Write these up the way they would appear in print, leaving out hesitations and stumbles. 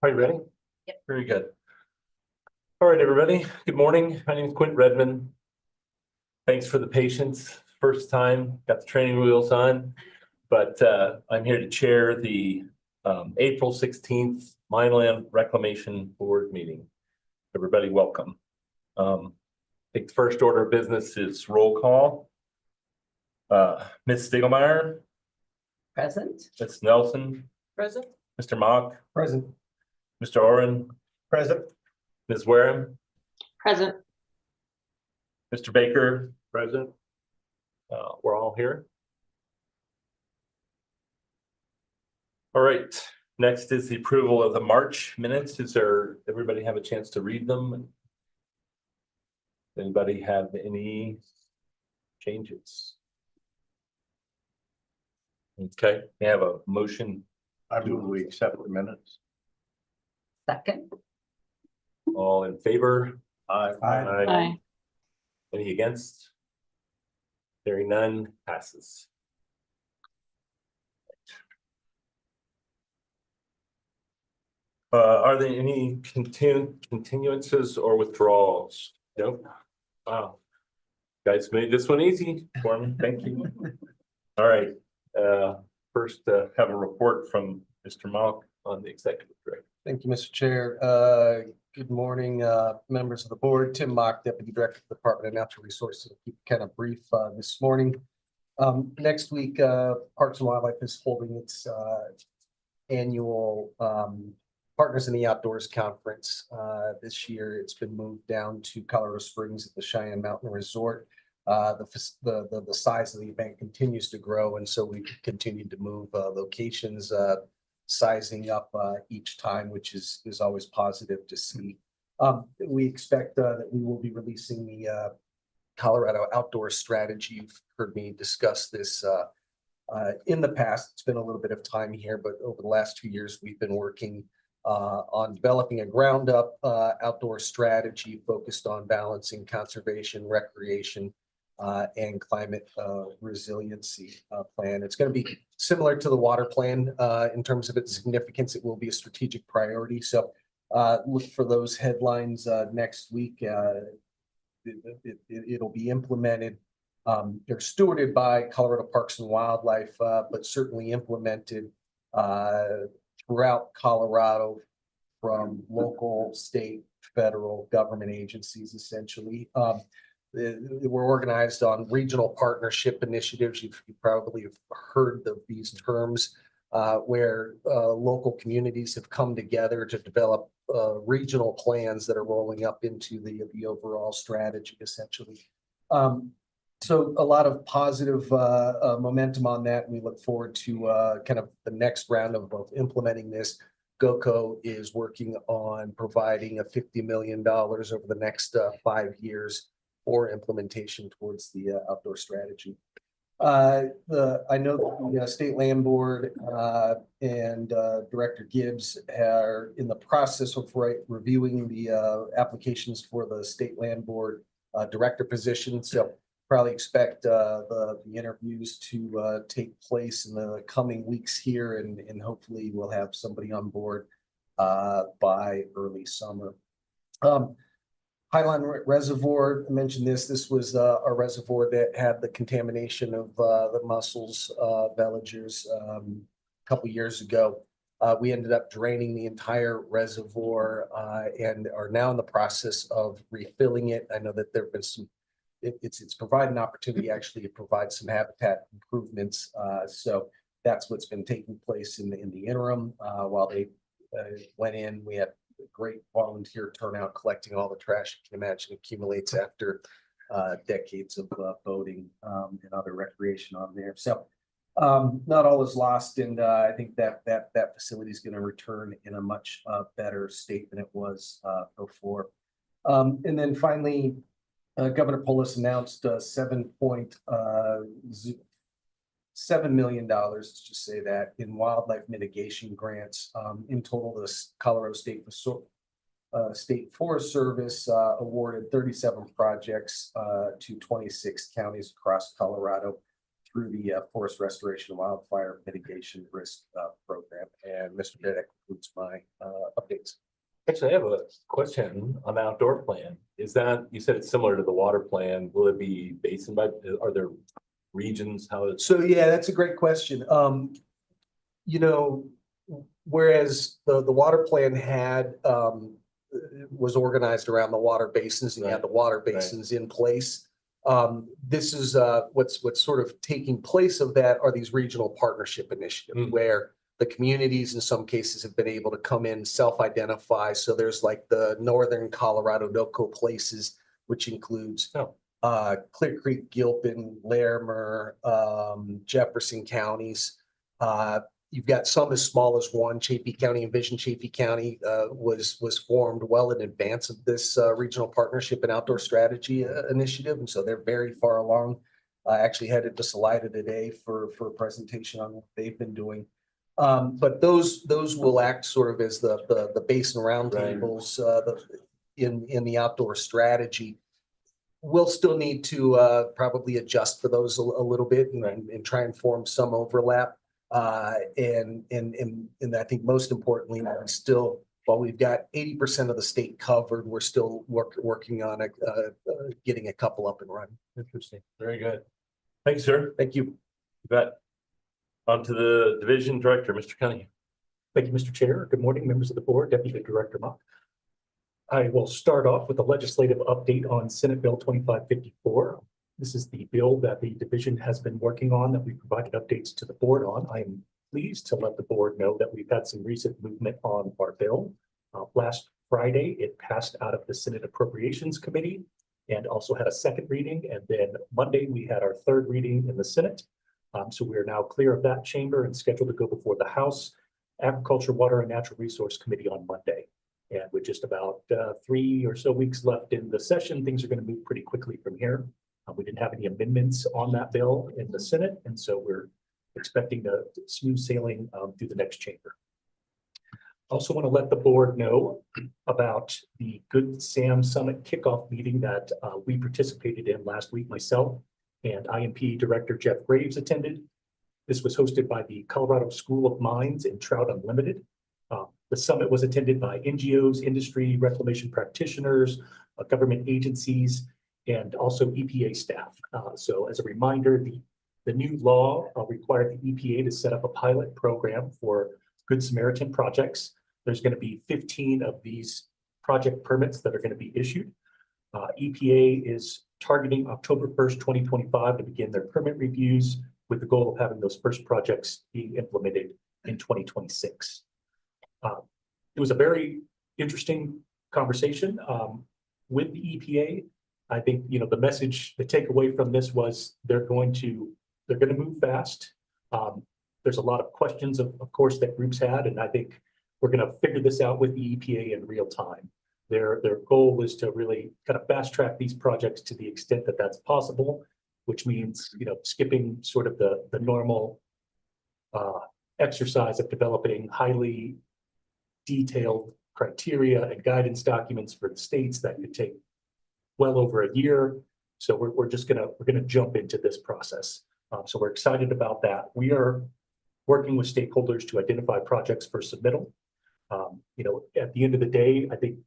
Are you ready? Yep. Very good. All right, everybody. Good morning. My name is Quint Redmond. Thanks for the patience. First time, got the training wheels on, but I'm here to chair the April 16th Mineland Reclamation Board meeting. Everybody, welcome. I think the first order of business is roll call. Ms. Stiegelmeyer, Present. Ms. Nelson, Present. Mr. Mock, Present. Mr. Oren, Present. Ms. Wareham, Present. Mr. Baker, present. We're all here. All right, next is the approval of the March minutes. Is there, everybody have a chance to read them? Anybody have any changes? Okay, we have a motion. I move we accept the minutes. Second. All in favor? Aye. Aye. Any against? Hearing none, passes. Are there any continuances or withdrawals? Nope. Wow. Guys made this one easy for me. Thank you. All right. First, have a report from Mr. Mock on the executive director. Thank you, Mr. Chair. Good morning, members of the board. Tim Mock, Deputy Director of the Department of Natural Resources. I'll keep kind of brief this morning. Next week, Parks and Wildlife is holding its annual Partners in the Outdoors Conference. This year, it's been moved down to Colorado Springs at the Cheyenne Mountain Resort. The size of the event continues to grow, and so we continue to move locations, sizing up each time, which is always positive to see. We expect that we will be releasing the Colorado Outdoor Strategy. You've heard me discuss this in the past. It's been a little bit of time here, but over the last 2 years, we've been working on developing a ground up outdoor strategy focused on balancing conservation, recreation, and climate resiliency plan. It's going to be similar to the water plan in terms of its significance. It will be a strategic priority. So look for those headlines next week. It'll be implemented. They're stewarded by Colorado Parks and Wildlife, but certainly implemented throughout Colorado from local, state, federal government agencies, essentially. We're organized on regional partnership initiatives. You probably have heard of these terms where local communities have come together to develop regional plans that are rolling up into the overall strategy, essentially. So a lot of positive momentum on that. We look forward to kind of the next round of implementing this. GOCO is working on providing a $50 million over the next 5 years for implementation towards the outdoor strategy. I know the State Land Board and Director Gibbs are in the process of reviewing the applications for the State Land Board director position. So probably expect the interviews to take place in the coming weeks here, and hopefully we'll have somebody on board by early summer. Highline Reservoir, I mentioned this. This was a reservoir that had the contamination of the mussels, veligers, a couple years ago. We ended up draining the entire reservoir and are now in the process of refilling it. I know that there have been some. It's provided an opportunity actually to provide some habitat improvements. So that's what's been taking place in the interim while they went in. We had great volunteer turnout collecting all the trash you can imagine accumulates after decades of boating and other recreation on there. So not all is lost, and I think that facility is going to return in a much better state than it was before. And then finally, Governor Polis announced $7.7 million, let's just say that, in wildlife mitigation grants. In total, the Colorado State Forest Service awarded 37 projects to 26 counties across Colorado through the Forest Restoration and Wildfire Mitigation Risk Program. And Mr. Chair, that concludes my update. Actually, I have a question on the outdoor plan. Is that, you said it's similar to the water plan. Will it be basin by, are there regions? How it's, So, yeah, that's a great question. You know, whereas the water plan had, was organized around the water basins and you had the water basins in place. This is, what's sort of taking place of that are these regional partnership initiatives where the communities in some cases have been able to come in, self-identify. So there's like the Northern Colorado NOCO places, which includes Clear Creek, Gilpin, Larimer, Jefferson counties. You've got some as small as one. Chaffee County, Envision Chaffee County was formed well in advance of this regional partnership and outdoor strategy initiative. And so they're very far along. I actually headed to Salida today for a presentation on what they've been doing. But those will act sort of as the basin roundtables in the outdoor strategy. We'll still need to probably adjust for those a little bit and try and form some overlap. And I think most importantly, we still, while we've got 80% of the state covered, we're still working on getting a couple up and running. interesting. Very good. Thank you, sir. Thank you. You bet. On to the division director, Mr. Cunningham. Thank you, Mr. Chair. Good morning, members of the board, Deputy Director Mock. I will start off with a legislative update on Senate Bill 2554. This is the bill that the division has been working on that we provided updates to the board on. I am pleased to let the board know that we've had some recent movement on our bill. Last Friday, it passed out of the Senate Appropriations Committee and also had a second reading. And then Monday, we had our third reading in the Senate. So we are now clear of that chamber and scheduled to go before the House Agriculture, Water, and Natural Resource Committee on Monday. And with just about 3 or so weeks left in the session, things are going to move pretty quickly from here. We didn't have any amendments on that bill in the Senate, and so we're expecting the smooth sailing through the next chamber. Also want to let the board know about the Good Sam Summit kickoff meeting that we participated in last week. Myself and IMP Director Jeff Graves attended. This was hosted by the Colorado School of Mines and Trout Unlimited. The summit was attended by NGOs, industry, reclamation practitioners, government agencies, and also EPA staff. So as a reminder, the new law required the EPA to set up a pilot program for Good Samaritan projects. There's going to be 15 of these project permits that are going to be issued. EPA is targeting October 1st, 2025 to begin their permit reviews with the goal of having those first projects being implemented in 2026. It was a very interesting conversation with the EPA. I think, you know, the message, the takeaway from this was they're going to move fast. There's a lot of questions, of course, that groups had, and I think we're going to figure this out with the EPA in real time. Their goal is to really kind of fast track these projects to the extent that that's possible, which means, you know, skipping sort of the normal exercise of developing highly detailed criteria and guidance documents for the states that could take well over a year. So we're gonna jump into this process. So we're excited about that. We are working with stakeholders to identify projects for submittal. You know, at the end of the day, I think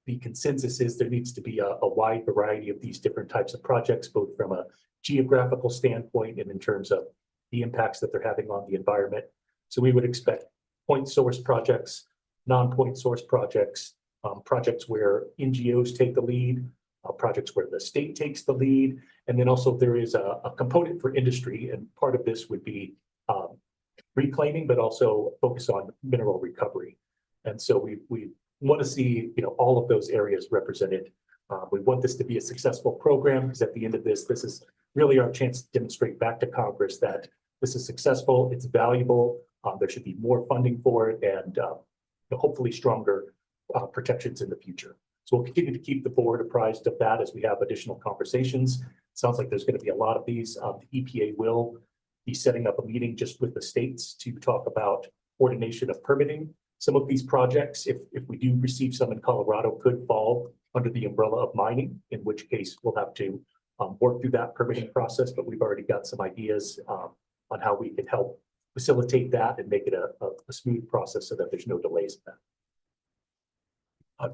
the consensus is there needs to be a wide variety of these different types of projects, both from a geographical standpoint and in terms of the impacts that they're having on the environment. So we would expect point source projects, non-point source projects, projects where NGOs take the lead, projects where the state takes the lead, and then also there is a component for industry, and part of this would be reclaiming, but also focus on mineral recovery. And so we want to see, you know, all of those areas represented. We want this to be a successful program because at the end of this is really our chance to demonstrate back to Congress that this is successful, it's valuable, there should be more funding for it, and hopefully stronger protections in the future. So we'll continue to keep the board apprised of that as we have additional conversations. Sounds like there's going to be a lot of these. The EPA will be setting up a meeting just with the states to talk about coordination of permitting. Some of these projects, if we do receive some in Colorado, could fall under the umbrella of mining, in which case we'll have to work through that permitting process, but we've already got some ideas on how we can help facilitate that and make it a smooth process so that there's no delays in that.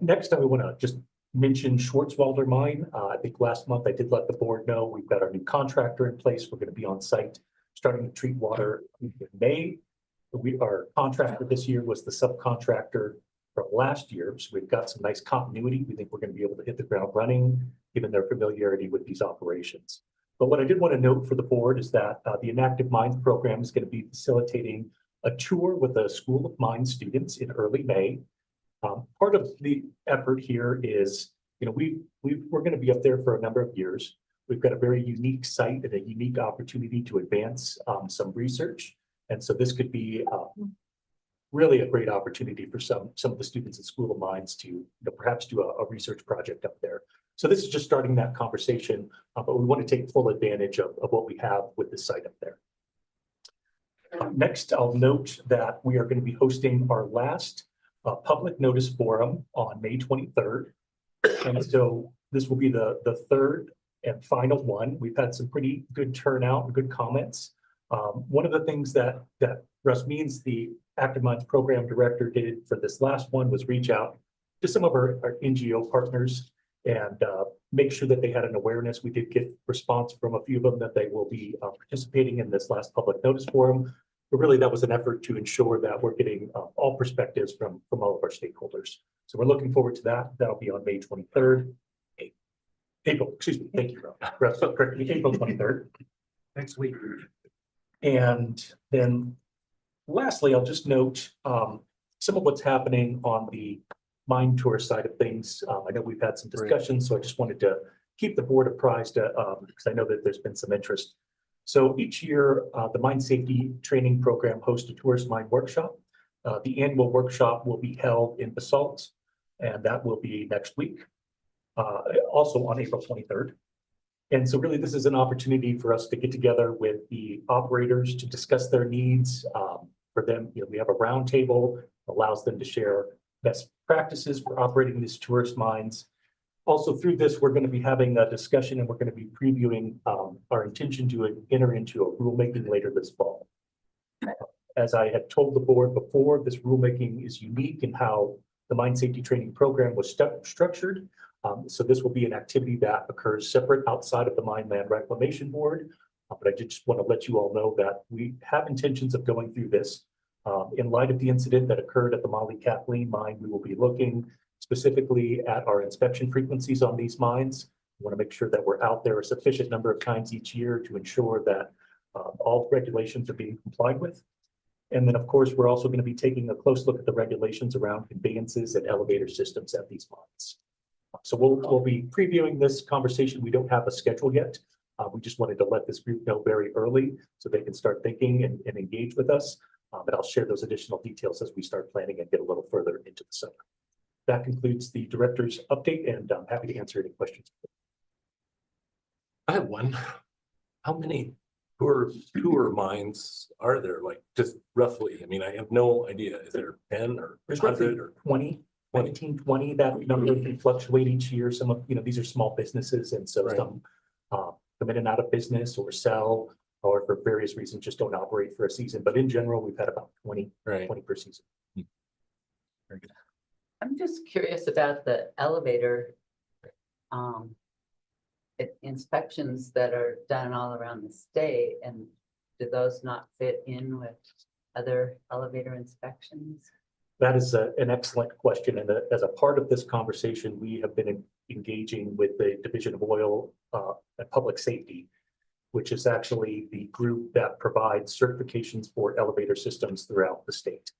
Next, I want to just mention Schwartzwalder Mine. I think last month I did let the board know we've got our new contractor in place. We're going to be on site starting to treat water in May. Our contractor this year was the subcontractor from last year. So we've got some nice continuity. We think we're going to be able to hit the ground running, given their familiarity with these operations. But what I did want to note for the board is that the Inactive Mines program is going to be facilitating a tour with the School of Mines students in early May. Part of the effort here is, we're going to be up there for a number of years. We've got a very unique site and a unique opportunity to advance some research. And so this could be really a great opportunity for some of the students at School of Mines to perhaps do a research project up there. So this is just starting that conversation, but we want to take full advantage of what we have with the site up there. Next, I'll note that we are going to be hosting our last public notice forum on May 23rd. And so this will be the third and final one. We've had some pretty good turnout and good comments. One of the things that Russ Means, the Active Mines Program Director, did for this last one was reach out to some of our NGO partners and make sure that they had an awareness. We did get response from a few of them that they will be participating in this last public notice forum. But really, that was an effort to ensure that we're getting all perspectives from all of our stakeholders. So we're looking forward to that. That'll be on May 23rd. April, excuse me. Thank you, Russ. Correct me, April 23rd. Next week. And then lastly, I'll just note some of what's happening on the mine tour side of things. I know we've had some discussions, so I just wanted to keep the board apprised because I know that there's been some interest. So each year, the Mine Safety Training Program hosts a tourist mine workshop. The annual workshop will be held in Basalt, and that will be next week, also on April 23rd. And so really, this is an opportunity for us to get together with the operators to discuss their needs. For them, we have a roundtable, allows them to share best practices for operating these tourist mines. Also through this, we're going to be having a discussion and we're going to be previewing our intention to enter into a rulemaking later this fall. As I had told the board before, this rulemaking is unique in how the Mine Safety Training Program was structured. So this will be an activity that occurs separate outside of the Mine Land Reclamation Board. But I just want to let you all know that we have intentions of going through this. In light of the incident that occurred at the Molly Kathleen mine, we will be looking specifically at our inspection frequencies on these mines. We want to make sure that we're out there a sufficient number of times each year to ensure that all regulations are being complied with. And then, of course, we're also going to be taking a close look at the regulations around conveyances and elevator systems at these mines. So we'll be previewing this conversation. We don't have a schedule yet. We just wanted to let this group know very early so they can start thinking and engage with us. But I'll share those additional details as we start planning and get a little further into the summer. That concludes the director's update, and I'm happy to answer any questions. I have one. How many tour mines are there? Like just roughly? I mean, I have no idea. Is there 10 or There's roughly 100 or 20, 19, 20. That number can fluctuate each year. Some of, these are small businesses, and so Right. some come in and out of business or sell, or for various reasons just don't operate for a season. But in general, we've had about 20 right? per season. Very good. I'm just curious about the elevator inspections that are done all around the state, and do those not fit in with other elevator inspections? That is an excellent question. And as a part of this conversation, we have been engaging with the Division of Oil and Public Safety, which is actually the group that provides certifications for elevator systems throughout the state.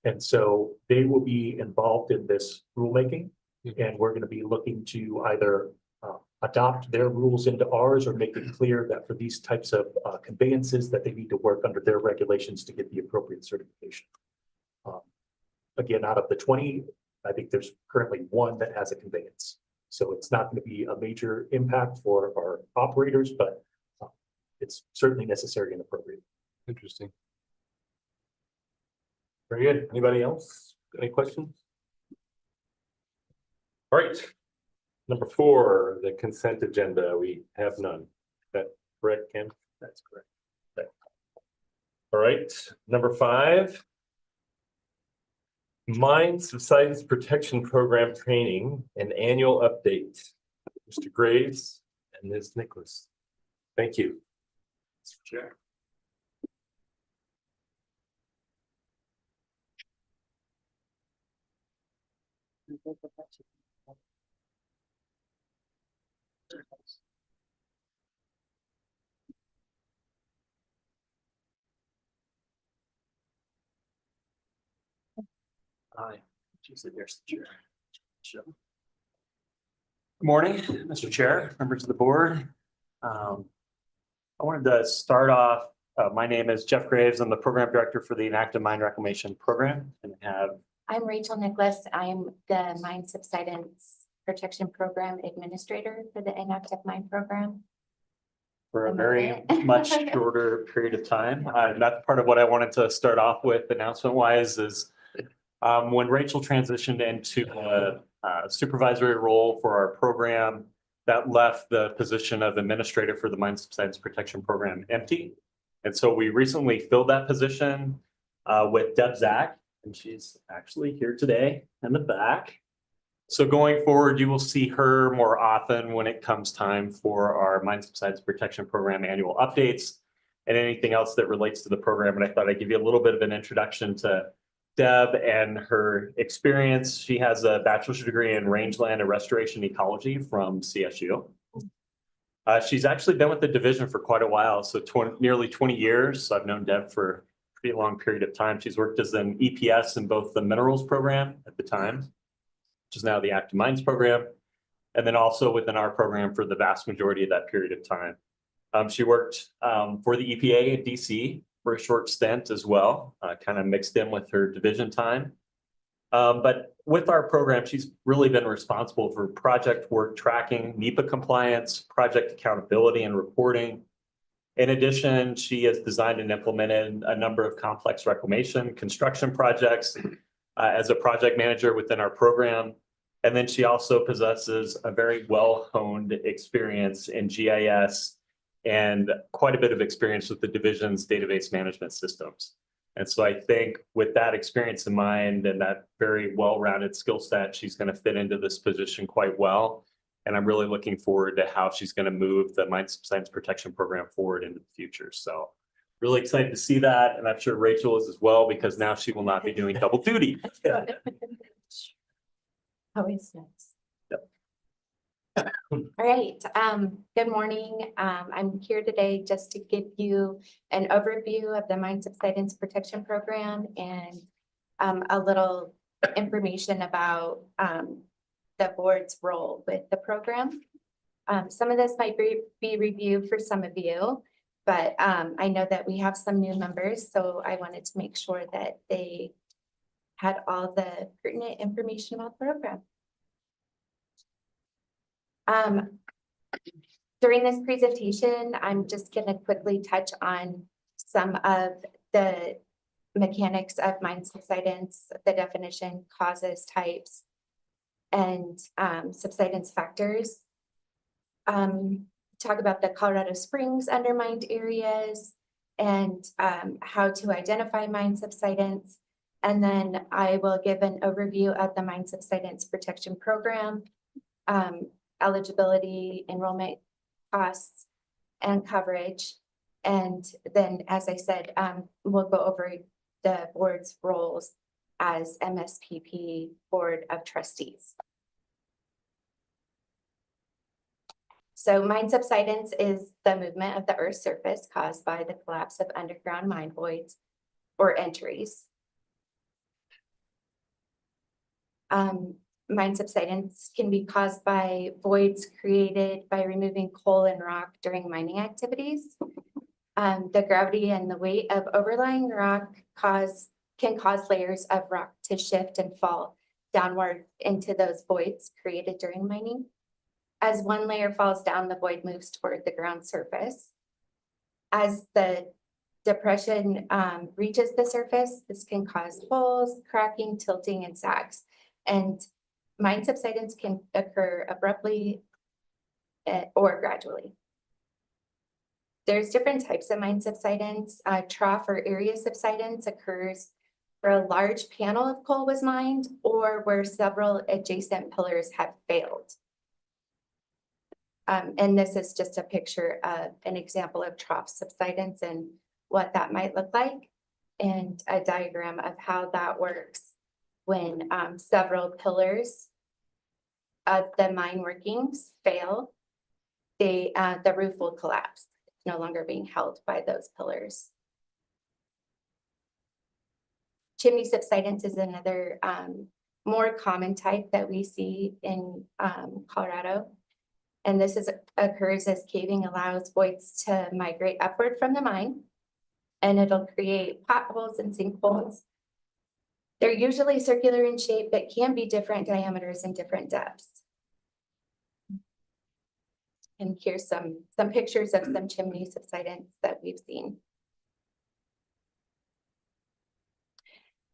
And so they will be involved in this rulemaking, and we're going to be looking to either adopt their rules into ours or make it clear that for these types of conveyances that they need to work under their regulations to get the appropriate certification. Again, out of the 20, I think there's currently one that has a conveyance. So it's not going to be a major impact for our operators, but it's certainly necessary and appropriate. Interesting. Very good. Anybody else? Any questions? All right. Number 4, the consent agenda. We have none. Is that correct, Ken? That's correct. All right. Number 5. Mine Subsidence Protection Program Training and Annual Update. Mr. Graves and Ms. Nicholas. Thank you. Mr. Chair. Hi, she's the nearest chair. Good morning, Mr. Chair, members of the board. I wanted to start off, my name is Jeff Graves. I'm the program director for the Inactive Mine Reclamation Program and have. I'm Rachel Nicholas. I'm the Mine Subsidence Protection Program Administrator for the Inactive Mine Program. For a Am I very right? much shorter period of time. That's part of what I wanted to start off with announcement wise is when Rachel transitioned into a supervisory role for our program, that left the position of administrator for the Mine Subsidence Protection Program empty. And so we recently filled that position with Deb Zach, and she's actually here today in the back. So going forward, you will see her more often when it comes time for our Mine Subsidence Protection Program annual updates and anything else that relates to the program. And I thought I'd give you a little bit of an introduction to Deb and her experience. She has a bachelor's degree in rangeland and restoration ecology from CSU. She's actually been with the division for quite a while, so nearly 20 years. So I've known Deb for a pretty long period of time. She's worked as an EPS in both the minerals program at the time, which is now the Active Mines program, and then also within our program for the vast majority of that period of time. She worked for the EPA in DC for a short stint as well, kind of mixed in with her division time. But with our program, she's really been responsible for project work tracking, NEPA compliance, project accountability and reporting. In addition, she has designed and implemented a number of complex reclamation construction projects as a project manager within our program. And then she also possesses a very well-honed experience in GIS and quite a bit of experience with the division's database management systems. And so I think with that experience in mind and that very well-rounded skill set, she's going to fit into this position quite well. And I'm really looking forward to how she's going to move the Mine Subsidence Protection Program forward into the future. So really excited to see that. And I'm sure Rachel is as well, because now she will not be doing double duty. Always nice. Yep. All right, good morning. I'm here today just to give you an overview of the Mine Subsidence Protection Program and a little information about the board's role with the program. Some of this might be review for some of you, but I know that we have some new members, so I wanted to make sure that they had all the pertinent information about the program. During this presentation, I'm just going to quickly touch on some of the mechanics of mine subsidence, the definition, causes, types, and subsidence factors. Talk about the Colorado Springs undermined areas and how to identify mine subsidence. And then I will give an overview of the Mine Subsidence Protection Program, eligibility, enrollment costs, and coverage. And then, as I said, we'll go over the board's roles as MSPP Board of Trustees. So mine subsidence is the movement of the Earth's surface caused by the collapse of underground mine voids or entries. Mine subsidence can be caused by voids created by removing coal and rock during mining activities. The gravity and the weight of overlying rock can cause layers of rock to shift and fall downward into those voids created during mining. As one layer falls down, the void moves toward the ground surface. As the depression reaches the surface, this can cause holes, cracking, tilting, and sags. And mine subsidence can occur abruptly or gradually. There's different types of mine subsidence. Trough or area subsidence occurs where a large panel of coal was mined or where several adjacent pillars have failed. And this is just a picture of an example of trough subsidence and what that might look like, and a diagram of how that works when several pillars of the mine workings fail. The roof will collapse, it's no longer being held by those pillars. Chimney subsidence is another more common type that we see in Colorado. And this occurs as caving allows voids to migrate upward from the mine, and it'll create potholes and sinkholes. They're usually circular in shape, but can be different diameters and different depths. And here's some pictures of some chimney subsidence that we've seen.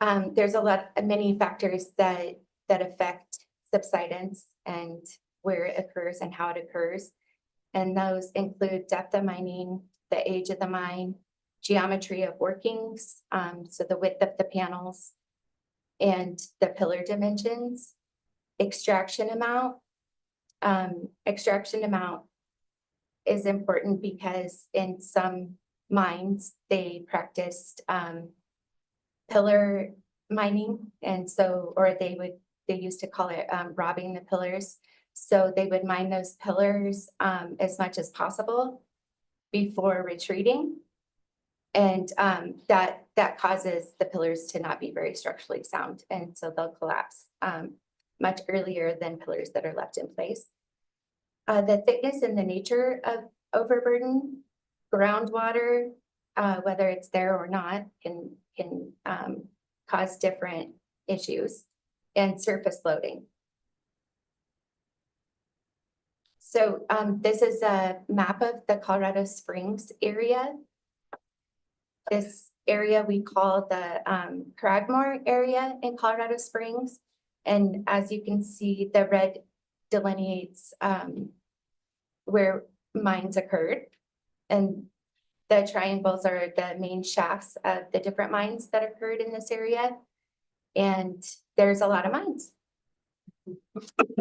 There's many factors that affect subsidence and where it occurs and how it occurs. And those include depth of mining, the age of the mine, geometry of workings, so the width of the panels, and the pillar dimensions, extraction amount. Extraction amount is important because in some mines, they practiced pillar mining, and so, or they used to call it robbing the pillars. So they would mine those pillars as much as possible before retreating. And that causes the pillars to not be very structurally sound. And so they'll collapse much earlier than pillars that are left in place. The thickness and the nature of overburden, groundwater, whether it's there or not, can cause different issues, and surface loading. So this is a map of the Colorado Springs area. This area we call the Cragmore area in Colorado Springs. And as you can see, the red delineates where mines occurred. And the triangles are the main shafts of the different mines that occurred in this area. And there's a lot of mines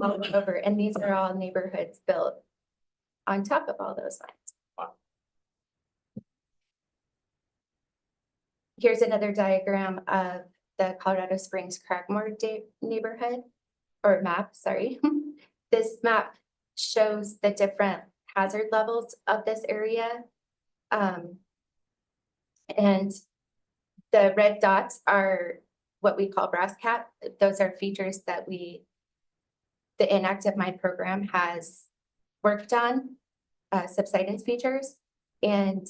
all over, and these are all neighborhoods built on top of all those mines. Here's another diagram of the Colorado Springs Cragmore neighborhood, or map, sorry. This map shows the different hazard levels of this area. And the red dots are what we call brass cap. Those are features that the inactive mine program has worked on, subsidence features. And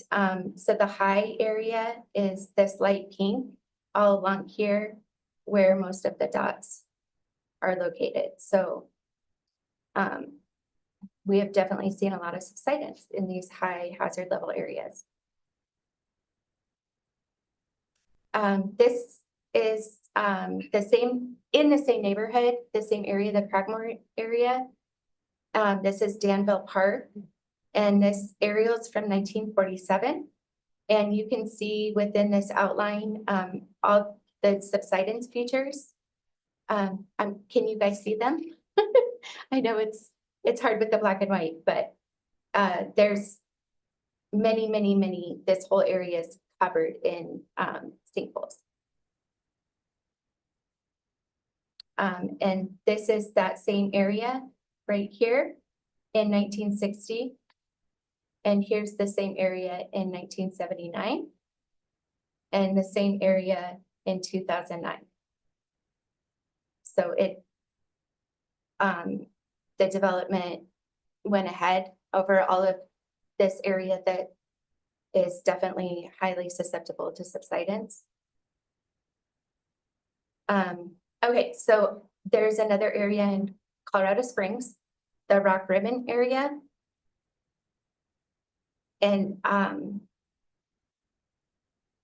so the high area is this light pink all along here where most of the dots are located. So we have definitely seen a lot of subsidence in these high hazard level areas. This is the same, in the same neighborhood, the same area, the Cragmore area. This is Danville Park, and this aerial is from 1947. And you can see within this outline all the subsidence features. Can you guys see them? I know it's hard with the black and white, but there's many, this whole area is covered in sinkholes. And this is that same area right here in 1960. And here's the same area in 1979. And the same area in 2009. So the development went ahead over all of this area that is definitely highly susceptible to subsidence. Okay, so there's another area in Colorado Springs, the Rock Ribbon area. And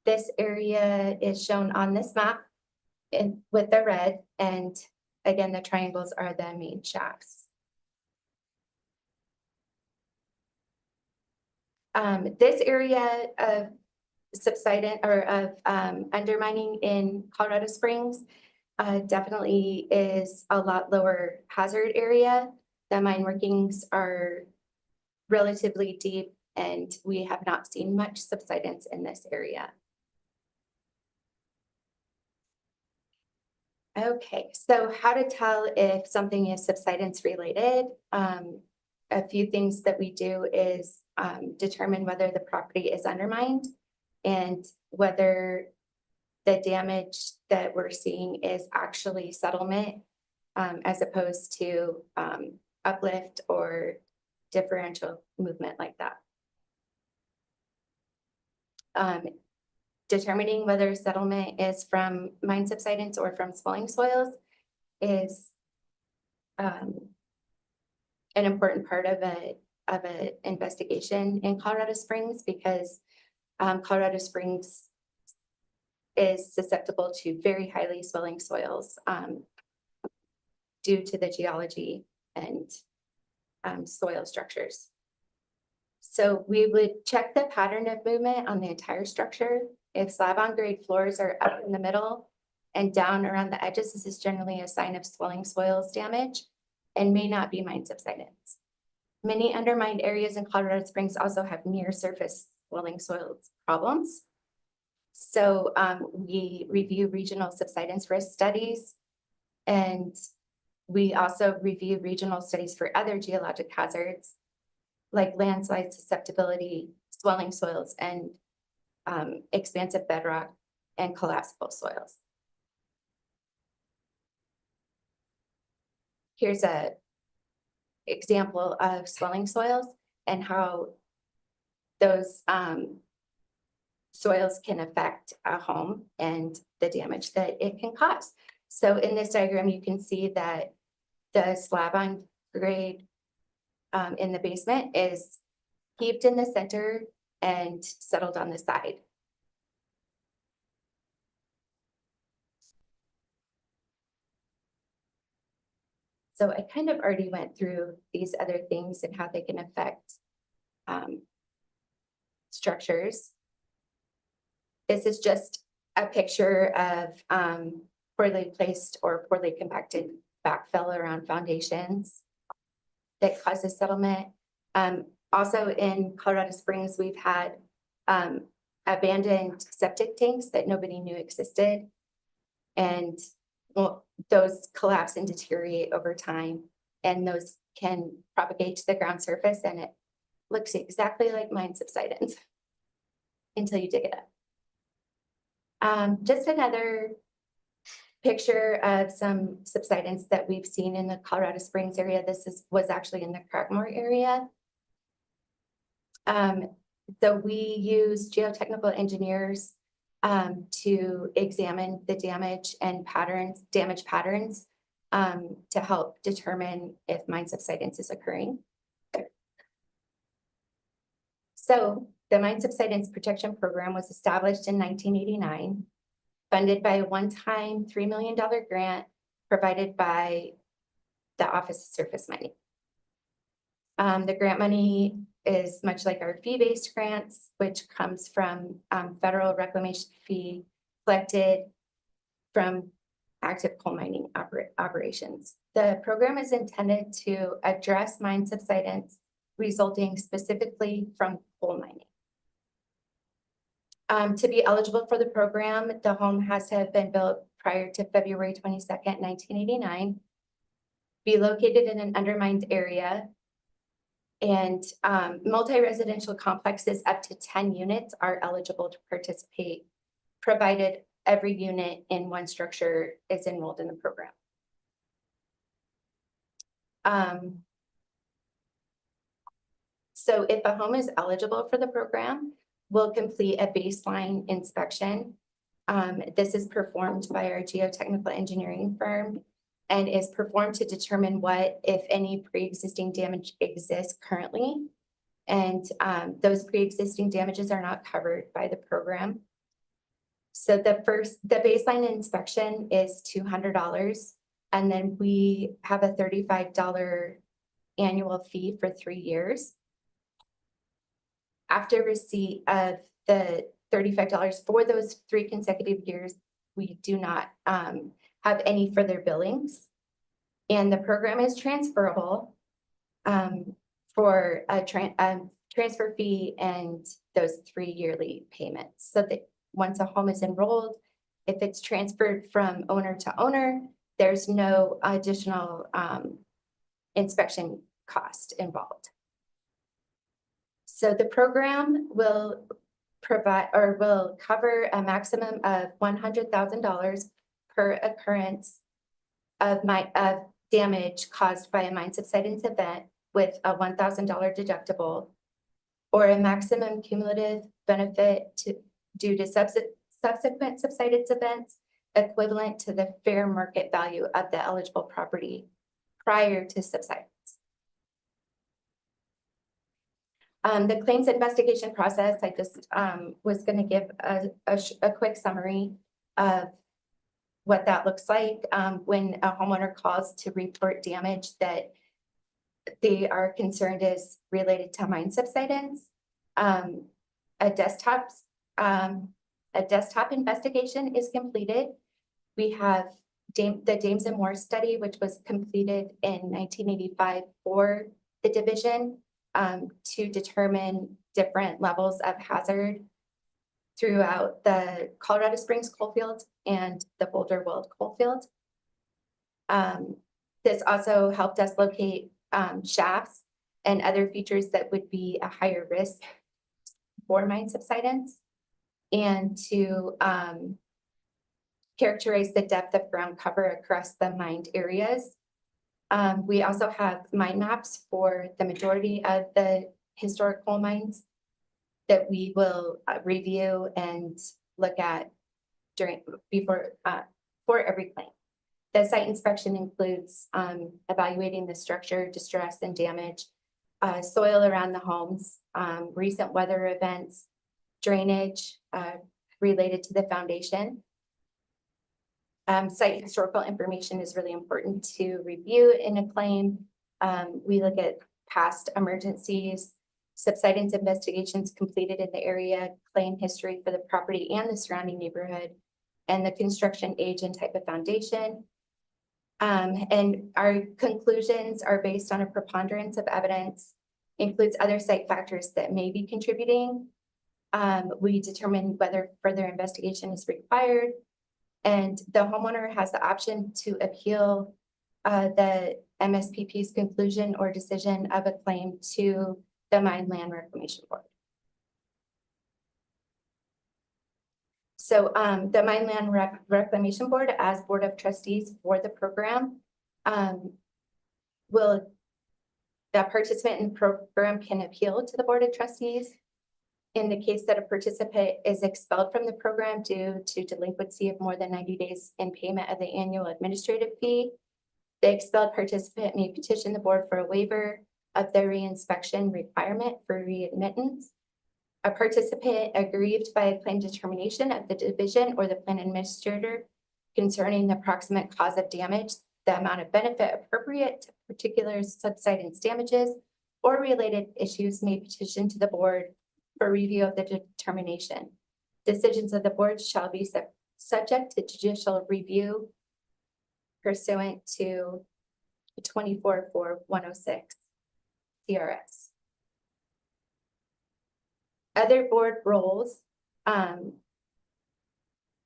this area is shown on this map with the red, and again, the triangles are the main shafts. This area of subsidence or of undermining in Colorado Springs definitely is a lot lower hazard area. The mine workings are relatively deep and we have not seen much subsidence in this area. Okay, so how to tell if something is subsidence related? A few things that we do is determine whether the property is undermined and whether the damage that we're seeing is actually settlement as opposed to uplift or differential movement like that. Determining whether settlement is from mine subsidence or from swelling soils is an important part of an investigation in Colorado Springs because Colorado Springs is susceptible to very highly swelling soils due to the geology and soil structures. So we would check the pattern of movement on the entire structure. If slab on grade floors are up in the middle and down around the edges, this is generally a sign of swelling soils damage and may not be mine subsidence. Many undermined areas in Colorado Springs also have near surface swelling soils problems. So we review regional subsidence risk studies, and we also review regional studies for other geologic hazards like landslide susceptibility, swelling soils, and expansive bedrock and collapsible soils. Here's an example of swelling soils and how those soils can affect a home and the damage that it can cause. So in this diagram, you can see that the slab on grade in the basement is heaped in the center and settled on the side. So I kind of already went through these other things and how they can affect structures. This is just a picture of poorly placed or poorly compacted backfill around foundations that causes settlement. Also in Colorado Springs, we've had abandoned septic tanks that nobody knew existed. And well, those collapse and deteriorate over time, and those can propagate to the ground surface, and it looks exactly like mine subsidence until you dig it up. Just another picture of some subsidence that we've seen in the Colorado Springs area. This was actually in the Cragmore area. So we use geotechnical engineers to examine the damage and damage patterns to help determine if mine subsidence is occurring. So the Mine Subsidence Protection Program was established in 1989, funded by a one-time $3 million grant provided by the Office of Surface Mining. The grant money is much like our fee-based grants, which comes from federal reclamation fee collected from active coal mining operations. The program is intended to address mine subsidence resulting specifically from coal mining. To be eligible for the program, the home has to have been built prior to February 22nd, 1989, be located in an undermined area, and multi-residential complexes up to 10 units are eligible to participate, provided every unit in one structure is enrolled in the program. So if a home is eligible for the program, we'll complete a baseline inspection. This is performed by our geotechnical engineering firm and is performed to determine what, if any, pre-existing damage exists currently. And those pre-existing damages are not covered by the program. So the baseline inspection is $200, and then we have a $35 annual fee for 3 years. After receipt of the $35 for those 3 consecutive years. We do not have any further billings. And the program is transferable for a transfer fee and those 3 yearly payments. So that once a home is enrolled, if it's transferred from owner to owner, there's no additional inspection cost involved. So the program will provide or will cover a maximum of $100,000 per occurrence of damage caused by a mine subsidence event with a $1,000 deductible, or a maximum cumulative benefit due to subsequent subsidence events equivalent to the fair market value of the eligible property prior to subsidence. The claims investigation process, I just was going to give a quick summary of what that looks like when a homeowner calls to report damage that they are concerned is related to mine subsidence. A desktop investigation is completed. We have the Dames and Moore study, which was completed in 1985 for the division to determine different levels of hazard throughout the Colorado Springs coalfield and the Boulder World coalfield. This also helped us locate shafts and other features that would be a higher risk for mine subsidence, and to characterize the depth of ground cover across the mined areas. We also have mine maps for the majority of the historic coal mines that we will review and look at for every claim. The site inspection includes evaluating the structure, distress, and damage, soil around the homes, recent weather events, drainage related to the foundation. Site historical information is really important to review in a claim. We look at past emergencies, subsidence investigations completed in the area, claim history for the property and the surrounding neighborhood, and the construction age and type of foundation. And our conclusions are based on a preponderance of evidence, includes other site factors that may be contributing. We determine whether further investigation is required, and the homeowner has the option to appeal the MSPP's conclusion or decision of a claim to the Mine Land Reclamation Board. So the Mine Land Reclamation Board, as Board of Trustees for the program, the participant in the program can appeal to the Board of Trustees. In the case that a participant is expelled from the program due to delinquency of more than 90 days in payment of the annual administrative fee, the expelled participant may petition the board for a waiver of the reinspection requirement for readmittance. A participant aggrieved by a claim determination of the division or the plan administrator concerning the proximate cause of damage, the amount of benefit appropriate to particular subsidence damages, or related issues may petition to the board for review of the determination. Decisions of the board shall be subject to judicial review pursuant to 24.4.106 CRS. Other board roles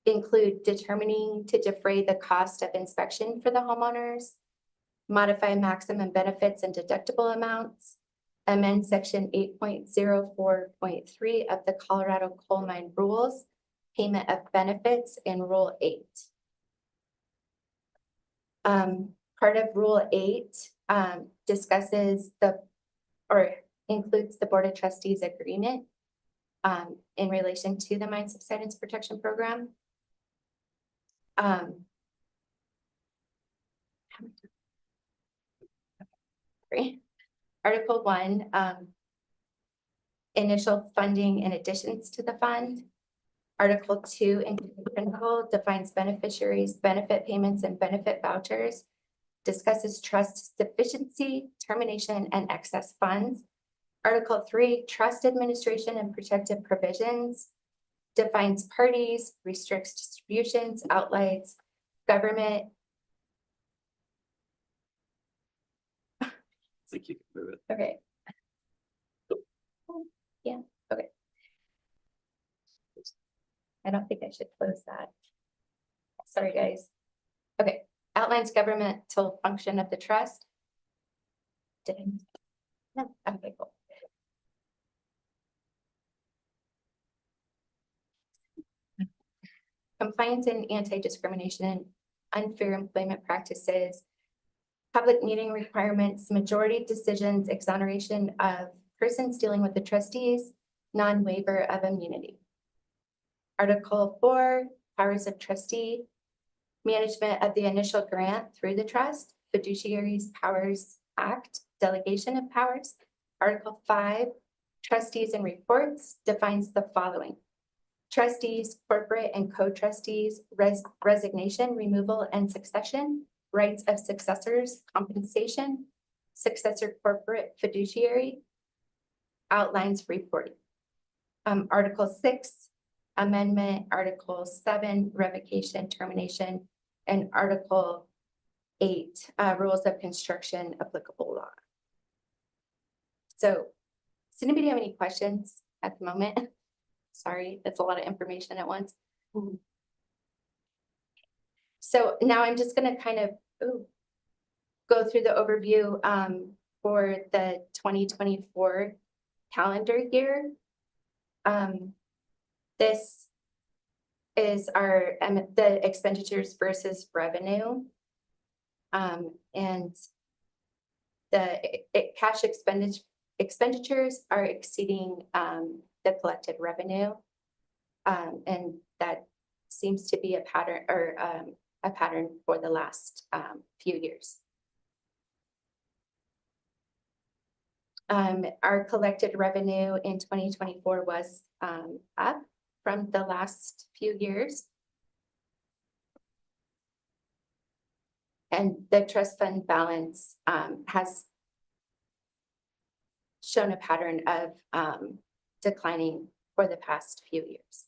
include determining to defray the cost of inspection for the homeowners, modify maximum benefits and deductible amounts, amend section 8.04.3 of the Colorado Coal Mine Rules, payment of benefits in Rule 8. Part of Rule 8 discusses includes the Board of Trustees agreement in relation to the Mine Subsidence Protection Program. Article 1, initial funding in additions to the fund. Article 2, inclusive principle, defines beneficiaries, benefit payments, and benefit vouchers, discusses trust sufficiency, termination, and excess funds. Article 3, trust administration and protective provisions. defines parties, restricts distributions, outlets, government. Think you can move it. Okay. Yeah, okay. I don't think I should close that. Sorry, guys. Okay, outlines governmental function of the trust. Did I? No, okay, cool. Compliance and anti-discrimination and unfair employment practices, public meeting requirements, majority decisions, exoneration of persons dealing with the trustees, non-waiver of immunity. Article 4, powers of trustee, management of the initial grant through the trust, fiduciaries powers act, delegation of powers. Article 5, trustees and reports, defines the following: trustees, corporate and co-trustees, resignation, removal, and succession, rights of successors, compensation, successor corporate fiduciary, outlines reporting. Article 6, amendment, Article 7, revocation, termination, and Article 8, rules of construction, applicable law. So, does anybody have any questions at the moment? Sorry, that's a lot of information at once. So now I'm just gonna kind of go through the overview for the 2024 calendar year. This is our the expenditures versus revenue. And the cash expenditures are exceeding the collected revenue. And that seems to be a pattern or a pattern for the last few years. Our collected revenue in 2024 was up from the last few years. And the trust fund balance has shown a pattern of declining for the past few years.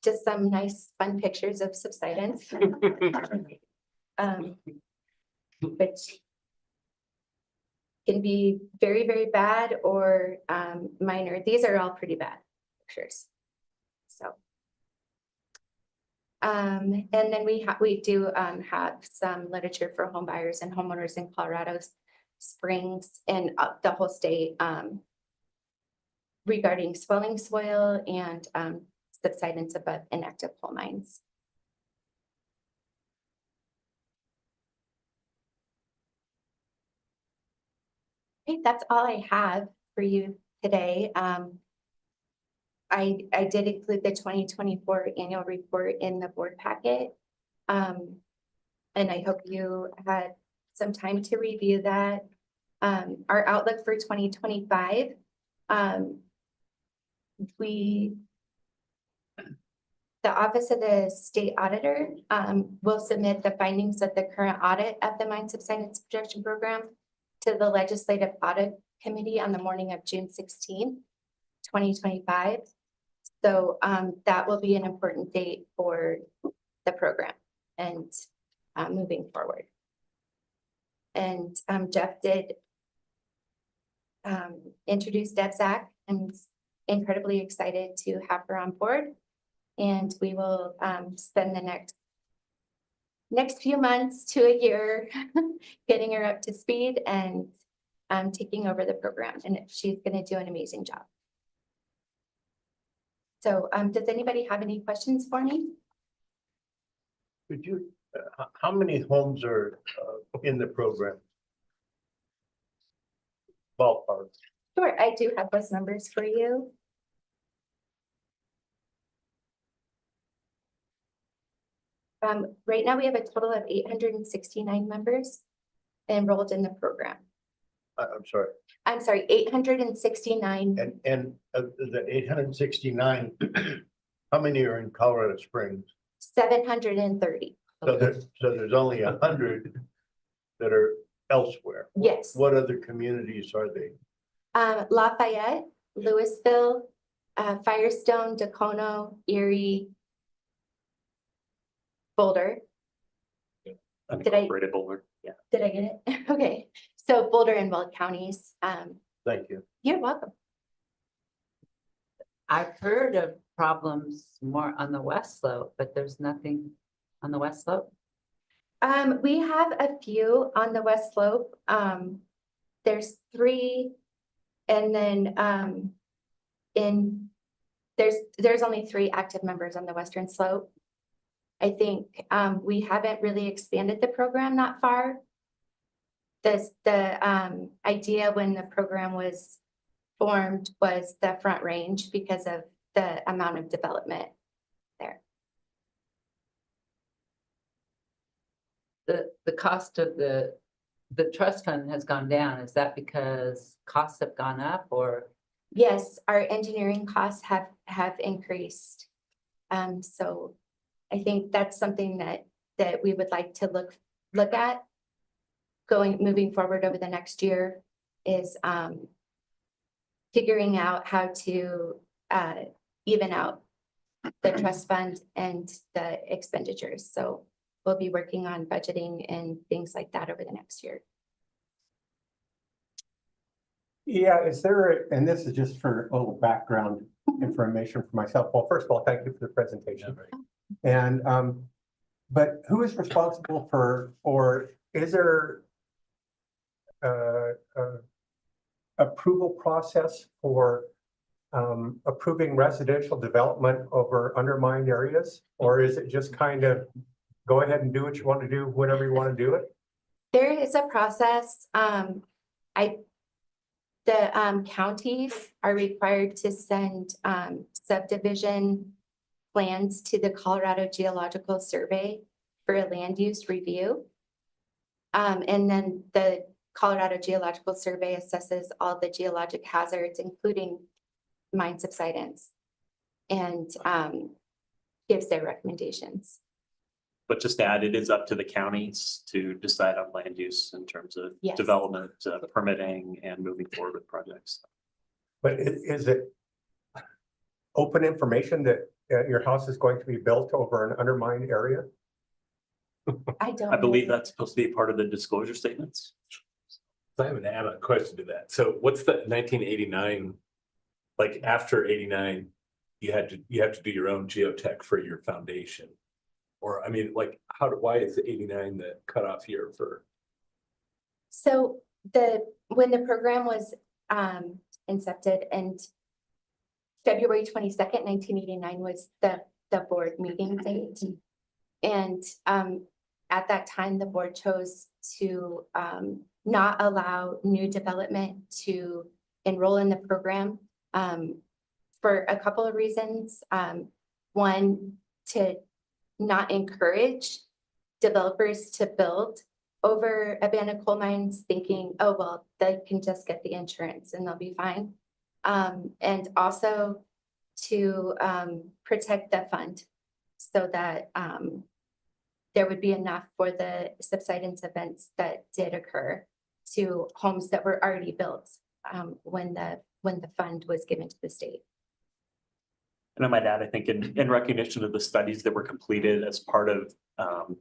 Just some nice fun pictures of subsidence. Which can be very, very bad or minor. These are all pretty bad pictures. So, and then we do have some literature for home buyers and homeowners in Colorado Springs and the whole state regarding swelling soil and subsidence above inactive coal mines. Okay, that's all I have for you today. I did include the 2024 annual report in the board packet. And I hope you had some time to review that. Our outlook for 2025, the Office of the State Auditor will submit the findings of the current audit of the mine subsidence projection program to the Legislative Audit Committee on the morning of June 16, 2025. So that will be an important date for the program and moving forward. And Jeff did introduce Deb Zach, and incredibly excited to have her on board. And we will spend the next few months to a year getting her up to speed and taking over the program. And she's going to do an amazing job. So does anybody have any questions for me? Could you, how many homes are in the program? Ballpark. Sure, I do have those numbers for you. Right now we have a total of 869 members enrolled in the program. I'm sorry. I'm sorry, 869. And the 869, how many are in Colorado Springs? 730. So there's only 100 that are elsewhere. Yes. What other communities are they? Lafayette, Louisville, Firestone, Dacono, Erie, Boulder. Did I- Unincorporated Boulder, yeah. Did I get it? Okay, so Boulder and Weld counties. Thank you. You're welcome. I've heard of problems more on the west slope, but there's nothing on the west slope. We have a few on the west slope. There's 3. And then, there's only 3 active members on the western slope. I think, we haven't really expanded the program that far. The idea when the program was formed was the Front Range because of the amount of development there. The cost of the trust fund has gone down. Is that because costs have gone up or? Yes, our engineering costs have increased. So I think that's something that we would like to look at moving forward over the next year is figuring out how to even out the trust fund and the expenditures. So we'll be working on budgeting and things like that over the next year. Yeah, is there, and this is just for a little background information for myself. Well, first of all, thank you for the presentation. And, but who is responsible for, or is there approval process for approving residential development over undermined areas? Or is it just kind of go ahead and do what you want to do, whenever you want to do it? There is a process. The counties are required to send subdivision plans to the Colorado Geological Survey for a land use review. And then the Colorado Geological Survey assesses all the geologic hazards, including mine subsidence, and gives their recommendations. But just to add, it is up to the counties to decide on land use in terms of Yes. development, permitting, and moving forward with projects. But is it open information that your house is going to be built over an undermined area? I don't. I believe know. that's supposed to be part of the disclosure statements. So I have an add-on question to that. So what's the 1989? Like after 89, you have to do your own geotech for your foundation. Or I mean, like why is 89 the cutoff year for? So when the program was incepted, and February 22nd, 1989 was the board meeting date. And at that time, the board chose to not allow new development to enroll in the program for a couple of reasons. One, to not encourage developers to build over abandoned coal mines thinking, oh, well, they can just get the insurance and they'll be fine. And also to protect the fund so that there would be enough for the subsidence events that did occur to homes that were already built when the fund was given to the state. And I might add, I think in recognition of the studies that were completed as part of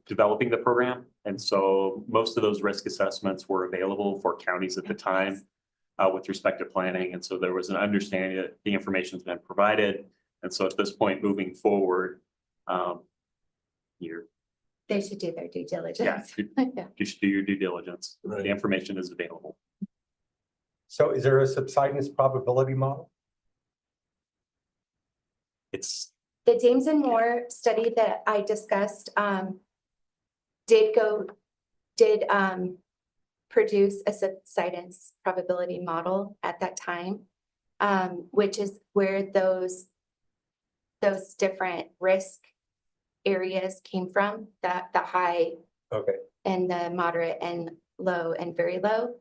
developing the program. And so most of those risk assessments were available for counties at the time with respect to planning. And so there was an understanding that the information's been provided. And so at this point, moving forward, They should do their due diligence. Yeah, you should do your due diligence. Right. The information is available. So is there a subsidence probability model? It's The James and Moore study that I discussed did produce a subsidence probability model at that time, which is where those different risk areas came from, the high Okay. and the moderate and low and very low.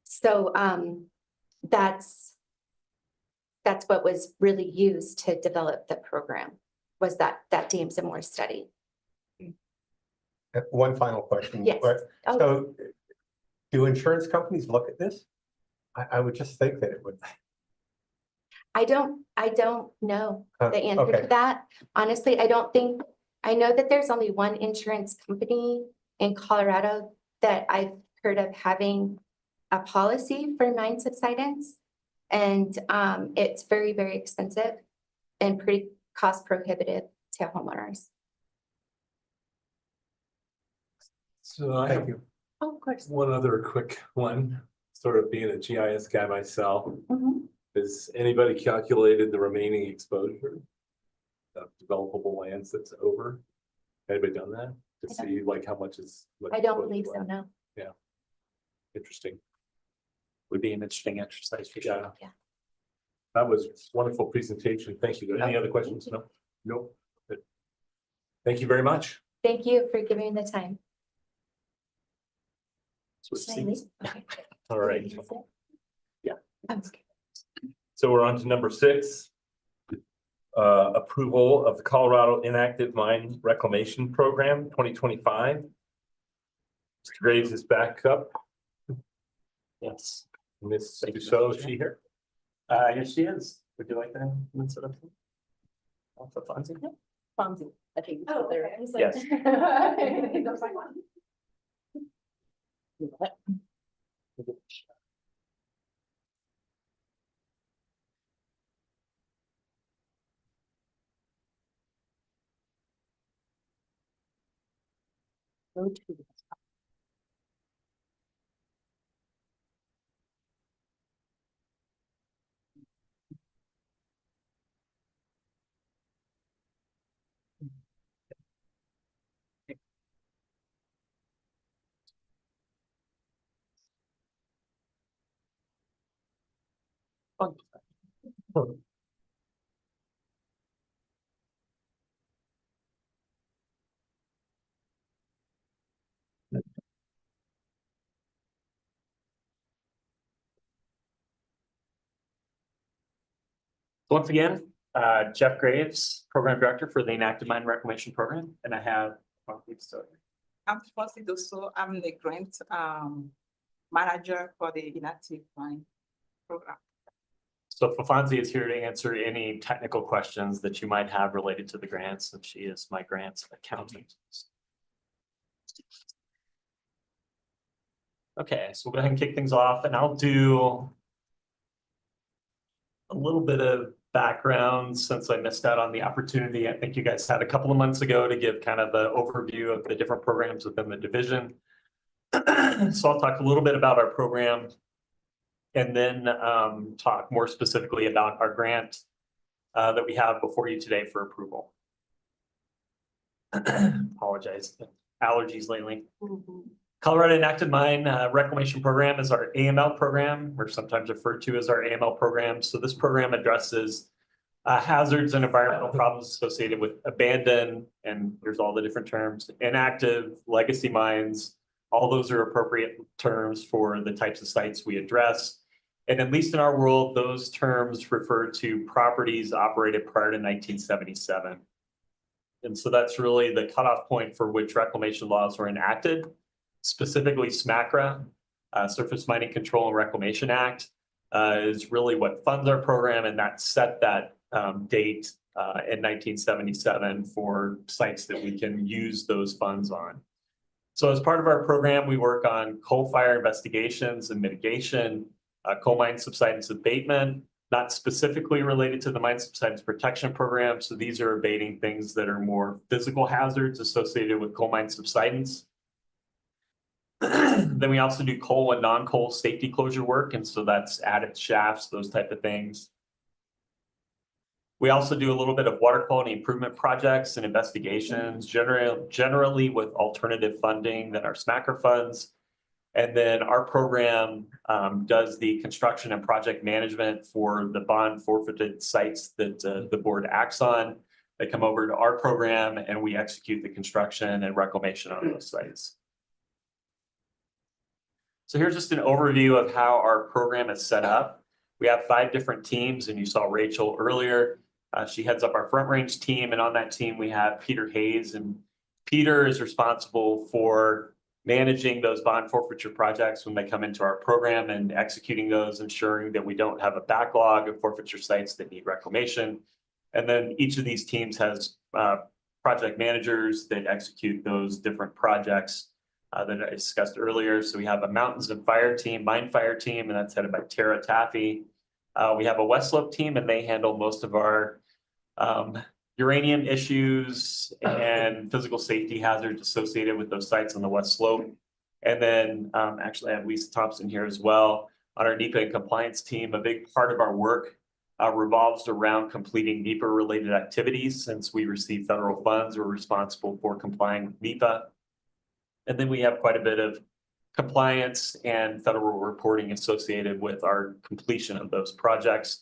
So that's what was really used to develop the program, was that James and Moore study. One final question. Yes. So do insurance companies look at this? I would just think that it would. I don't know the answer Okay. to that. Honestly, I know that there's only one insurance company in Colorado that I've heard of having a policy for mine subsidence. And it's very, very expensive and pretty cost prohibitive to homeowners. So I have Thank you. Oh, of course. one other quick one, sort of being a GIS guy myself. Mhm. Has anybody calculated the remaining exposure of developable lands that's over? Anybody done that? To I don't- see like how much is. like, I don't exposed believe to so, what? no. Interesting. Would be an interesting exercise for sure. Yeah. Yeah. That was a wonderful presentation. Thank you. Any other questions? No? Nope. Good. Thank you very much. Thank you for giving me the time. Switch Should I leave? seats. Okay. All right. Yeah. Okay. So we're on to number 6. Approval of the Colorado Inactive Mine Reclamation Program 2025. Mr. Graves is back up. Yes. Ms. Thank you, Dussault, Mr. is Chair. she here? Yes, she is. Would you like to sit up? Off the Fonzie? Fonzie, I think. Oh, there. okay. I was Yes. Once again, Jeff Graves, Program Director for the Inactive Mine Reclamation Program, and I have. I'm Fonzie Dosso. I'm the grant manager for the inactive mine program. So Fonzie is here to answer any technical questions that you might have related to the grants, and she is my grants accountant. Okay, so we'll go ahead and kick things off, and I'll do a little bit of background since I missed out on the opportunity. I think you guys had a couple of months ago to give kind of an overview of the different programs within the division. So I'll talk a little bit about our program and then talk more specifically about our grant that we have before you today for approval. Apologize, allergies lately. Colorado Inactive Mine Reclamation Program is our AML program, or sometimes referred to as our AML program. So this program addresses hazards and environmental problems associated with abandoned, and there's all the different terms, inactive, legacy mines. All those are appropriate terms for the types of sites we address. And at least in our world, those terms refer to properties operated prior to 1977. And so that's really the cutoff point for which reclamation laws were enacted. Specifically, SMCRA, Surface Mining Control and Reclamation Act, is really what funds our program, and that set that date in 1977 for sites that we can use those funds on. So as part of our program, we work on coal fire investigations and mitigation, coal mine subsidence abatement, not specifically related to the mine subsidence protection program. So these are abating things that are more physical hazards associated with coal mine subsidence. Then we also do coal and non-coal safety closure work. And so that's added shafts, those type of things. We also do a little bit of water quality improvement projects and investigations, generally with alternative funding than our SMCRA funds. And then our program does the construction and project management for the bond forfeited sites that the board acts on. They come over to our program and we execute the construction and reclamation on those sites. So here's just an overview of how our program is set up. We have 5 different teams, and you saw Rachel earlier. She heads up our front range team, and on that team we have Peter Hayes, and Peter is responsible for managing those bond forfeiture projects when they come into our program and executing those, ensuring that we don't have a backlog of forfeiture sites that need reclamation. And then each of these teams has project managers that execute those different projects that I discussed earlier. So we have a mountains and fire team, mine fire team, and that's headed by Tara Taffy. We have a West Slope team, and they handle most of our uranium issues and physical safety hazards associated with those sites on the West Slope. And then actually I have Lisa Thompson here as well on our NEPA and compliance team. A big part of our work revolves around completing NEPA related activities. Since we receive federal funds, we're responsible for complying with NEPA. And then we have quite a bit of compliance and federal reporting associated with our completion of those projects.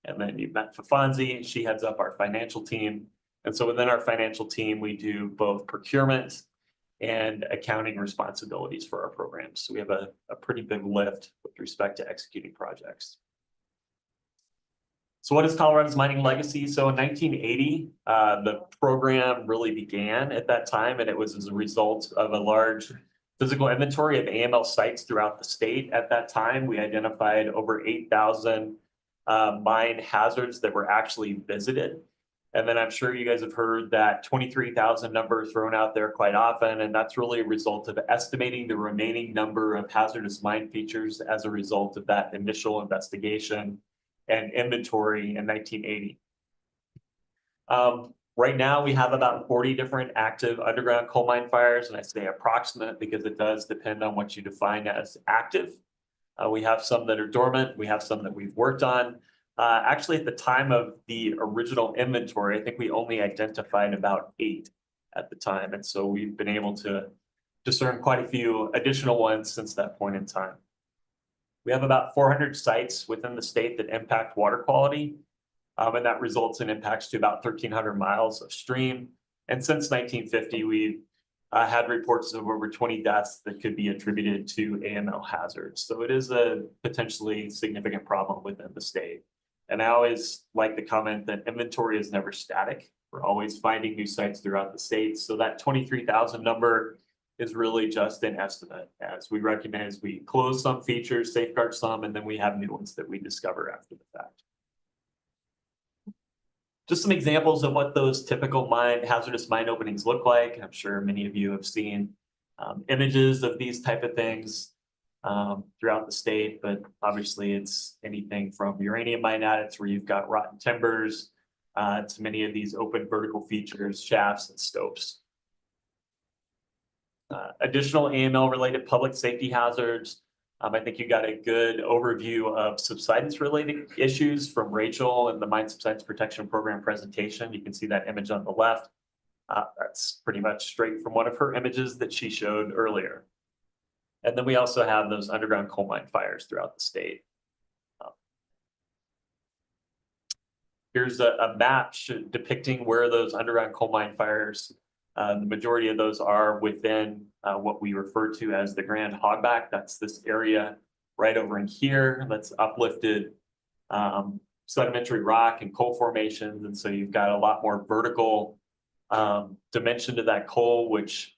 And then you've met Fafanzi, she heads up our financial team. And so within our financial team, we do both procurement and accounting responsibilities for our programs. So we have a pretty big lift with respect to executing projects. So what is Colorado's mining legacy? So in 1980, the program really began at that time, and it was as a result of a large physical inventory of AML sites throughout the state. At that time, we identified over 8,000 mine hazards that were actually visited. And then I'm sure you guys have heard that 23,000 number thrown out there quite often. And that's really a result of estimating the remaining number of hazardous mine features as a result of that initial investigation and inventory in 1980. Right now, we have about 40 different active underground coal mine fires. And I say approximate because it does depend on what you define as active. We have some that are dormant. We have some that we've worked on. Actually, at the time of the original inventory, I think we only identified about 8 at the time. And so we've been able to discern quite a few additional ones since that point in time. We have about 400 sites within the state that impact water quality. And that results in impacts to about 1,300 miles of stream. And since 1950, we've had reports of over 20 deaths that could be attributed to AML hazards. So it is a potentially significant problem within the state. And I always like to comment that inventory is never static. We're always finding new sites throughout the state. So that 23,000 number is really just an estimate. As we recognize, we close some features, safeguard some, and then we have new ones that we discover after the fact. Just some examples of what those typical hazardous mine openings look like. I'm sure many of you have seen images of these type of things throughout the state, but obviously it's anything from uranium mine adits where you've got rotten timbers to many of these open vertical features, shafts and stopes. Additional AML related public safety hazards. I think you got a good overview of subsidence related issues from Rachel and the Mine Subsidence Protection Program presentation. You can see that image on the left. That's pretty much straight from one of her images that she showed earlier. And then we also have those underground coal mine fires throughout the state. Here's a map depicting where those underground coal mine fires, the majority of those are within what we refer to as the Grand Hogback. That's this area right over in here that's uplifted sedimentary rock and coal formations. And so you've got a lot more vertical dimension to that coal, which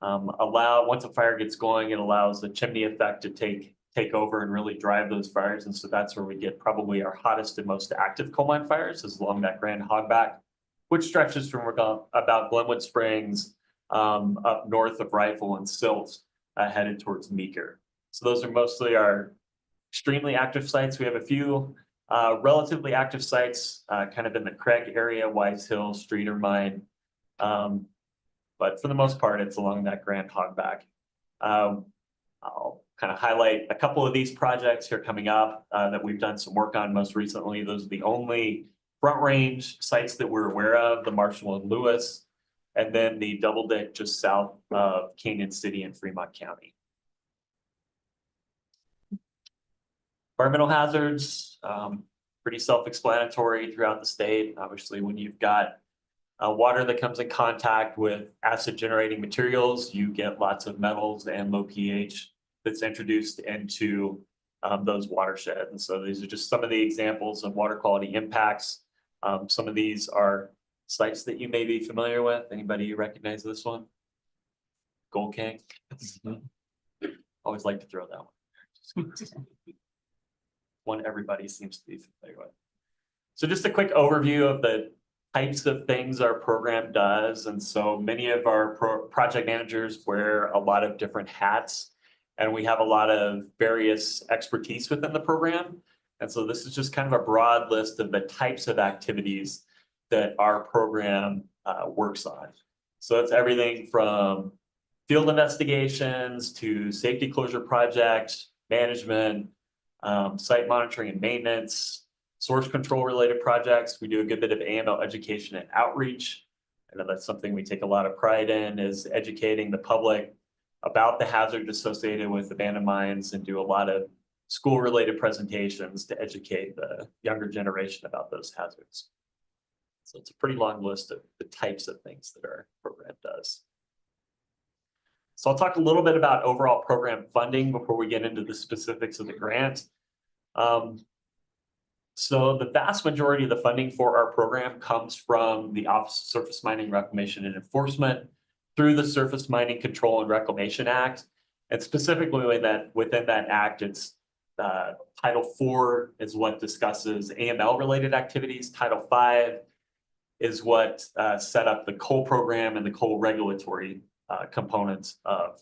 once a fire gets going, it allows the chimney effect to take over and really drive those fires. And so that's where we get probably our hottest and most active coal mine fires, is along that Grand Hogback, which stretches from about Glenwood Springs up north of Rifle and Silt, headed towards Meeker. So those are mostly our extremely active sites. We have a few relatively active sites kind of in the Craig area, Wise Hill, Streeter Mine. But for the most part, it's along that Grand Hogback. I'll kind of highlight a couple of these projects here coming up that we've done some work on most recently. Those are the only Front Range sites that we're aware of, the Marshall and Lewis, and then the Double Dick just south of Canyon City in Fremont County. Environmental hazards, pretty self-explanatory throughout the state. Obviously, when you've got water that comes in contact with acid generating materials, you get lots of metals and low pH that's introduced into those watersheds. And so these are just some of the examples of water quality impacts. Some of these are sites that you may be familiar with. Anybody recognize this one? Gold King. Always like to throw that one. One everybody seems to be familiar with. So just a quick overview of the types of things our program does. And so many of our project managers wear a lot of different hats, and we have a lot of various expertise within the program. And so this is just kind of a broad list of the types of activities that our program works on. So it's everything from field investigations to safety closure projects, management, site monitoring and maintenance, source control related projects. We do a good bit of AML education and outreach. I know that's something we take a lot of pride in, is educating the public about the hazards associated with abandoned mines, and do a lot of school related presentations to educate the younger generation about those hazards. So it's a pretty long list of the types of things that our program does. So I'll talk a little bit about overall program funding before we get into the specifics of the grant. So the vast majority of the funding for our program comes from the Office of Surface Mining Reclamation and Enforcement through the Surface Mining Control and Reclamation Act. And specifically within that act, it's Title IV is what discusses AML related activities. Title V is what set up the coal program and the coal regulatory components of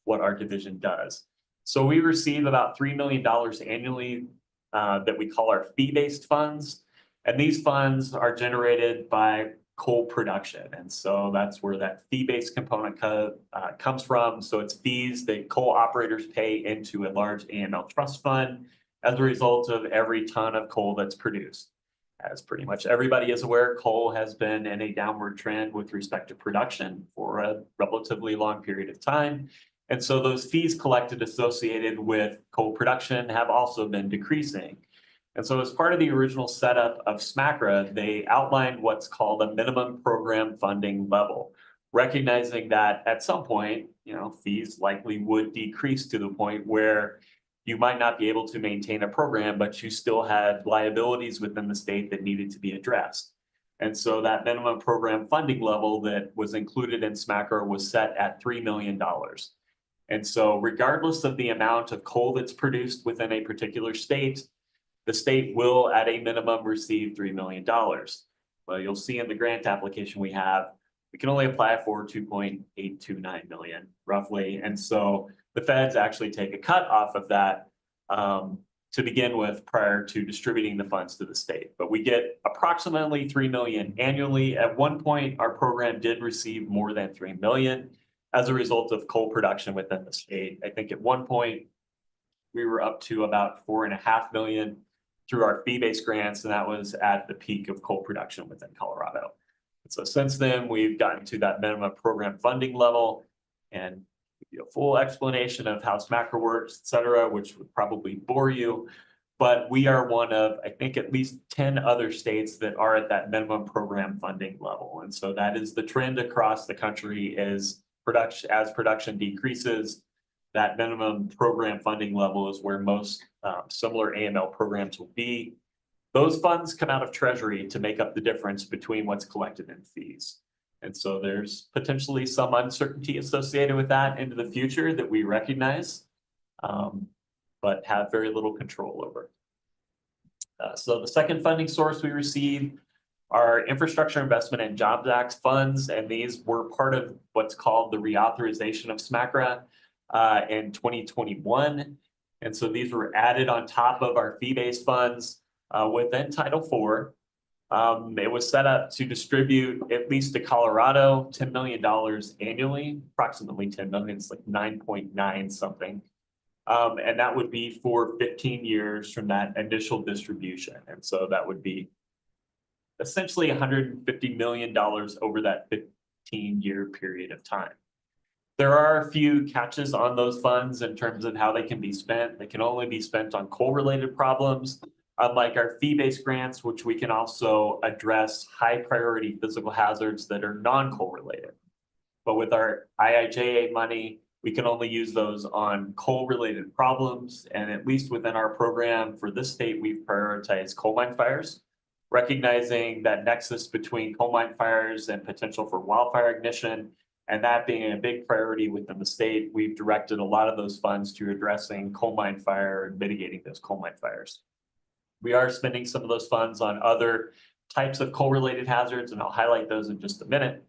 what our division does. So we receive about $3 million annually that we call our fee-based funds. And these funds are generated by coal production. And so that's where that fee-based component comes from. So it's fees that coal operators pay into a large AML trust fund as a result of every ton of coal that's produced. As pretty much everybody is aware, coal has been in a downward trend with respect to production for a relatively long period of time. And so those fees collected associated with coal production have also been decreasing. And so as part of the original setup of SMACRA, they outlined what's called a minimum program funding level, recognizing that at some point, fees likely would decrease to the point where you might not be able to maintain a program, but you still had liabilities within the state that needed to be addressed. And so that minimum program funding level that was included in SMACRA was set at $3 million. And so regardless of the amount of coal that's produced within a particular state, the state will at a minimum receive $3 million. Well, you'll see in the grant application we can only apply for 2.829 million roughly. And so the feds actually take a cut off of that to begin with prior to distributing the funds to the state. But we get approximately 3 million annually. At one point, our program did receive more than 3 million as a result of coal production within the state. I think at one point, we were up to about 4.5 million through our fee-based grants, and that was at the peak of coal production within Colorado. And so since then, we've gotten to that minimum program funding level, and a full explanation of how SMACRA works, et cetera, which would probably bore you. But we are one of, I think, at least 10 other states that are at that minimum program funding level. And so that is the trend across the country, is as production decreases, that minimum program funding level is where most similar AML programs will be. Those funds come out of Treasury to make up the difference between what's collected in fees. And so there's potentially some uncertainty associated with that into the future that we recognize, but have very little control over. So the second funding source we receive are Infrastructure Investment and Jobs Act funds, and these were part of what's called the reauthorization of SMACRA in 2021. And so these were added on top of our fee-based funds within Title IV. It was set up to distribute, at least to Colorado, $10 million annually, approximately 10 million, it's like 9.9 something. And that would be for 15 years from that initial distribution. And so that would be essentially $150 million over that 15-year period of time. There are a few catches on those funds in terms of how they can be spent. They can only be spent on coal-related problems, unlike our fee-based grants, which we can also address high-priority physical hazards that are non-coal related. But with our IIJA money, we can only use those on coal-related problems. And at least within our program for this state, we've prioritized coal mine fires, recognizing that nexus between coal mine fires and potential for wildfire ignition. And that being a big priority within the state, we've directed a lot of those funds to addressing coal mine fire and mitigating those coal mine fires. We are spending some of those funds on other types of coal-related hazards, and I'll highlight those in just a minute.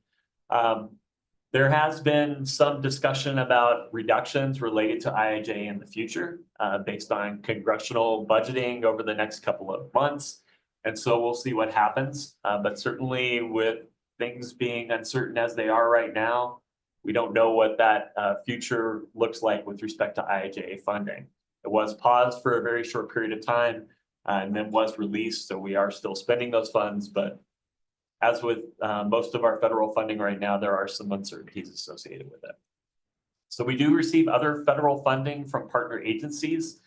There has been some discussion about reductions related to IIJ in the future, based on congressional budgeting over the next couple of months. And so we'll see what happens. But certainly with things being uncertain as they are right now, we don't know what that future looks like with respect to IIJA funding. It was paused for a very short period of time and then was released. So we are still spending those funds, but as with most of our federal funding right now, there are some uncertainties associated with it. So we do receive other federal funding from partner agencies.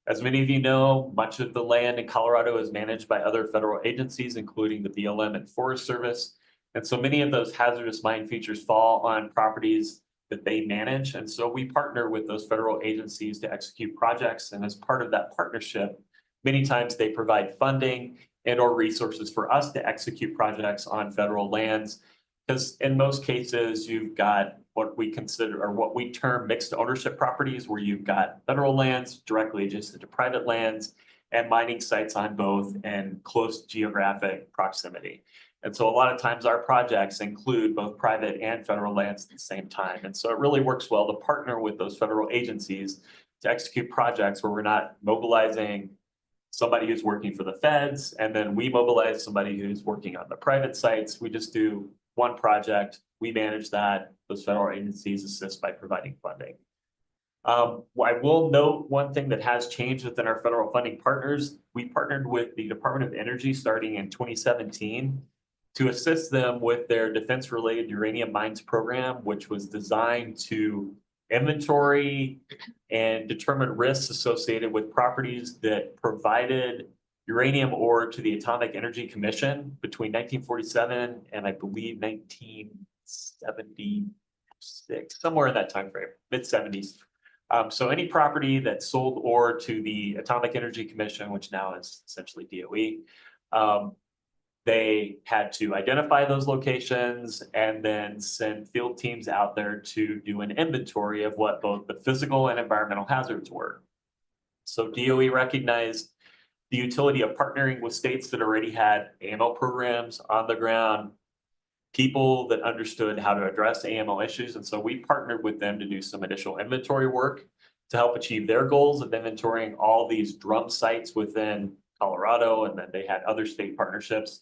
As many of you know, much of the land in Colorado is managed by other federal agencies, including the BLM and Forest Service. And so many of those hazardous mine features fall on properties that they manage. And so we partner with those federal agencies to execute projects. And as part of that partnership, many times they provide funding and or resources for us to execute projects on federal lands. Because in most cases, you've got what we consider or what we term mixed ownership properties, where you've got federal lands directly adjacent to private lands and mining sites on both and close geographic proximity. And so a lot of times our projects include both private and federal lands at the same time. And so it really works well to partner with those federal agencies to execute projects where we're not mobilizing somebody who's working for the feds, and then we mobilize somebody who's working on the private sites. We just do one project, we manage that, those federal agencies assist by providing funding. I will note one thing that has changed within our federal funding partners. We partnered with the Department of Energy starting in 2017 to assist them with their defense-related uranium mines program, which was designed to inventory and determine risks associated with properties that provided uranium ore to the Atomic Energy Commission between 1947 and I believe 1976, somewhere in that time frame, mid-70s. So any property that sold ore to the Atomic Energy Commission, which now is essentially DOE, they had to identify those locations and then send field teams out there to do an inventory of what both the physical and environmental hazards were. So DOE recognized the utility of partnering with states that already had AML programs on the ground, people that understood how to address AML issues. And so we partnered with them to do some additional inventory work to help achieve their goals of inventorying all these drum sites within Colorado, and then they had other state partnerships.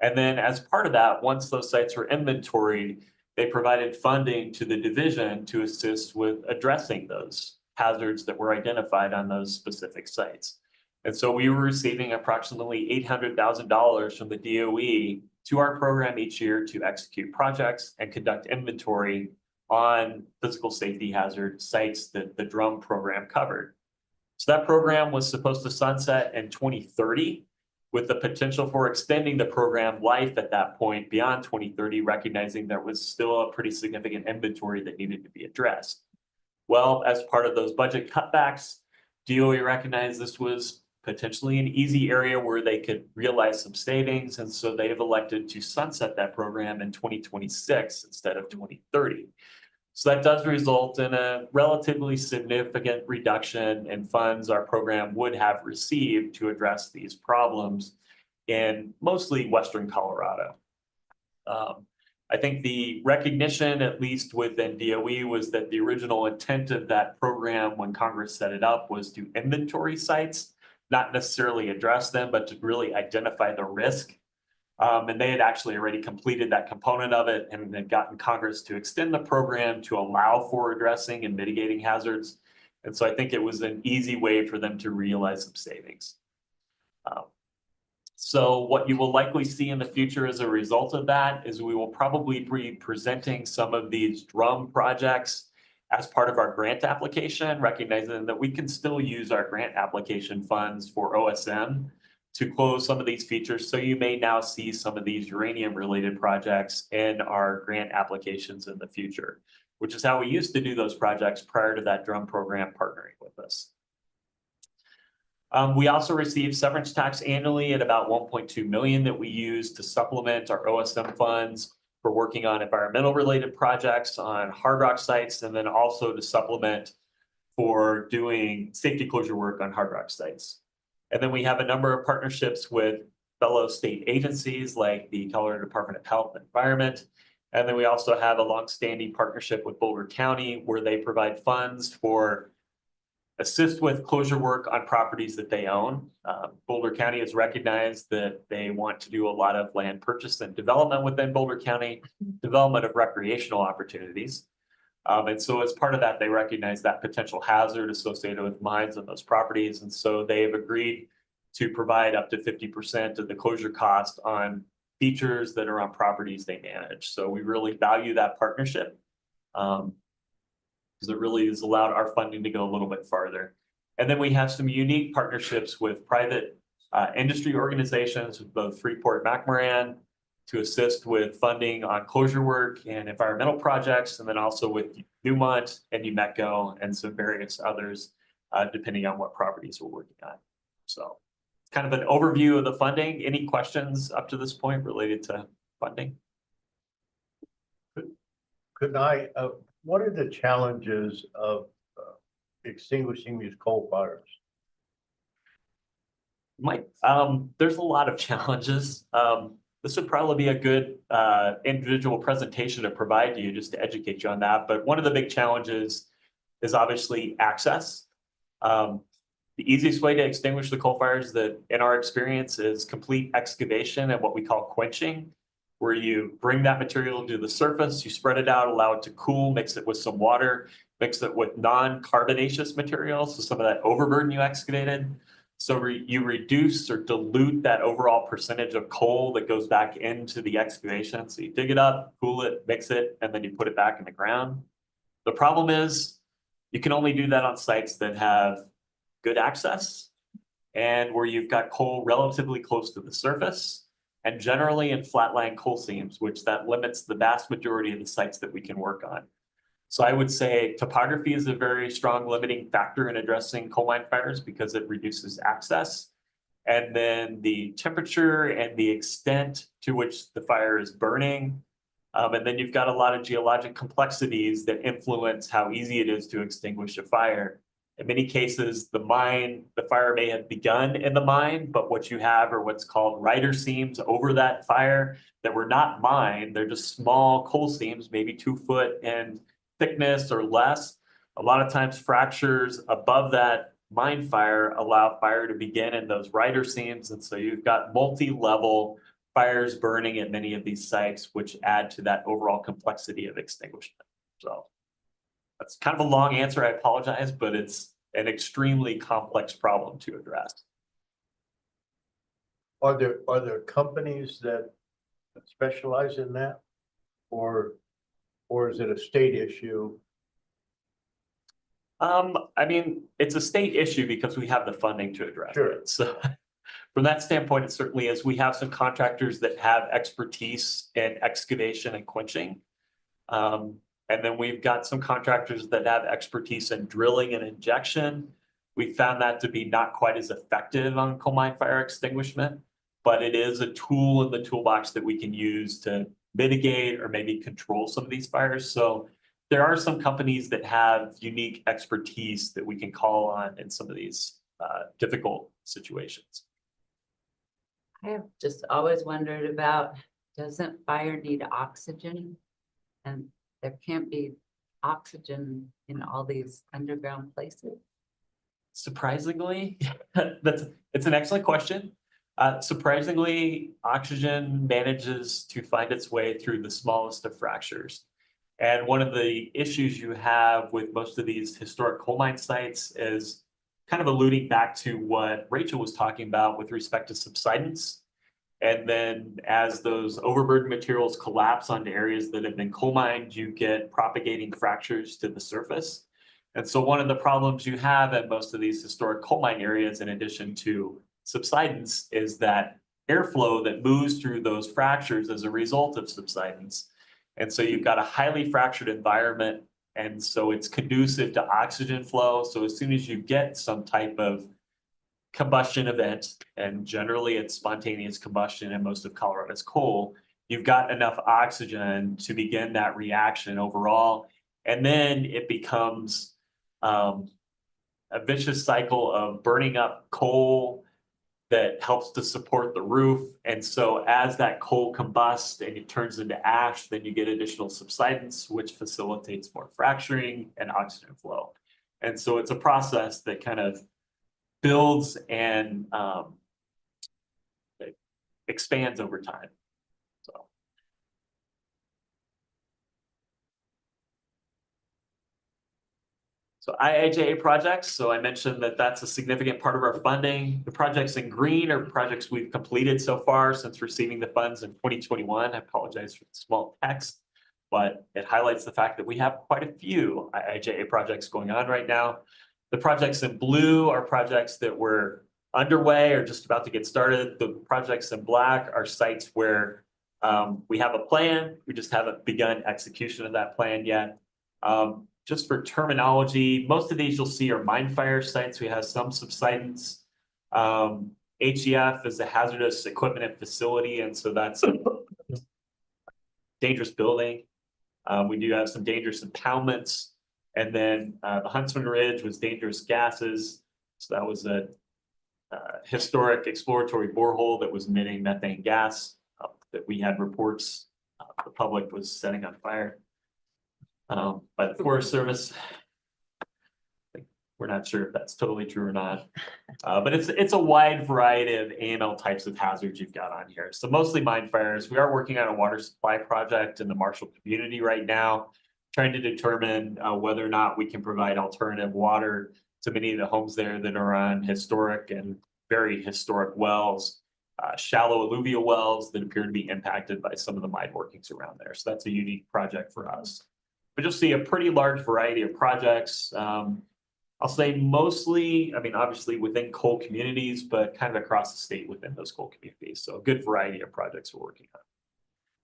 And then as part of that, once those sites were inventoried, they provided funding to the division to assist with addressing those hazards that were identified on those specific sites. And so we were receiving approximately $800,000 from the DOE to our program each year to execute projects and conduct inventory on physical safety hazard sites that the drum program covered. So that program was supposed to sunset in 2030. With the potential for extending the program life at that point beyond 2030, recognizing there was still a pretty significant inventory that needed to be addressed. Well, as part of those budget cutbacks, DOE recognized this was potentially an easy area where they could realize some savings. And so they've elected to sunset that program in 2026 instead of 2030. So that does result in a relatively significant reduction in funds our program would have received to address these problems in mostly Western Colorado. I think the recognition, at least within DOE, was that the original intent of that program when Congress set it up was to inventory sites, not necessarily address them, but to really identify the risk. And they had actually already completed that component of it and had gotten Congress to extend the program to allow for addressing and mitigating hazards. And so I think it was an easy way for them to realize some savings. So what you will likely see in the future as a result of that is we will probably be presenting some of these drum projects as part of our grant application, recognizing that we can still use our grant application funds for OSM to close some of these features. So you may now see some of these uranium related projects in our grant applications in the future, which is how we used to do those projects prior to that drum program partnering with us. We also receive severance tax annually at about 1.2 million that we use to supplement our OSM funds for working on environmental related projects on hard rock sites, and then also to supplement for doing safety closure work on hard rock sites. And then we have a number of partnerships with fellow state agencies like the Colorado Department of Health and Environment. And then we also have a longstanding partnership with Boulder County where they provide funds for assist with closure work on properties that they own. Boulder County has recognized that they want to do a lot of land purchase and development within Boulder County, development of recreational opportunities. And so as part of that, they recognize that potential hazard associated with mines on those properties. And so they've agreed to provide up to 50% of the closure cost on features that are on properties they manage. So we really value that partnership. Because it really has allowed our funding to go a little bit farther. And then we have some unique partnerships with private industry organizations, with both Freeport and McMoran, to assist with funding on closure work and environmental projects, and then also with Newmont and New Mexico and some various others, depending on what properties we're working on. So it's kind of an overview of the funding. Any questions up to this point related to funding? What are the challenges of extinguishing these coal fires? Mike, there's a lot of challenges. This would probably be a good individual presentation to provide to you just to educate you on that. But one of the big challenges is obviously access. The easiest way to extinguish the coal fires that in our experience is complete excavation and what we call quenching, where you bring that material to the surface, you spread it out, allow it to cool, mix it with some water, mix it with non-carbonaceous materials, so some of that overburden you excavated. So you reduce or dilute that overall percentage of coal that goes back into the excavation. So you dig it up, cool it, mix it, and then you put it back in the ground. The problem is you can only do that on sites that have good access and where you've got coal relatively close to the surface, and generally in flatland coal seams, which that limits the vast majority of the sites that we can work on. So I would say topography is a very strong limiting factor in addressing coal mine fires because it reduces access. And then the temperature and the extent to which the fire is burning. And then you've got a lot of geologic complexities that influence how easy it is to extinguish a fire. In many cases, the fire may have begun in the mine, but what you have are what's called rider seams over that fire that were not mined. They're just small coal seams, maybe 2 foot in thickness or less. A lot of times fractures above that mine fire allow fire to begin in those rider seams. And so you've got multi-level fires burning at many of these sites, which add to that overall complexity of extinguishment. So that's kind of a long answer, I apologize, but it's an extremely complex problem to address. Are there companies that specialize in that? Or is it a state issue? I mean, it's a state issue because we have the funding to address Sure. it. So from that standpoint, it certainly is. We have some contractors that have expertise in excavation and quenching. And then we've got some contractors that have expertise in drilling and injection. We found that to be not quite as effective on coal mine fire extinguishment, but it is a tool in the toolbox that we can use to mitigate or maybe control some of these fires. So there are some companies that have unique expertise that we can call on in some of these difficult situations. I have just always wondered about, doesn't fire need oxygen? And there can't be oxygen in all these underground places. Surprisingly, it's an excellent question. Surprisingly, oxygen manages to find its way through the smallest of fractures. And one of the issues you have with most of these historic coal mine sites is kind of alluding back to what Rachel was talking about with respect to subsidence. And then as those overburden materials collapse onto areas that have been coal mined, you get propagating fractures to the surface. And so one of the problems you have at most of these historic coal mine areas, in addition to subsidence, is that airflow that moves through those fractures as a result of subsidence. And so you've got a highly fractured environment, and so it's conducive to oxygen flow. So as soon as you get some type of combustion event, and generally it's spontaneous combustion in most of Colorado's coal, you've got enough oxygen to begin that reaction overall. And then it becomes a vicious cycle of burning up coal that helps to support the roof. And so as that coal combusts and it turns into ash, then you get additional subsidence, which facilitates more fracturing and oxygen flow. And so it's a process that kind of builds and expands over time. So IIJA projects, so I mentioned that that's a significant part of our funding. The projects in green are projects we've completed so far since receiving the funds in 2021. I apologize for the small text, but it highlights the fact that we have quite a few IIJA projects going on right now. The projects in blue are projects that were underway or just about to get started. The projects in black are sites where we have a plan, we just haven't begun execution of that plan yet. Just for terminology, most of these you'll see are mine fire sites. We have some subsidence. HEF is a hazardous equipment and facility, and so that's a dangerous building. We do have some dangerous impoundments, and then the Huntsman Ridge was dangerous gases. So that was a historic exploratory borehole that was emitting methane gas that we had reports the public was setting on fire. By the Forest Service. We're not sure if that's totally true or not, but it's a wide variety of AML types of hazards you've got on here. So mostly mine fires. We are working on a water supply project in the Marshall community right now, trying to determine whether or not we can provide alternative water to many of the homes there that are on historic and very historic wells, shallow alluvial wells that appear to be impacted by some of the mine workings around there. So that's a unique project for us. But you'll see a pretty large variety of projects. I'll say mostly, I mean, obviously within coal communities, but kind of across the state within those coal communities. So a good variety of projects we're working on.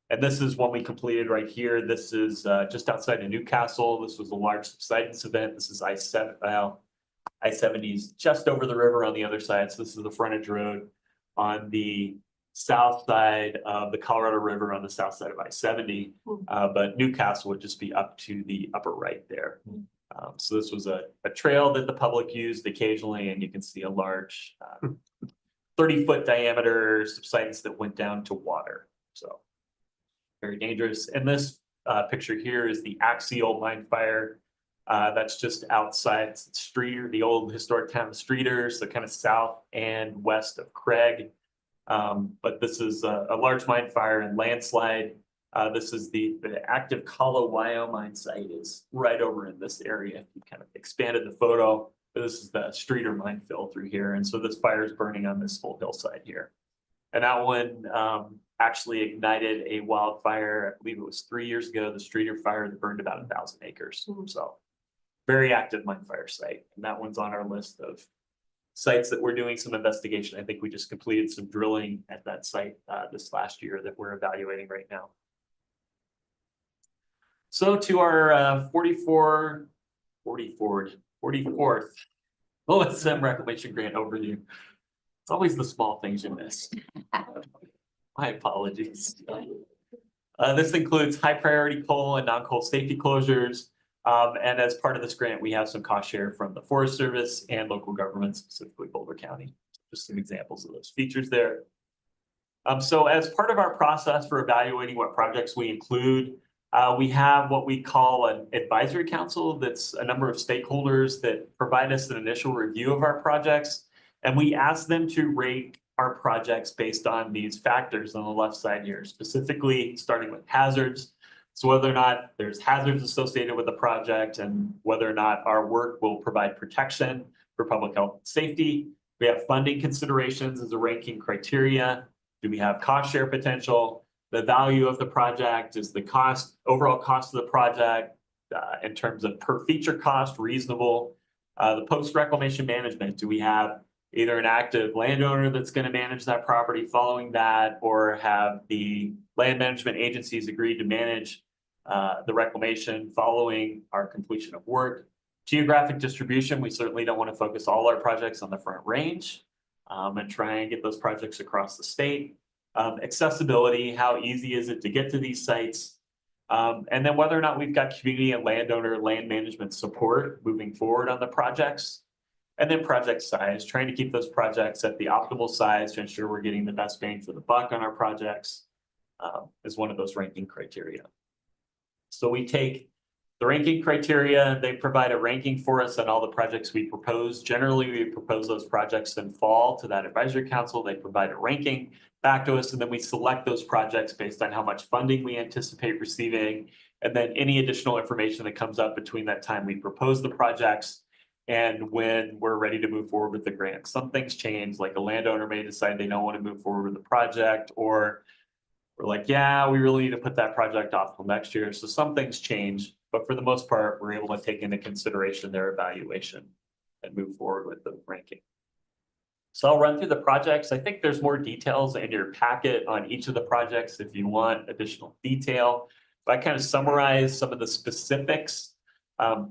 And this is one we completed right here. This is just outside of Newcastle. This was a large subsidence event. This is I-70 is just over the river on the other side. So this is the frontage road on the south side of the Colorado River on the south side of I-70, but Newcastle would just be up to the upper right there. So this was a trail that the public used occasionally, and you can see a large 30-foot diameter subsidence that went down to water. So very dangerous. And this picture here is the Axial mine fire. That's just outside Streeter, the old historic town of Streeter, so kind of south and west of Craig. But this is a large mine fire and landslide. This is the active Kalawao mine site is right over in this area. You kind of expanded the photo, but this is the Streeter mine fill through here. And so this fire is burning on this whole hillside here. And that one actually ignited a wildfire, I believe it was 3 years ago, the Streeter fire that burned about 1,000 acres. So very active mine fire site. And that one's on our list of sites that we're doing some investigation. I think we just completed some drilling at that site this last year that we're evaluating right now. So to our 44th OSM reclamation grant overview. It's always the small things you miss. My apologies. This includes high priority coal and non-coal safety closures. And as part of this grant, we have some cost share from the Forest Service and local governments, specifically Boulder County. Just some examples of those features there. So as part of our process for evaluating what projects we include, we have what we call an advisory council. That's a number of stakeholders that provide us an initial review of our projects. And we ask them to rate our projects based on these factors on the left side here, specifically starting with hazards. So whether or not there's hazards associated with the project and whether or not our work will provide protection for public health and safety. We have funding considerations as a ranking criteria. Do we have cost share potential? The value of the project is the cost, overall cost of the project in terms of per feature cost, reasonable. The post reclamation management, do we have either an active landowner that's going to manage that property following that, or have the land management agencies agreed to manage the reclamation following our completion of work? Geographic distribution, we certainly don't want to focus all our projects on the Front Range and try and get those projects across the state. Accessibility, how easy is it to get to these sites? And then whether or not we've got community and landowner land management support moving forward on the projects. And then project size, trying to keep those projects at the optimal size to ensure we're getting the best bang for the buck on our projects, is one of those ranking criteria. So we take the ranking criteria, they provide a ranking for us on all the projects we propose. Generally, we propose those projects in fall to that advisory council. They provide a ranking back to us, and then we select those projects based on how much funding we anticipate receiving. And then any additional information that comes up between that time we propose the projects and when we're ready to move forward with the grant. Some things change, like a landowner may decide they don't want to move forward with the project, or we're like, yeah, we really need to put that project off till next year. So some things change, but for the most part, we're able to take into consideration their evaluation and move forward with the ranking. So I'll run through the projects. I think there's more details in your packet on each of the projects if you want additional detail. But I kind of summarize some of the specifics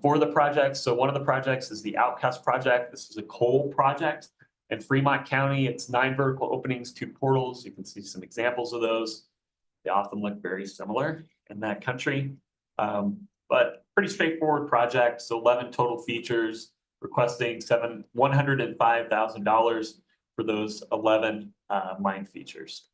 for the projects. So one of the projects is the Outcast project. This is a coal project in Fremont County. It's 9 vertical openings, 2 portals. You can see some examples of those. They often look very similar in that country, but pretty straightforward project. So 11 total features, requesting $105,000 for those 11 mine features.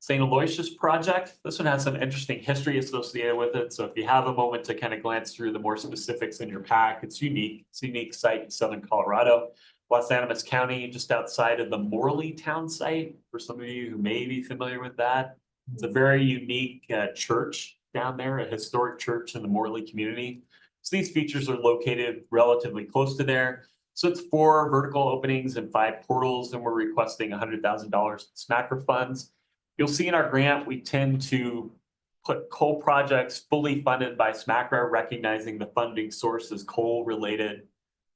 St. Aloysius project. This one has some interesting history associated with it. So if you have a moment to kind of glance through the more specifics in your pack, it's unique. It's a unique site in southern Colorado. Los Animas County, just outside of the Morley town site, for some of you who may be familiar with that. It's a very unique church down there, a historic church in the Morley community. So these features are located relatively close to there. So it's 4 vertical openings and 5 portals, and we're requesting $100,000 in SMACRA funds. You'll see in our grant, we tend to put coal projects fully funded by SMACRA, recognizing the funding source is coal-related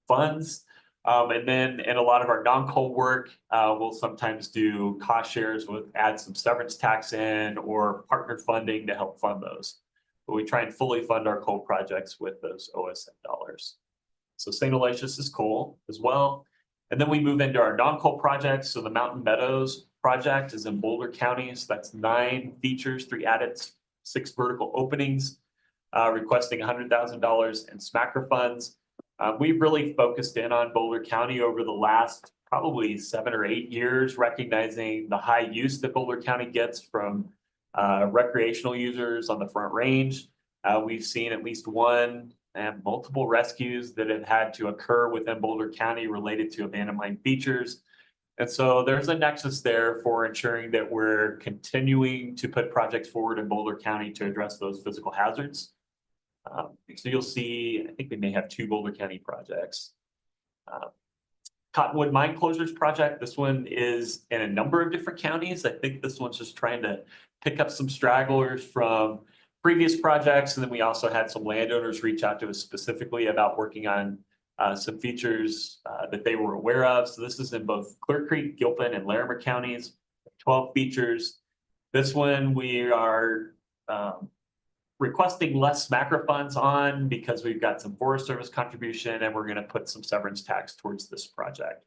funds. And then in a lot of our non-coal work, we'll sometimes do cost shares with add some severance tax in or partner funding to help fund those. But we try and fully fund our coal projects with those OSM dollars. So St. Aloysius is coal as well. And then we move into our non-coal projects. So the Mountain Meadows project is in Boulder County. So that's 9 features, 3 added, 6 vertical openings, requesting $100,000 in SMACRA funds. We've really focused in on Boulder County over the last probably 7 or 8 years, recognizing the high use that Boulder County gets from recreational users on the Front Range. We've seen at least 1 and multiple rescues that have had to occur within Boulder County related to abandoned mine features. And so there's a nexus there for ensuring that we're continuing to put projects forward in Boulder County to address those physical hazards. So you'll see, I think we may have 2 Boulder County projects. Cottonwood Mine Closures project. This one is in a number of different counties. I think this one's just trying to pick up some stragglers from previous projects. And then we also had some landowners reach out to us specifically about working on some features that they were aware of. So this is in both Clear Creek, Gilpin, and Larimer counties, 12 features. This one we are requesting less SMACRA funds on because we've got some Forest Service contribution and we're going to put some severance tax towards this project.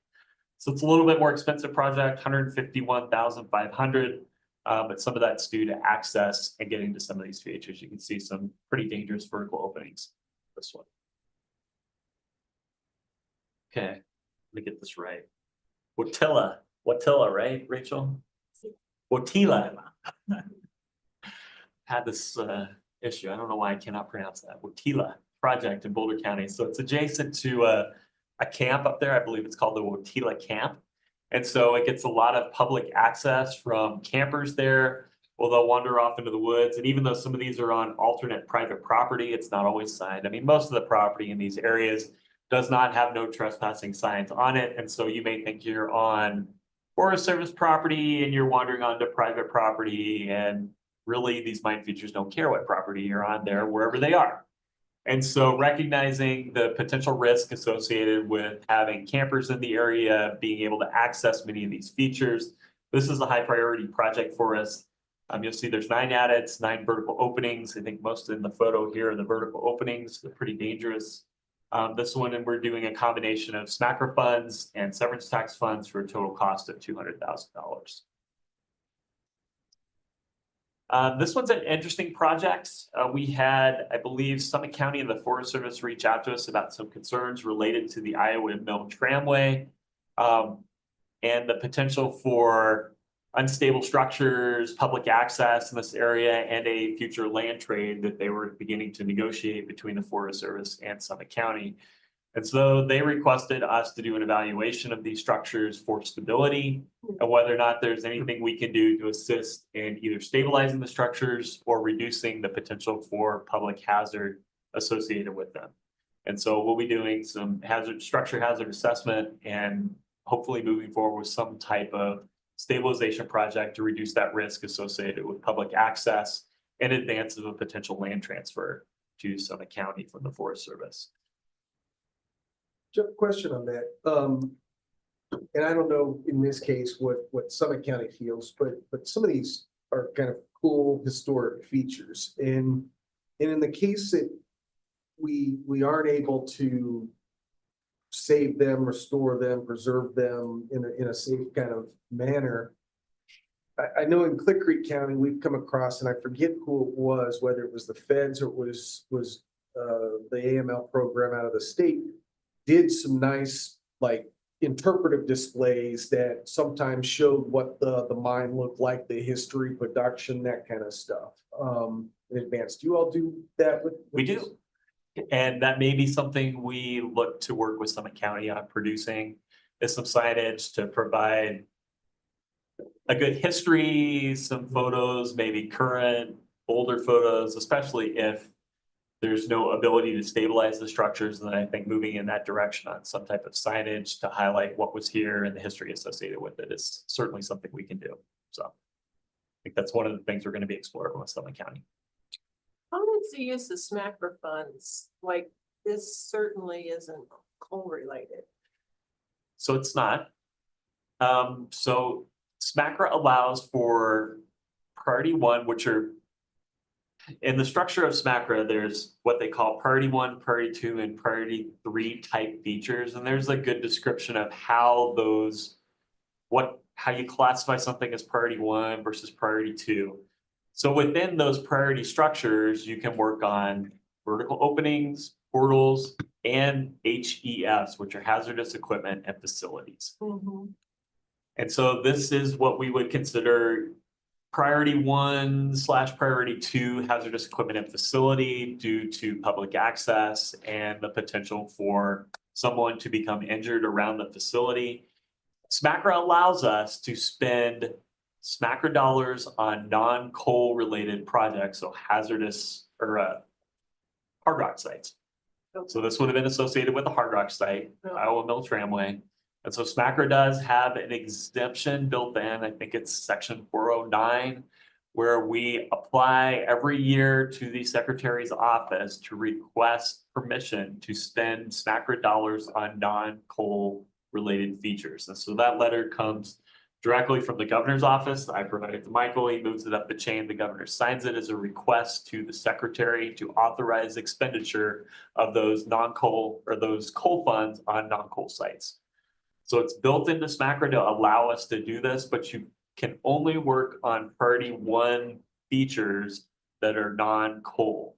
So it's a little bit more expensive project, $151,500, but some of that's due to access and getting to some of these features. You can see some pretty dangerous vertical openings. This one. Okay, let me get this right. Wotila, right, Rachel? Wotila. Had this issue. I don't know why I cannot pronounce that. Wotila project in Boulder County. So it's adjacent to a camp up there. I believe it's called the Wotila Camp. And so it gets a lot of public access from campers there. Well, they'll wander off into the woods. And even though some of these are on alternate private property, it's not always signed. I mean, most of the property in these areas does not have no trespassing signs on it. And so you may think you're on Forest Service property and you're wandering onto private property, and really these mine features don't care what property you're on there, wherever they are. And so recognizing the potential risk associated with having campers in the area, being able to access many of these features, this is a high priority project for us. You'll see there's 9 adits, 9 vertical openings. I think most in the photo here are the vertical openings. They're pretty dangerous. This one, and we're doing a combination of SMACRA funds and severance tax funds for a total cost of $200,000. This one's an interesting project. We had, I believe, Summit County and the Forest Service reach out to us about some concerns related to the Iowa Mill Tramway, and the potential for unstable structures, public access in this area, and a future land trade that they were beginning to negotiate between the Forest Service and Summit County. And so they requested us to do an evaluation of these structures for stability and whether or not there's anything we can do to assist in either stabilizing the structures or reducing the potential for public hazard associated with them. And so we'll be doing some structure hazard assessment and hopefully moving forward with some type of stabilization project to reduce that risk associated with public access in advance of a potential land transfer to Summit County from the Forest Service. Jeff, question on that. And I don't know in this case what Summit County feels, but some of these are kind of cool historic features. And in the case that we aren't able to save them, restore them, preserve them in a safe kind of manner. I know in Click Creek County, we've come across, and I forget who it was, whether it was the feds or it was the AML program out of the state, did some nice like interpretive displays that sometimes showed what the mine looked like, the history, production, that kind of stuff. In advance, do you all do that with We do. And that may be something we look to work with Summit County on producing, is some signage to provide a good history, some photos, maybe current, older photos, especially if there's no ability to stabilize the structures. And then I think moving in that direction on some type of signage to highlight what was here and the history associated with it is certainly something we can do. So I think that's one of the things we're going to be exploring with Summit County. How does the use of SMACRA funds? Like, this certainly isn't coal related. So it's not. So SMACRA allows for priority one, which are in the structure of SMACRA, there's what they call priority one, priority two, and priority three type features. And there's a good description of how those, how you classify something as priority one versus priority two. So within those priority structures, you can work on vertical openings, portals, and HEFs, which are hazardous equipment and facilities. Mm-hmm. And so this is what we would consider priority one / priority two hazardous equipment and facility due to public access and the potential for someone to become injured around the facility. SMACRA allows us to spend SMACRA dollars on non-coal related projects, so hazardous or hard rock sites. So this would have been associated with the hard rock site, Iowa Mill Tramway. And so SMACRA does have an exemption built in, I think it's section 409, where we apply every year to the Secretary's office to request permission to spend SMACRA dollars on non-coal related features. And so that letter comes directly from the governor's office. I provide it to Michael, he moves it up the chain, the governor signs it as a request to the secretary to authorize expenditure of those non-coal or those coal funds on non-coal sites. So it's built into SMACRA to allow us to do this, but you can only work on priority one features that are non-coal.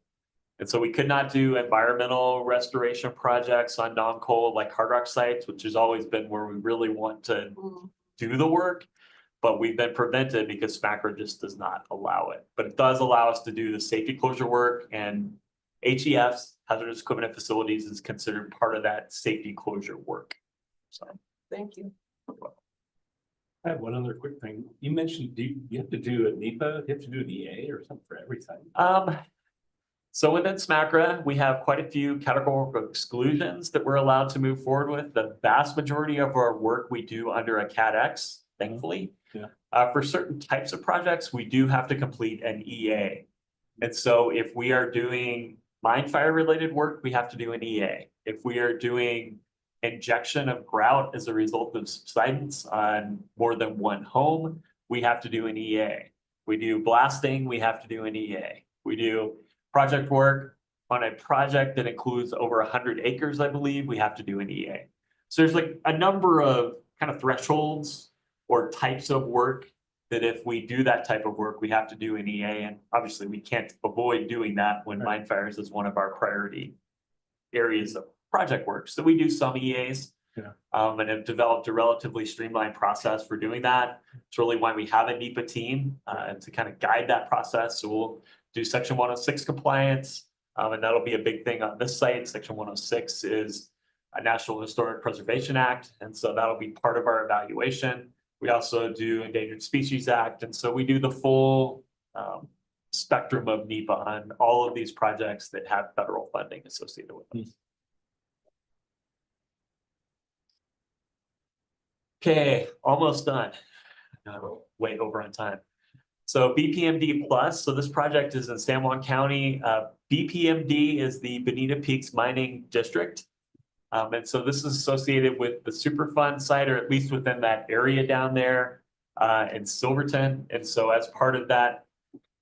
And so we could not do environmental restoration projects on non-coal like hard rock sites, which has always been where we really want to do the work, but we've been prevented because SMACRA just does not allow it. But it does allow us to do the safety closure work, and HEFs, hazardous equipment and facilities, is considered part of that safety closure work. So. Thank you. I have one other quick thing. You mentioned, you have to do a NEPA, you have to do an EA or something for everything? So within SMACRA, we have quite a few categorical exclusions that we're allowed to move forward with. The vast majority of our work we do under a Cat X, thankfully. Yeah. For certain types of projects, we do have to complete an EA. And so if we are doing mine fire related work, we have to do an EA. If we are doing injection of grout as a result of subsidence on more than one home, we have to do an EA. We do blasting, we have to do an EA. We do project work on a project that includes over 100 acres, I believe, we have to do an EA. So there's like a number of kind of thresholds or types of work that if we do that type of work, we have to do an EA. And obviously we can't avoid doing that when mine fires is one of our priority areas of project work. So we do some EAs. And have developed a relatively streamlined process for doing that. It's really why we have a NEPA team to kind of guide that process. So we'll do Section 106 compliance, and that'll be a big thing on this site. Section 106 is a National Historic Preservation Act, and so that'll be part of our evaluation. We also do Endangered Species Act, and so we do the full spectrum of NEPA on all of these projects that have federal funding associated with them. Okay, almost done. Way over on time. So BPMD plus, so this project is in San Juan County. BPMD is the Bonita Peaks Mining District. And so this is associated with the Superfund site, or at least within that area down there in Silverton. And so as part of that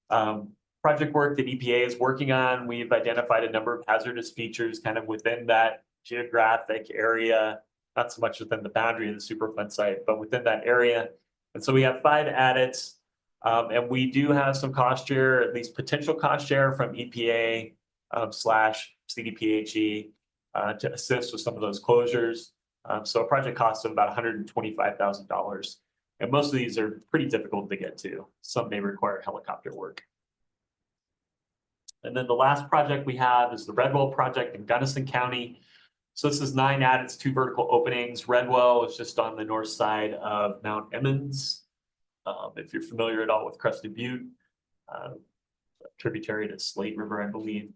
project work that EPA is working on, we've identified a number of hazardous features kind of within that geographic area. Not so much within the boundary of the Superfund site, but within that area. And so we have 5 adits, and we do have some cost share, at least potential cost share from EPA / CDPHE to assist with some of those closures. So a project cost of about $125,000. And most of these are pretty difficult to get to. Some may require helicopter work. And then the last project we have is the Redwell project in Gunnison County. So this is 9 adits, 2 vertical openings. Redwell is just on the north side of Mount Emmons. If you're familiar at all with Crested Butte, tributary to Slate River, I believe.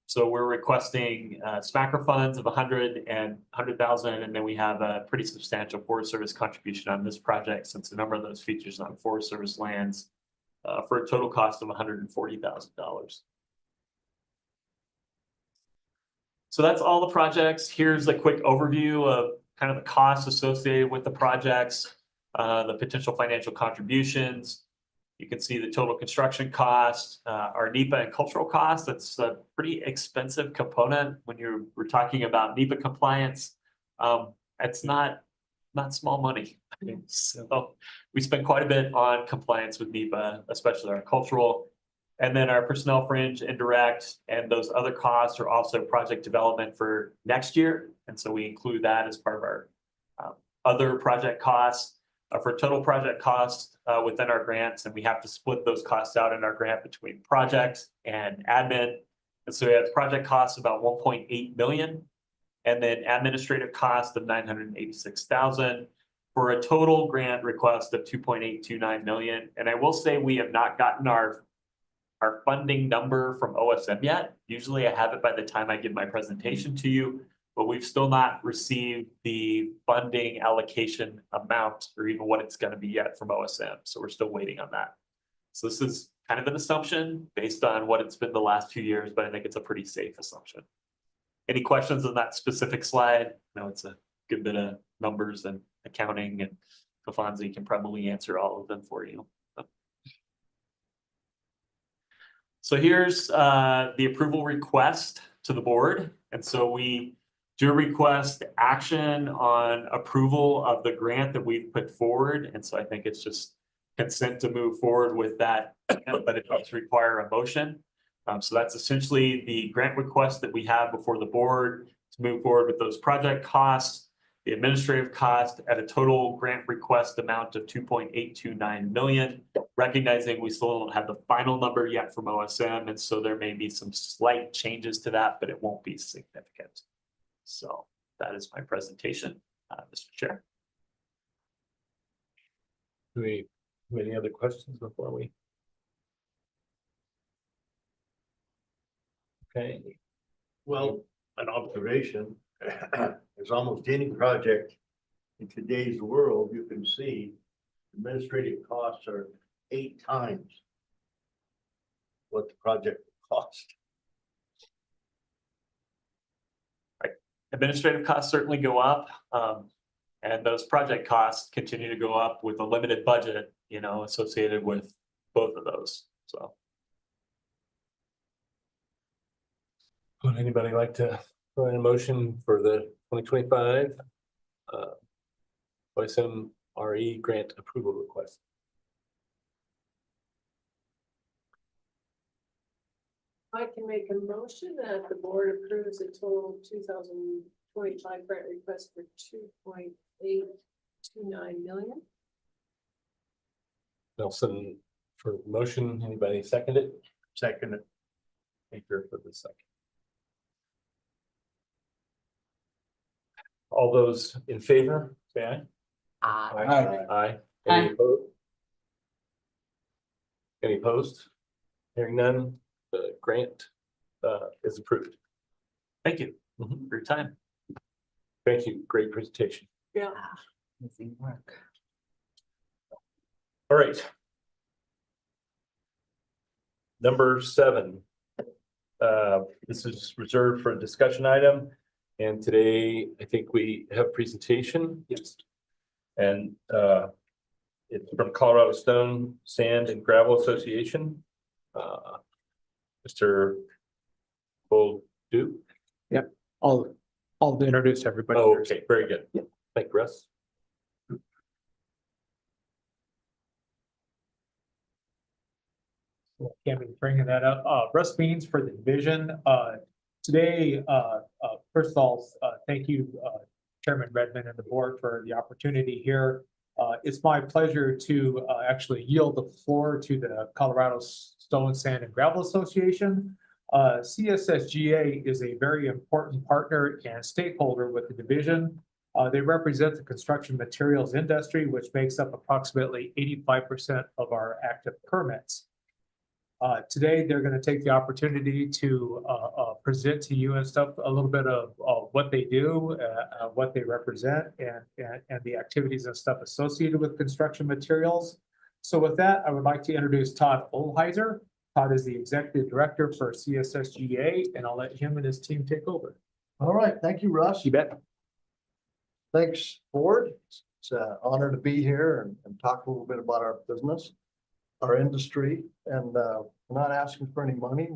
So we're requesting SMACRA funds of 100 and 100,000, and then we have a pretty substantial Forest Service contribution on this project since a number of those features on Forest Service lands for a total cost of $140,000. So that's all the projects. Here's a quick overview of kind of the costs associated with the projects, the potential financial contributions. You can see the total construction cost, our NEPA and cultural costs. That's a pretty expensive component when we're talking about NEPA compliance. It's not small money. So we spend quite a bit on compliance with NEPA, especially our cultural. And then our personnel fringe, indirect, and those other costs are also project development for next year. And so we include that as part of our other project costs for total project costs within our grants. And we have to split those costs out in our grant between projects and admin. And so we have project costs about 1.8 million, and then administrative cost of 986,000 for a total grant request of 2.829 million. And I will say we have not gotten our funding number from OSM yet. Usually I have it by the time I give my presentation to you, but we've still not received the funding allocation amount or even what it's going to be yet from OSM. So we're still waiting on that. So this is kind of an assumption based on what it's been the last 2 years, but I think it's a pretty safe assumption. Any questions on that specific slide? No, it's a good bit of numbers and accounting, and Kafanzi can probably answer all of them for you. So here's the approval request to the board. And so we do request action on approval of the grant that we've put forward. And so I think it's just consent to move forward with that, but it does require a motion. So that's essentially the grant request that we have before the board to move forward with those project costs, the administrative cost at a total grant request amount of 2.829 million, recognizing we still don't have the final number yet from OSM. And so there may be some slight changes to that, but it won't be significant. So that is my presentation, Mr. Chair. Do we have any other questions before we? Okay. Well, an observation, as almost any project in today's world, you can see administrative costs are 8 times what the project cost. Administrative costs certainly go up, and those project costs continue to go up with a limited budget, associated with both of those. So. Would anybody like to provide a motion for the 2025 MLRB grant approval request? I can make a motion that the board approves a total 2025 grant request for 2.829 million. Nelson for the motion. Anybody second it? Second it. Baker for the second. All those in favor, say aye. Aye. Aye. Aye. Any opposed? Any opposed? Hearing none, the grant is approved. Thank you Mhm. for your time. Thank you. Great presentation. Yeah. Amazing work. All right. Number 7. This is reserved for a discussion item. And today, I think we have a presentation. Yes. And it's from Colorado Stone, Sand and Gravel Association. Mr. Boldu. I'll introduce everybody. Oh, okay, very good. Yep. Thank you, Russ. Can't be bringing that up. Russ Beans for the division. Today, first of all, thank you, Chairman Redmond and the board for the opportunity here. It's my pleasure to actually yield the floor to the Colorado Stone, Sand and Gravel Association. CSSGA is a very important partner and stakeholder with the division. They represent the construction materials industry, which makes up approximately 85% of our active permits. Today, they're going to take the opportunity to present to you and stuff a little bit of what they do, what they represent, and the activities and stuff associated with construction materials. So with that, I would like to introduce Todd Olheiser. Todd is the executive director for CSSGA, and I'll let him and his team take over. All right, thank you, Russ. You bet. Thanks, board. It's an honor to be here and talk a little bit about our business, our industry, and we're not asking for any money.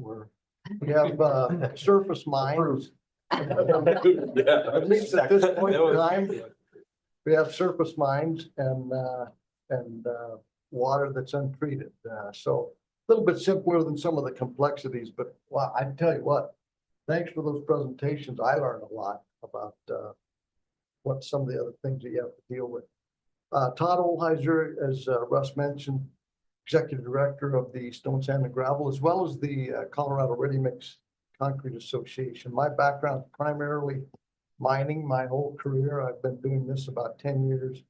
We have surface mines. At least at this point in time, we have surface mines and water that's untreated. So a little bit simpler than some of the complexities, but wow, I tell you what, thanks for those presentations. I learned a lot about what some of the other things that you have to deal with. Todd Olheiser, as Russ mentioned, executive director of the Stone, Sand and Gravel, as well as the Colorado Ready Mix Concrete Association. My background primarily mining my whole career. I've been doing this about 10 years.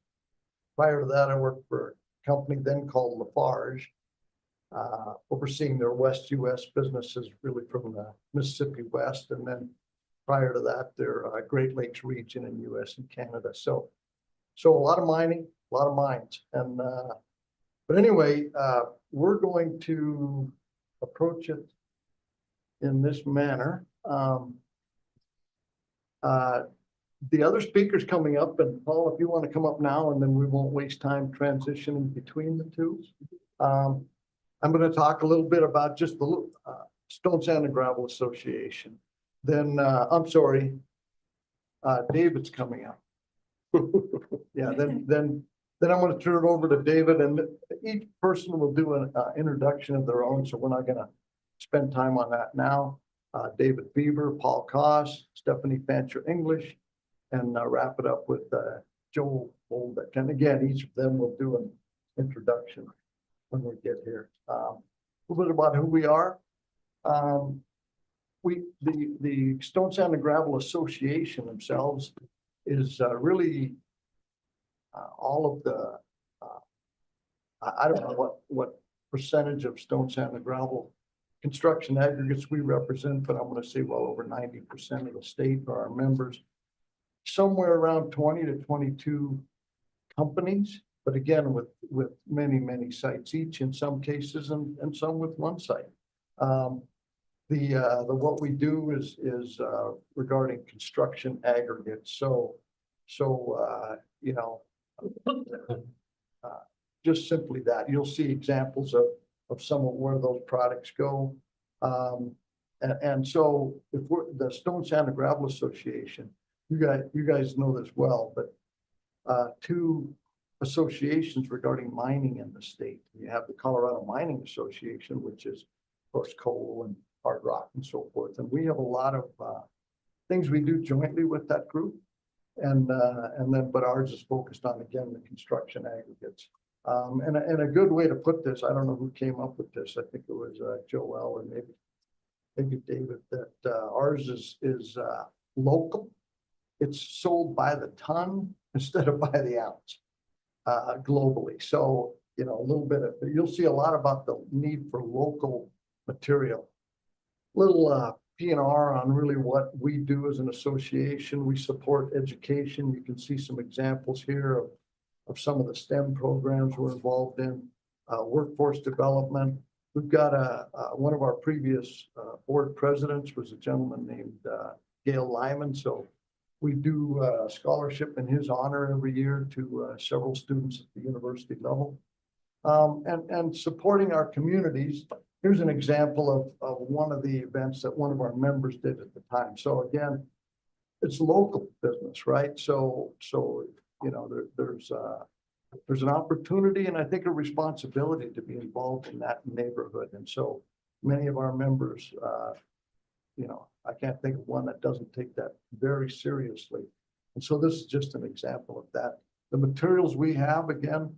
Prior to that, I worked for a company then called Lafarge, overseeing their West US businesses really from the Mississippi West. And then prior to that, their Great Lakes region in US and Canada. So a lot of mining, a lot of mines. And but anyway, we're going to approach it in this manner. The other speakers coming up, and Paul, if you want to come up now, and then we won't waste time transitioning between the two. I'm going to talk a little bit about just the Stone, Sand and Gravel Association. Then, I'm sorry, David's coming up. Yeah, then I'm going to turn it over to David, and each person will do an introduction of their own, so we're not going to spend time on that now. David Beaver, Paul Koss, Stephanie Fancher English, and wrap it up with Joel Bolduc. And again, each of them will do an introduction when we get here. A little bit about who we are. The Stone, Sand and Gravel Association themselves is really all of the, I don't know what percentage of stone, sand and gravel construction aggregates we represent, but I'm going to say well over 90% of the state are our members. Somewhere around 20 to 22 companies, but again, with many sites each in some cases and some with one site. What we do is regarding construction aggregates. So you know, just simply that. You'll see examples of some of where those products go. And so if we're, the Stone Sand and Gravel Association, you guys know this well, but two associations regarding mining in the state. You have the Colorado Mining Association, which is, of course, coal and hard rock and so forth. And we have a lot of things we do jointly with that group. And then, but ours is focused on, again, the construction aggregates. And a good way to put this, I don't know who came up with this. I think it was Joel or maybe David, that ours is local. It's sold by the ton instead of by the ounce globally. So, you know, a little bit of, you'll see a lot about the need for local material. Little P&R on really what we do as an association. We support education. You can see some examples here of some of the STEM programs we're involved in, workforce development. We've got one of our previous board presidents was a gentleman named Gail Lyman. So we do a scholarship in his honor every year to several students at the university level. And supporting our communities. Here's an example of one of the events that one of our members did at the time. So again, it's local business, right? So you know, there's an opportunity and I think a responsibility to be involved in that neighborhood. And so many of our members, you know, I can't think of one that doesn't take that very seriously. And so this is just an example of that. The materials we have, again,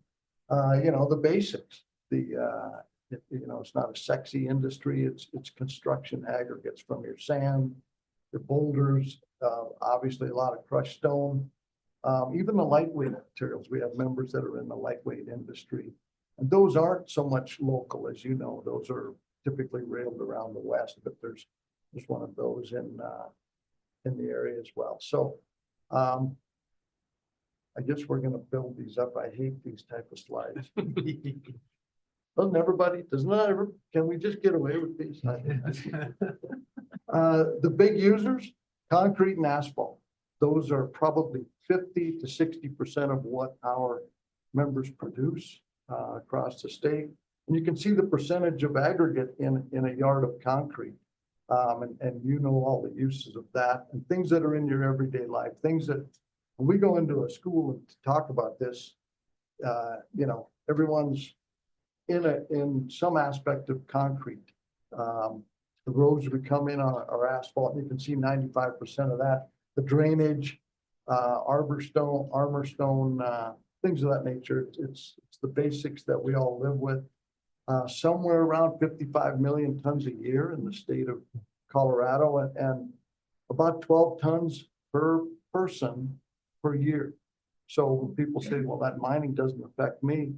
you know, the basics, you know, it's not a sexy industry. It's construction aggregates from your sand, your boulders, obviously a lot of crushed stone, even the lightweight materials. We have members that are in the lightweight industry, and those aren't so much local, as you know. Those are typically railed around the West, but there's one of those in the area as well. So I guess we're going to build these up. I hate these type of slides. Doesn't everybody, can we just get away with these? The big users, concrete and asphalt. Those are probably 50 to 60% of what our members produce across the state. And you can see the percentage of aggregate in a yard of concrete. And you know all the uses of that and things that are in your everyday life, things that when we go into a school and talk about this, you know, everyone's in some aspect of concrete. The roads we come in are asphalt, and you can see 95% of that. The drainage, armor stone, things of that nature. It's the basics that we all live with. Somewhere around 55 million tons a year in the state of Colorado, and about 12 tons per person per year. So when people say, well, that mining doesn't affect me,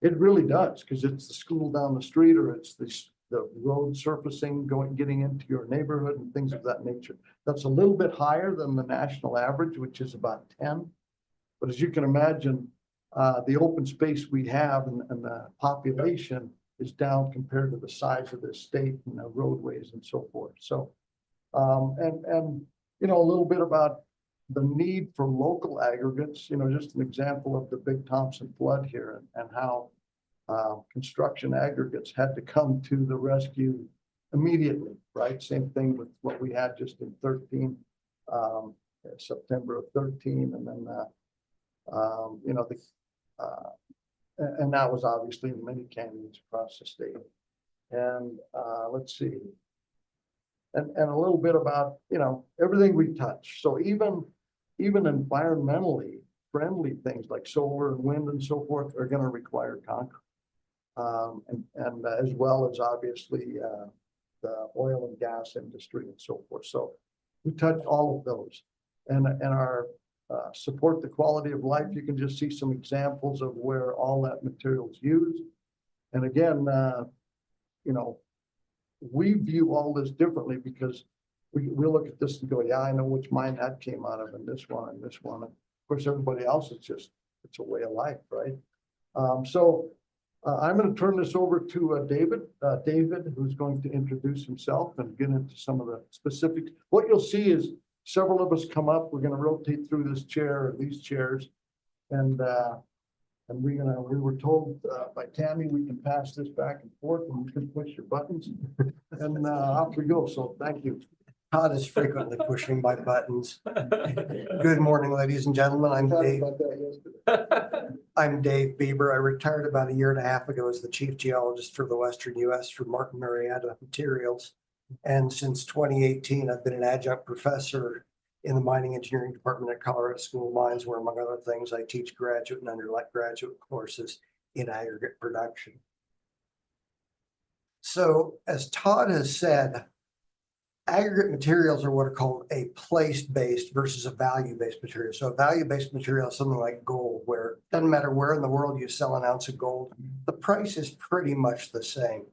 it really does, because it's the school down the street, or it's the road surfacing, getting into your neighborhood and things of that nature. That's a little bit higher than the national average, which is about 10. But as you can imagine, the open space we have and the population is down compared to the size of this state and the roadways and so forth. So, and you know, a little bit about the need for local aggregates, you know, just an example of the Big Thompson flood here and how construction aggregates had to come to the rescue immediately, right? Same thing with what we had just in 13, September of 13, and then, you know, and that was obviously in many canyons across the state. And let's see, and a little bit about, you know, everything we touch. So even environmentally friendly things like solar and wind and so forth are going to require concrete. And as well as obviously the oil and gas industry and so forth. So we touch all of those, and our support the quality of life. You can just see some examples of where all that material is used. And again, you know, we view all this differently because we look at this and go, yeah, I know which mine that came out of, and this one and this one. And of course, everybody else, it's a way of life, right? So I'm going to turn this over to David, who's going to introduce himself and get into some of the specifics. What you'll see is several of us come up. We're going to rotate through this chair or these chairs, and we were told by Tammy we can pass this back and forth, and you can push your buttons. and off we go. So thank you. Todd is frequently pushing my buttons. Good morning, ladies and gentlemen. Talked about that yesterday. I'm Dave Bieber. I retired about 1.5 years ago as the chief geologist for the Western US for Martin Marietta Materials. And since 2018, I've been an adjunct professor in the mining engineering department at Colorado School of Mines, where among other things, I teach graduate and undergraduate courses in aggregate production. So as Todd has said, aggregate materials are what are called a place-based versus a value-based material. So a value-based material is something like gold, where it doesn't matter where in the world you sell an ounce of gold, the price is pretty much the same.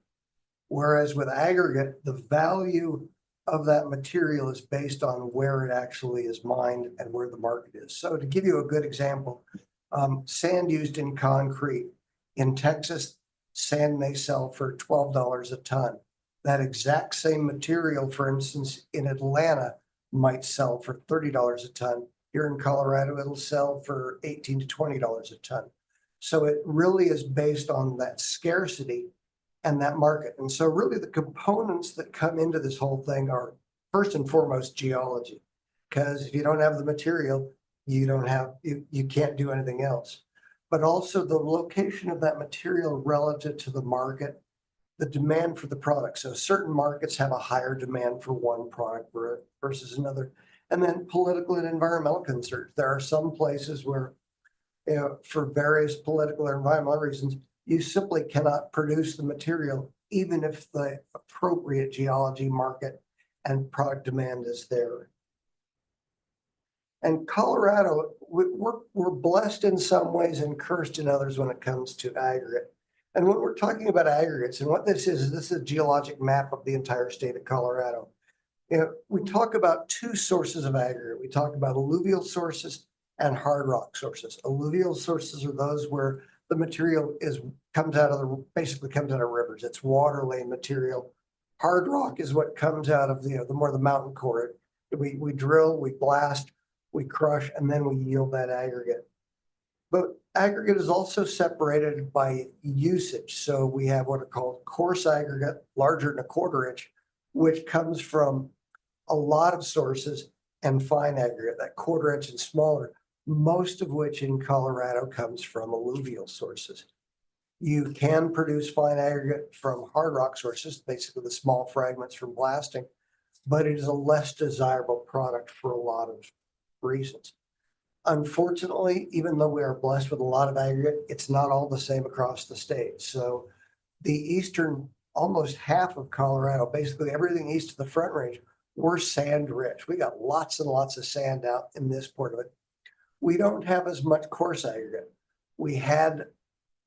Whereas with aggregate, the value of that material is based on where it actually is mined and where the market is. So to give you a good example, sand used in concrete. In Texas, sand may sell for $12 a ton. That exact same material, for instance, in Atlanta might sell for $30 a ton. Here in Colorado, it'll sell for $18 to $20 a ton. So it really is based on that scarcity and that market. And so really the components that come into this whole thing are first and foremost geology. Because if you don't have the material, you can't do anything else. But also the location of that material relative to the market, the demand for the product. So certain markets have a higher demand for one product versus another. And then political and environmental concerns. There are some places where, for various political or environmental reasons, you simply cannot produce the material, even if the appropriate geology market and product demand is there. And Colorado, we're blessed in some ways and cursed in others when it comes to aggregate. And when we're talking about aggregates, and what this is a geologic map of the entire state of Colorado. We talk about two sources of aggregate. We talk about alluvial sources and hard rock sources. Alluvial sources are those where the material basically comes out of rivers. It's water lane material. Hard rock is what comes out of the more the mountain core. We drill, we blast, we crush, and then we yield that aggregate. But aggregate is also separated by usage. So we have what are called coarse aggregate, larger than 1/4 inch, which comes from a lot of sources, and fine aggregate, that 1/4 inch and smaller, most of which in Colorado comes from alluvial sources. You can produce fine aggregate from hard rock sources, basically the small fragments from blasting, but it is a less desirable product for a lot of reasons. Unfortunately, even though we are blessed with a lot of aggregate, it's not all the same across the state. So the eastern, almost half of Colorado, basically everything east of the Front Range, we're sand rich. We got lots and lots of sand out in this part of it. We don't have as much coarse aggregate. We had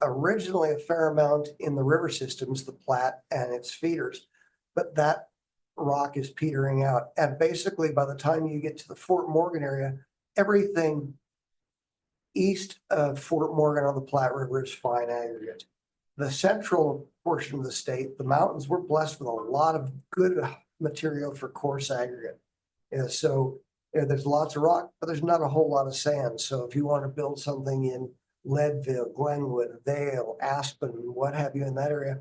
originally a fair amount in the river systems, the Platte and its feeders, but that rock is petering out. And basically by the time you get to the Fort Morgan area, everything east of Fort Morgan on the Platte River is fine aggregate. The central portion of the state, the mountains, we're blessed with a lot of good material for coarse aggregate. So there's lots of rock, but there's not a whole lot of sand. So if you want to build something in Leadville, Glenwood, Vale, Aspen, what have you in that area,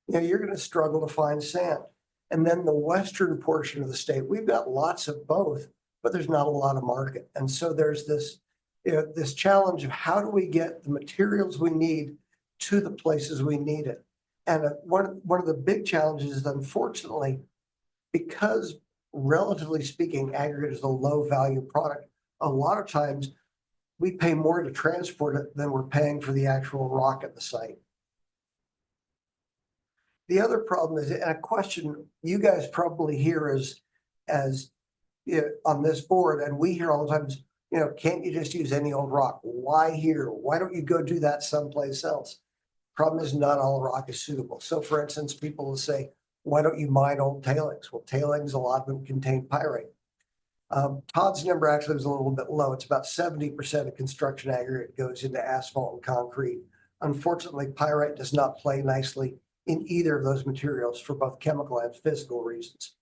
you're going to struggle to find sand. And then the western portion of the state, we've got lots of both, but there's not a lot of market. And so there's this, this challenge of how do we get the materials we need to the places we need it. And one of the big challenges is, unfortunately, because relatively speaking, aggregate is a low value product, a lot of times we pay more to transport it than we're paying for the actual rock at the site. The other problem is, and a question you guys probably hear as on this board, and we hear all the time is, can't you just use any old rock? Why here? Why don't you go do that someplace else? Problem is not all rock is suitable. So for instance, people will say, why don't you mine old tailings? Well, tailings, a lot of them contain pyrite. Todd's number actually was a little bit low. It's about 70% of construction aggregate goes into asphalt and concrete. Unfortunately, pyrite does not play nicely in either of those materials for both chemical and physical reasons.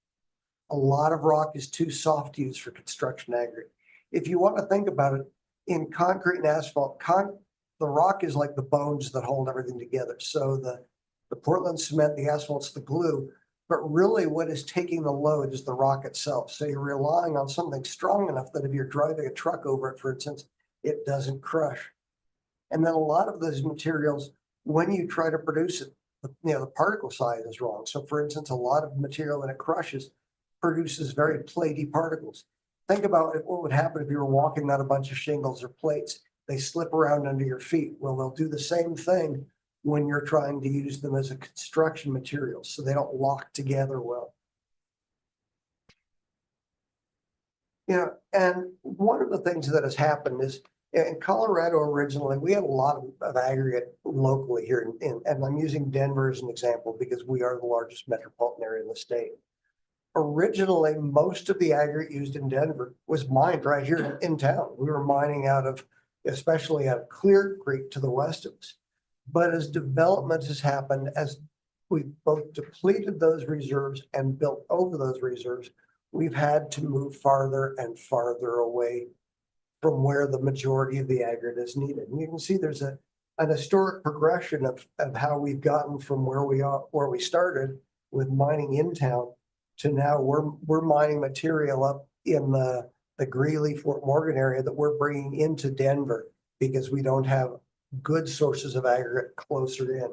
A lot of rock is too soft to use for construction aggregate. If you want to think about it, in concrete and asphalt, the rock is like the bones that hold everything together. So the Portland cement, the asphalt's the glue, But really what is taking the load is the rock itself. So you're relying on something strong enough that if you're driving a truck over it, for instance, it doesn't crush. And then a lot of those materials, when you try to produce it, the particle size is wrong. So for instance, a lot of material when it crushes produces very platy particles. Think about what would happen if you were walking on a bunch of shingles or plates. They slip around under your feet. Well, they'll do the same thing when you're trying to use them as a construction material, so they don't lock together well. And one of the things that has happened is in Colorado originally, we had a lot of aggregate locally here and I'm using Denver as an example because we are the largest metropolitan area in the state. Originally, most of the aggregate used in Denver was mined right here in town. We were mining especially out of Clear Creek to the west of us. But as development has happened, as we both depleted those reserves and built over those reserves, we've had to move farther and farther away from where the majority of the aggregate is needed. And you can see there's an historic progression of how we've gotten from where we started with mining in town to now we're mining material up in the Greeley, Fort Morgan area that we're bringing into Denver because we don't have good sources of aggregate closer in.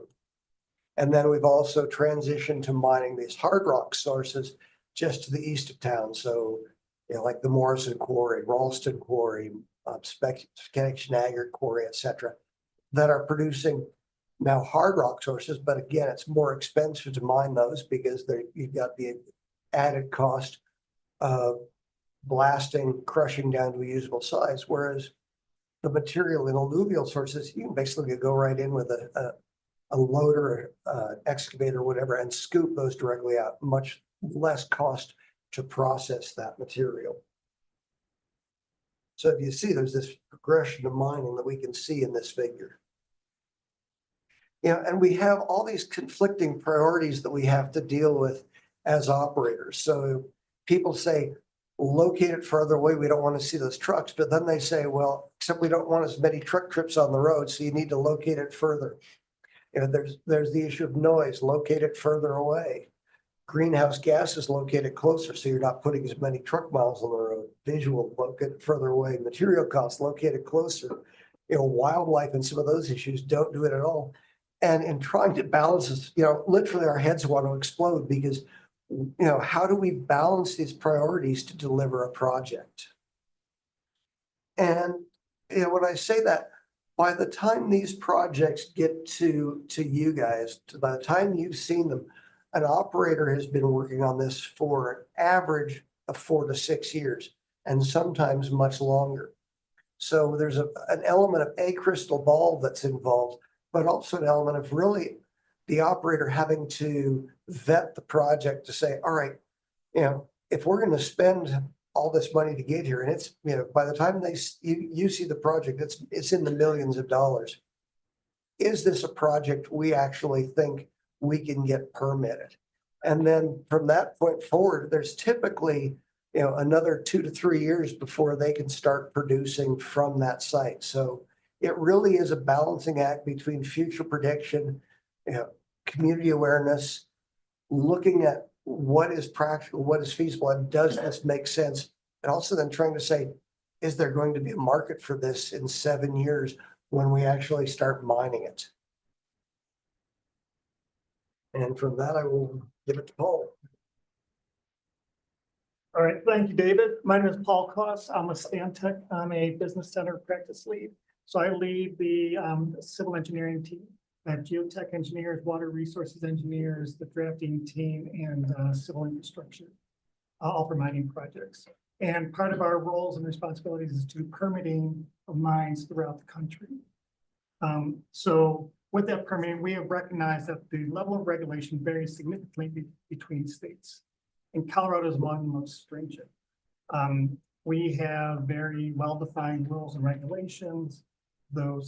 And then we've also transitioned to mining these hard rock sources just to the east of town. So, like the Morrison Quarry, Ralston Quarry, Connection Aggregate Quarry, etc., that are producing now hard rock sources. But again, it's more expensive to mine those because you've got the added cost of blasting, crushing down to a usable size. Whereas the material in alluvial sources, you can basically go right in with a loader, excavator, whatever, and scoop those directly out. Much less cost to process that material. So if you see, there's this progression of mining that we can see in this figure. And we have all these conflicting priorities that we have to deal with as operators. So people say, locate it further away. We don't want to see those trucks. But then they say, well, except we don't want as many truck trips on the road. So you need to locate it further. There's the issue of noise, locate it further away. Greenhouse gases located closer, so you're not putting as many truck miles on the road. Visual, located further away. Material costs located closer. Wildlife and some of those issues don't do it at all. And in trying to balance this, literally our heads want to explode because, how do we balance these priorities to deliver a project? And, when I say that, by the time these projects get to you guys, by the time you've seen them, an operator has been working on this for an average of 4 to 6 years, and sometimes much longer. So there's an element of a crystal ball that's involved, but also an element of really the operator having to vet the project to say, all right, if we're going to spend all this money to get here, and it's, by the time you see the project, it's in the millions of dollars. Is this a project we actually think we can get permitted? And then from that point forward, there's typically, another 2 to 3 years before they can start producing from that site. So it really is a balancing act between future prediction, community awareness, looking at what is practical, what is feasible, and does this make sense? And also then trying to say, is there going to be a market for this in 7 years when we actually start mining it? And from that, I will give it to Paul. All right, thank you, David. My name is Paul Koss. I'm a Stantec. I'm a business center practice lead. So I lead the civil engineering team. I have geotech engineers, water resources engineers, the drafting team, and civil infrastructure, all for mining projects. And part of our roles and responsibilities is to permitting of mines throughout the country. So with that permitting, we have recognized that the level of regulation varies significantly between states. And Colorado is among the most stringent. We have very well-defined rules and regulations.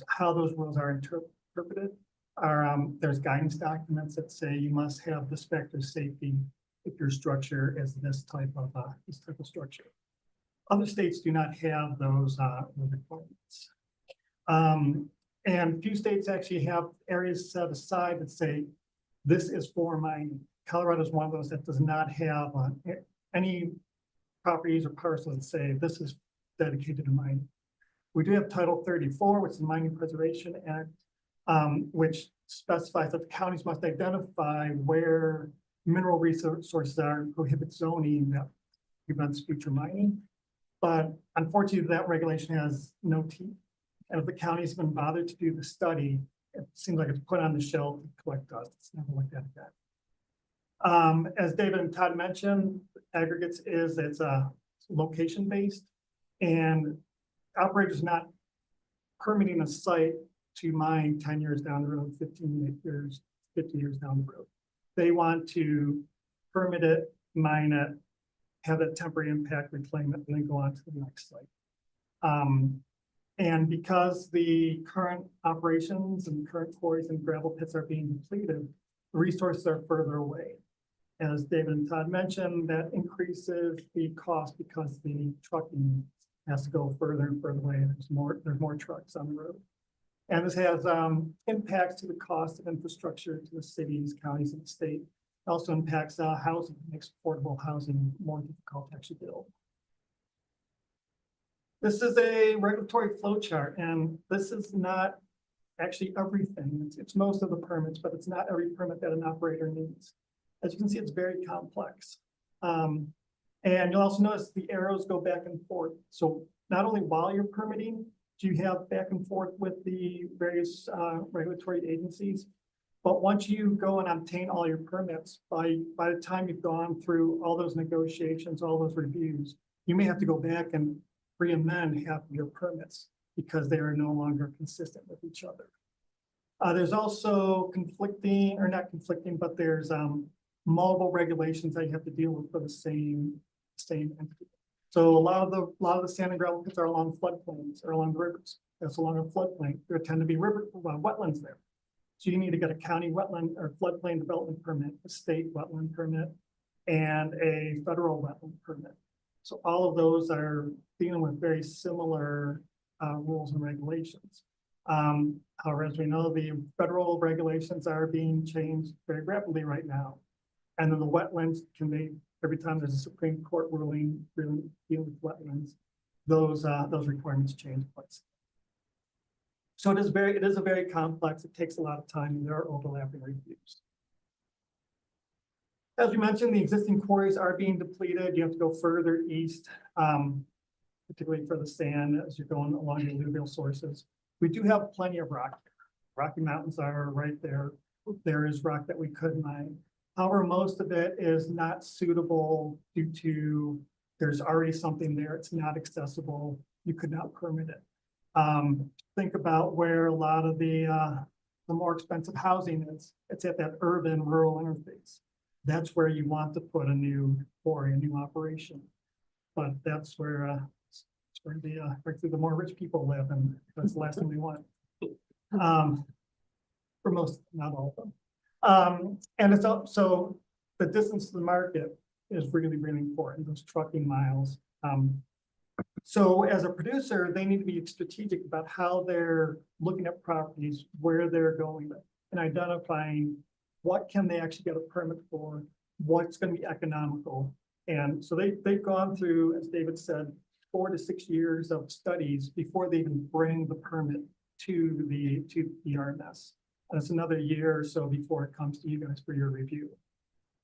How those rules are interpreted are, there's guidance documents that say you must have this factor of safety if your structure is this type of structure. Other states do not have those requirements. And few states actually have areas set aside that say this is for mining. Colorado is one of those that does not have any properties or parcels that say this is dedicated to mining. We do have Title 34, which is the Mining Preservation Act, which specifies that the counties must identify where mineral resources are, prohibit zoning that prevents future mining. But unfortunately, that regulation has no teeth. And if the county's been bothered to do the study, it seems like it's put on the shelf to collect dust. It's never looked at again. As David and Todd mentioned, aggregates it's location based, and operators not permitting a site to mine 10 years down the road, 15 years, 50 years down the road. They want to permit it, mine it, have a temporary impact, reclaim it, and then go on to the next site. And because the current operations and current quarries and gravel pits are being depleted, the resources are further away. As David and Todd mentioned, that increases the cost because the trucking has to go further and further away. There's more trucks on the road. And this has impacts to the cost of infrastructure to the cities, counties, and the state. It also impacts housing, makes affordable housing more difficult to actually build. This is a regulatory flow chart, and this is not actually everything. It's most of the permits, but it's not every permit that an operator needs. As you can see, it's very complex. And you'll also notice the arrows go back and forth. So not only while you're permitting, do you have back and forth with the various regulatory agencies, but once you go and obtain all your permits, by the time you've gone through all those negotiations, all those reviews, you may have to go back and re-amend half of your permits because they are no longer consistent with each other. There's also conflicting, or not conflicting, but there's multiple regulations that you have to deal with for the same entity. So a lot of the sand and gravel pits are along floodplains or along rivers. That's along a floodplain. There tend to be wetlands there. So you need to get a county wetland or floodplain development permit, a state wetland permit, and a federal wetland permit. So all of those are dealing with very similar rules and regulations. However, as we know, the federal regulations are being changed very rapidly right now. And then the wetlands every time there's a Supreme Court ruling dealing with wetlands, those requirements change place. So it is a very complex, it takes a lot of time, and there are overlapping reviews. As we mentioned, the existing quarries are being depleted. You have to go further east, particularly for the sand as you're going along the alluvial sources. We do have plenty of rock. Rocky Mountains are right there. There is rock that we could mine. However, most of it is not suitable due to there's already something there. It's not accessible. You could not permit it. Think about where a lot of the more expensive housing is. It's at that urban-rural interface. That's where you want to put a new quarry, a new operation. But that's where the more rich people live, and that's the last thing we want. For most, not all of them. And it's also the distance to the market is really, really important, those trucking miles. So as a producer, they need to be strategic about how they're looking at properties, where they're going, and identifying what can they actually get a permit for, what's going to be economical. And so they've gone through, as David said, 4 to 6 years of studies before they even bring the permit to the RMS. And it's another year or so before it comes to you guys for your review.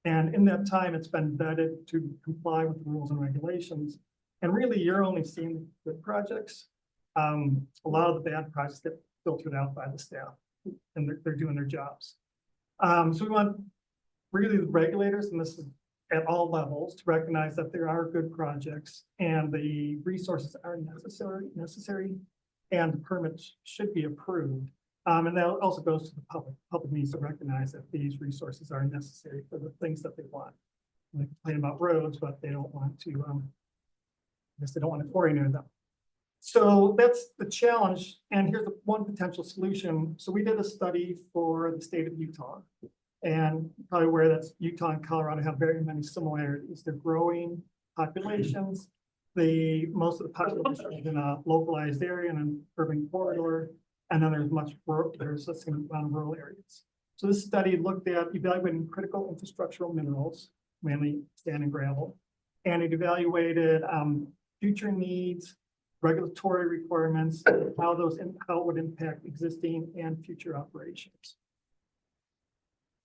And in that time, it's been vetted to comply with the rules and regulations. And really, you're only seeing the good projects. A lot of the bad projects get filtered out by the staff, and they're doing their jobs. So we want really the regulators, and this is at all levels, to recognize that there are good projects and the resources are necessary, and the permits should be approved. And that also goes to the public. The public needs to recognize that these resources are necessary for the things that they want. They complain about roads, but they don't want to, I guess they don't want to quarry near them. So that's the challenge. And here's one potential solution. So we did a study for the state of Utah, and probably aware that Utah and Colorado have very many similarities. They're growing populations. Most of the population is in a localized area and an urban corridor. And then there's a significant amount of rural areas. So this study looked at evaluating critical infrastructural minerals, mainly sand and gravel. And it evaluated future needs, regulatory requirements, how it would impact existing and future operations.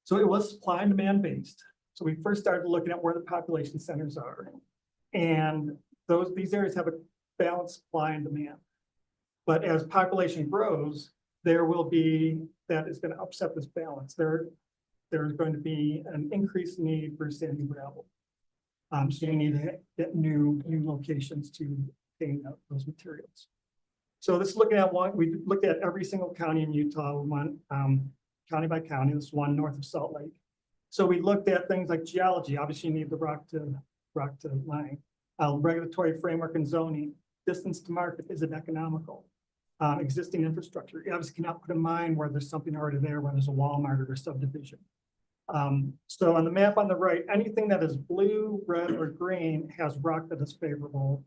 So it was supply and demand based. So we first started looking at where the population centers are. And these areas have a balanced supply and demand. But as population grows, that is going to upset this balance. There's going to be an increased need for sand and gravel. So you need to get new locations to obtain those materials. So this is looking at we looked at every single county in Utah. We went county by county. This one north of Salt Lake. So we looked at things like geology. Obviously, you need the rock to mine. Regulatory framework and zoning. Distance to market, is it economical? Existing infrastructure. You obviously cannot put a mine where there's something already there, where there's a Walmart or a subdivision. So on the map on the right, anything that is blue, red, or green has rock that is favorable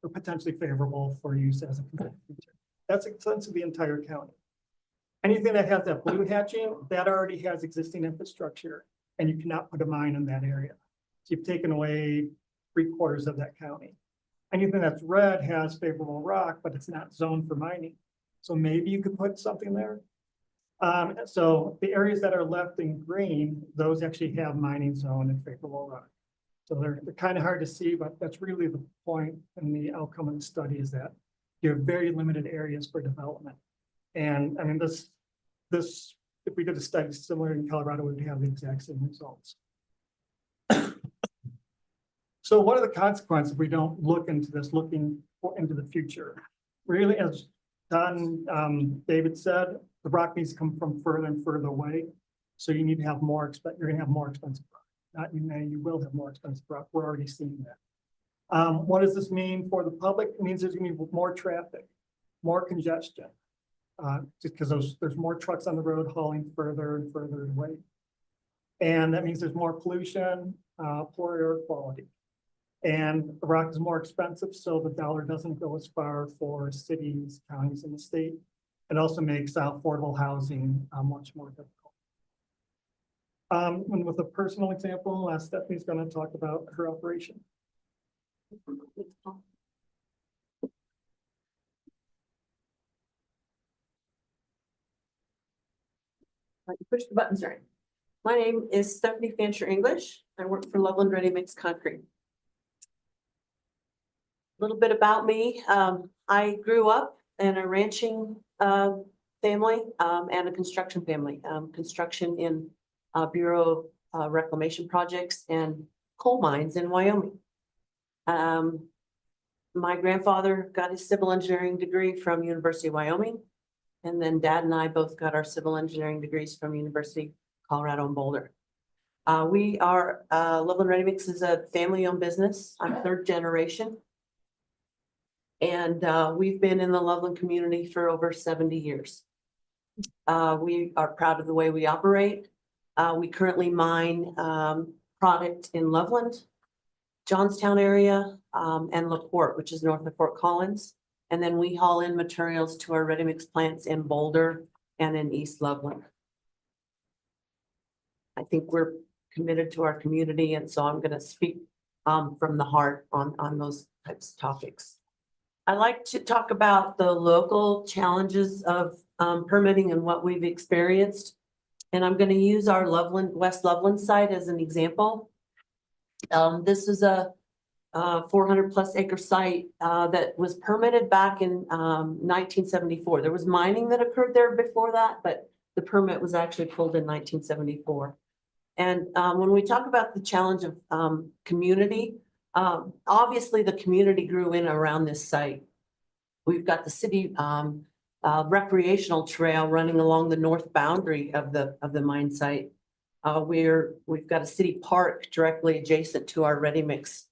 or potentially favorable for use as a competitive feature. That's extensive the entire county. Anything that has that blue hatching, that already has existing infrastructure, and you cannot put a mine in that area. So you've taken away 3/4 of that county. Anything that's red has favorable rock, but it's not zoned for mining. So maybe you could put something there. So the areas that are left in green, those actually have mining zone and favorable rock. So they're kind of hard to see, but that's really the point and the outcome of the study is that you have very limited areas for development. And I mean, this, if we did a study similar in Colorado, we would have the exact same results. So what are the consequences if we don't look into this, looking into the future? Really, as David said, the rock needs to come from further and further away. So you need to have you're gonna have more expensive rock. Not you may, you will have more expensive rock. We're already seeing that. What does this mean for the public? It means there's gonna be more traffic, more congestion. Just because there's more trucks on the road hauling further and further away. And that means there's more pollution, poor air quality. And the rock is more expensive, so the dollar doesn't go as far for cities, counties, and the state. It also makes affordable housing much more difficult. And with a personal example, Stephanie's going to talk about her operation. Push the buttons right. My name is Stephanie Fancher English. I work for Loveland Ready Mix Concrete. A little bit about me. I grew up in a ranching family and a construction family. Construction in Bureau Reclamation projects and coal mines in Wyoming. My grandfather got his civil engineering degree from University of Wyoming. And then Dad and I both got our civil engineering degrees from University of Colorado in Boulder. We are, Loveland Ready Mix is a family-owned business. I'm third generation. And we've been in the Loveland community for over 70 years. We are proud of the way we operate. We currently mine product in Loveland, Johnstown area, and LaPorte, which is north of Fort Collins. And then we haul in materials to our ready mix plants in Boulder and in East Loveland. I think we're committed to our community, and so I'm going to speak from the heart on those types of topics. I like to talk about the local challenges of permitting and what we've experienced. And I'm going to use our West Loveland site as an example. This is a 400+ acre site that was permitted back in 1974. There was mining that occurred there before that, but the permit was actually pulled in 1974. And when we talk about the challenge of community, obviously the community grew in around this site. We've got the city recreational trail running along the north boundary of the mine site. We've got a city park directly adjacent to our ready mix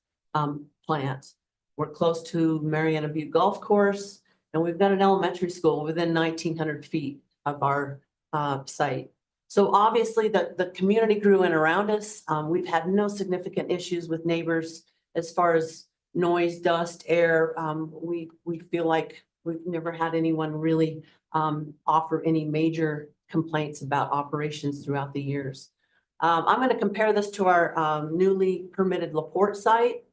plant. We're close to Mariana Butte Golf Course, and we've got an elementary school within 1,900 feet of our site. So obviously the community grew in around us. We've had no significant issues with neighbors as far as noise, dust, air. We feel like we've never had anyone really offer any major complaints about operations throughout the years. I'm going to compare this to our newly permitted LaPorte site,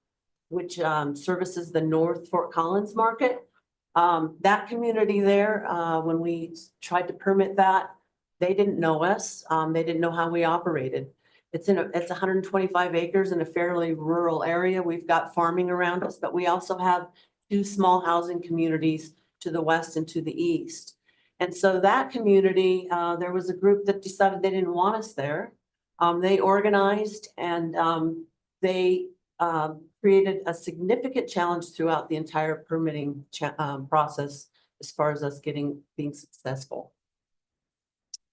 which services the North Fort Collins market. That community there, when we tried to permit that, they didn't know us. They didn't know how we operated. It's 125 acres in a fairly rural area. We've got farming around us, but we also have 2 small housing communities to the west and to the east. And so that community, there was a group that decided they didn't want us there. They organized and they created a significant challenge throughout the entire permitting process as far as us being successful.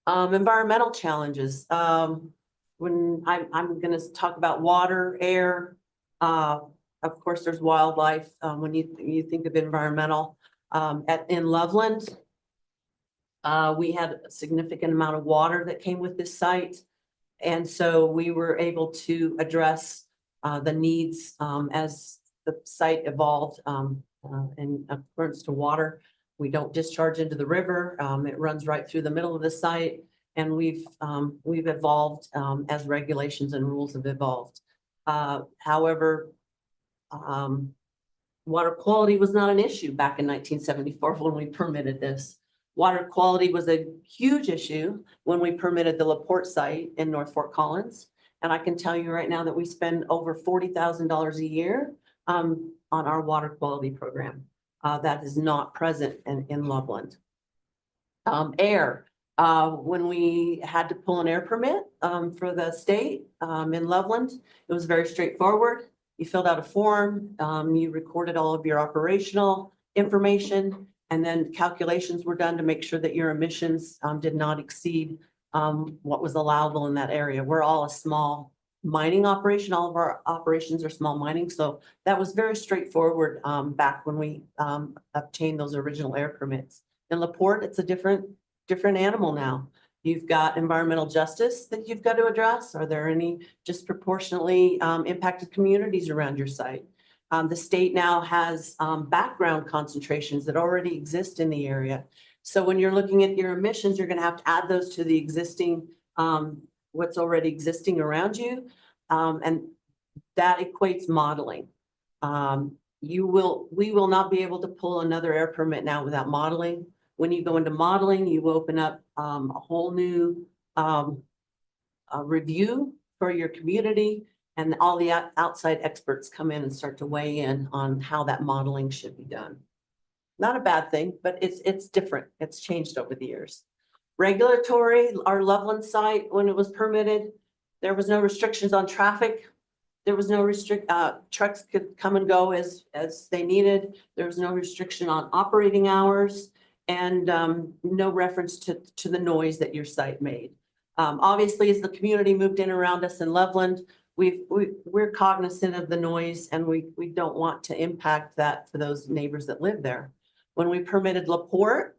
Environmental challenges. When I'm going to talk about water, air, of course, there's wildlife. When you think of environmental, in Loveland, we had a significant amount of water that came with this site. And so we were able to address the needs as the site evolved in accordance to water. We don't discharge into the river. It runs right through the middle of the site. And we've evolved as regulations and rules have evolved. However, water quality was not an issue back in 1974 when we permitted this. Water quality was a huge issue when we permitted the LaPorte site in North Fort Collins. And I can tell you right now that we spend over $40,000 a year on our water quality program. That is not present in Loveland. Air. When we had to pull an air permit for the state in Loveland, it was very straightforward. You filled out a form, you recorded all of your operational information, and then calculations were done to make sure that your emissions did not exceed what was allowable in that area. We're all a small mining operation. All of our operations are small mining. So that was very straightforward back when we obtained those original air permits. In LaPorte, it's a different animal now. You've got environmental justice that you've got to address. Are there any disproportionately impacted communities around your site? The state now has background concentrations that already exist in the area. So when you're looking at your emissions, you're going to have to add those to the existing, what's already existing around you. And that equates modeling. We will not be able to pull another air permit now without modeling. When you go into modeling, you open up a whole new review for your community, and all the outside experts come in and start to weigh in on how that modeling should be done. Not a bad thing, but it's different. It's changed over the years. Regulatory, our Loveland site, when it was permitted, there was no restrictions on traffic. There was no trucks could come and go as they needed. There was no restriction on operating hours, and no reference to the noise that your site made. Obviously, as the community moved in around us in Loveland, we're cognizant of the noise, and we don't want to impact that for those neighbors that live there. When we permitted LaPorte,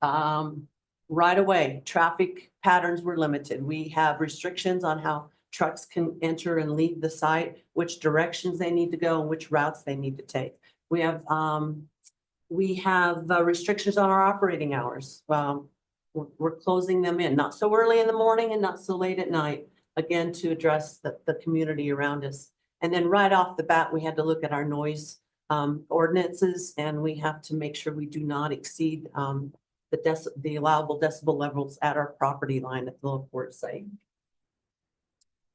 right away, traffic patterns were limited. We have restrictions on how trucks can enter and leave the site, which directions they need to go, and which routes they need to take. We have restrictions on our operating hours. We're closing them in, not so early in the morning and not so late at night, again, to address the community around us. And then right off the bat, we had to look at our noise ordinances, and we have to make sure we do not exceed the allowable decibel levels at our property line at the LaPorte site.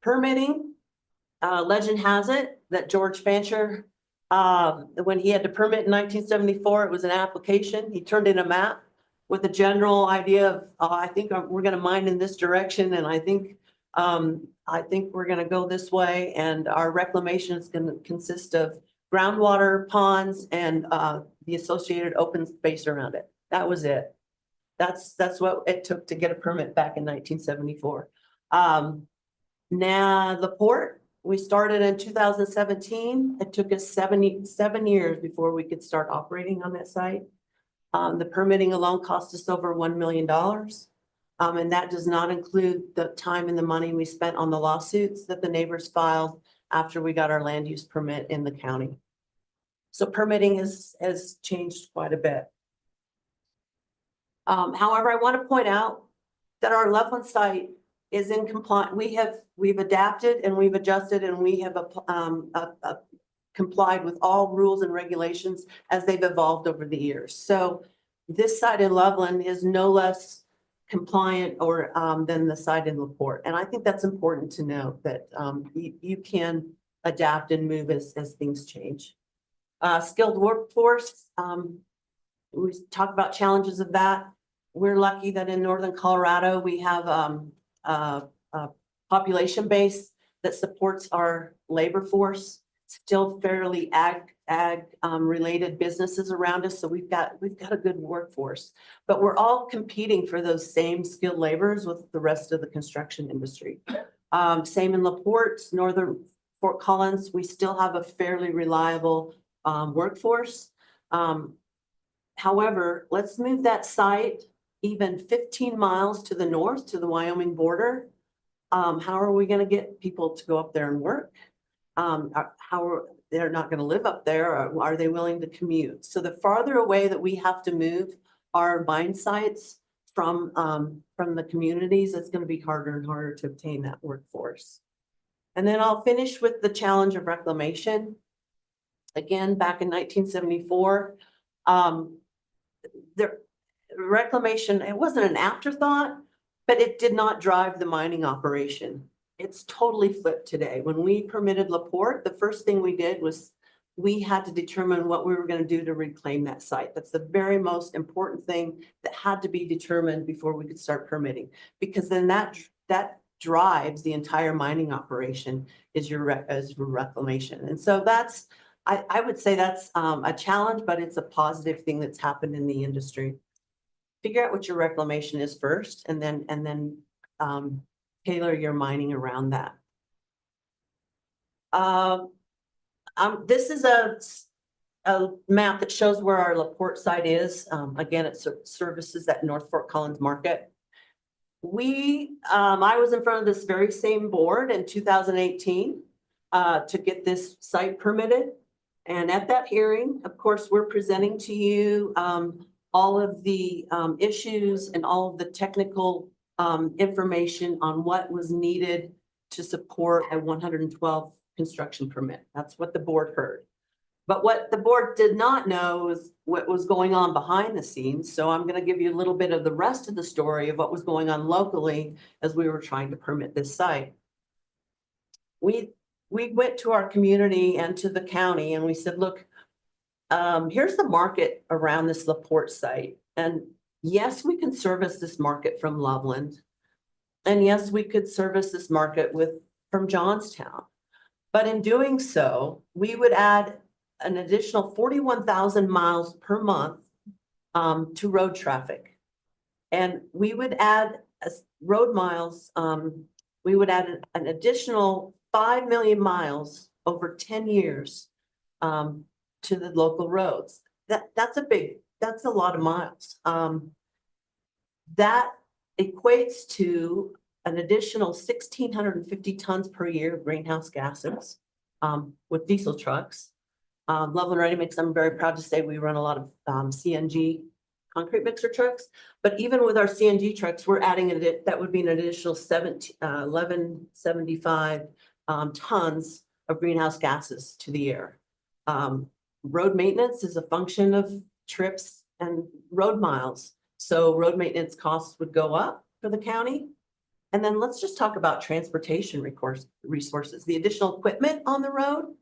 Permitting, legend has it that George Fancher, when he had to permit in 1974, it was an application. He turned in a map with a general idea of, I think we're going to mine in this direction, and I think we're going to go this way, and our reclamation is going to consist of groundwater, ponds, and the associated open space around it. That was it. That's what it took to get a permit back in 1974. Now LaPorte, we started in 2017. It took us 7 years before we could start operating on that site. The permitting alone cost us over $1 million. And that does not include the time and the money we spent on the lawsuits that the neighbors filed after we got our land use permit in the county. So permitting has changed quite a bit. However, I want to point out that our Loveland site is in compliance. We've adapted and we've adjusted and we have complied with all rules and regulations as they've evolved over the years. So this site in Loveland is no less compliant or than the site in LaPorte. And I think that's important to note that you can adapt and move as things change. Skilled workforce, we talk about challenges of that. We're lucky that in Northern Colorado, we have a population base that supports our labor force, still fairly ag related businesses around us. So we've got a good workforce, but we're all competing for those same skilled laborers with the rest of the construction industry. Same in LaPorte, Northern Fort Collins, we still have a fairly reliable workforce. However, let's move that site even 15 miles to the north to the Wyoming border. How are we going to get people to go up there and work? They're not going to live up there, or are they willing to commute? So the farther away that we have to move our mine sites from the communities, it's going to be harder and harder to obtain that workforce. And then I'll finish with the challenge of reclamation. Again, back in 1974, the reclamation, it wasn't an afterthought, but it did not drive the mining operation. It's totally flipped today. When we permitted LaPorte, the first thing we did was we had to determine what we were going to do to reclaim that site. That's the very most important thing that had to be determined before we could start permitting, because then that drives the entire mining operation is your reclamation. And so that's, I would say that's a challenge, but it's a positive thing that's happened in the industry. Figure out what your reclamation is first, and then tailor your mining around that. This is a map that shows where our LaPorte site is. Again, it services that North Fort Collins market. I was in front of this very same board in 2018 to get this site permitted. And at that hearing, of course, we're presenting to you all of the issues and all of the technical information on what was needed to support a 112 construction permit. That's what the board heard. But what the board did not know is what was going on behind the scenes. So I'm going to give you a little bit of the rest of the story of what was going on locally as we were trying to permit this site. We went to our community and to the county and we said, look, here's the market around this LaPorte site. And yes, we can service this market from Loveland. And yes, we could service this market from Johnstown. But in doing so, we would add an additional 41,000 miles per month to road traffic. And we would add road miles, we would add an additional 5 million miles over 10 years to the local roads. That's a lot of miles. That equates to an additional 1,650 tons per year of greenhouse gases with diesel trucks. Loveland Ready Mix, I'm very proud to say we run a lot of CNG concrete mixer trucks, but even with our CNG trucks, we're adding that would be an additional 1,175 tons of greenhouse gases to the air. Road maintenance is a function of trips and road miles. So road maintenance costs would go up for the county. And then let's just talk about transportation resources, the additional equipment on the road,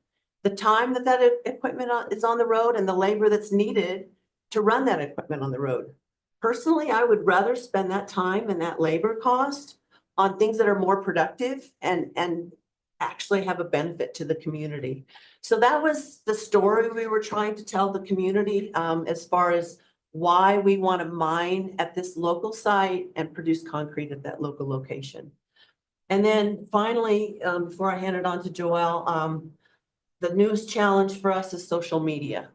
the time that equipment is on the road, and the labor that's needed to run that equipment on the road. Personally, I would rather spend that time and that labor cost on things that are more productive and actually have a benefit to the community. So that was the story we were trying to tell the community as far as why we want to mine at this local site and produce concrete at that local location. And then finally, before I hand it on to Joelle, the newest challenge for us is social media.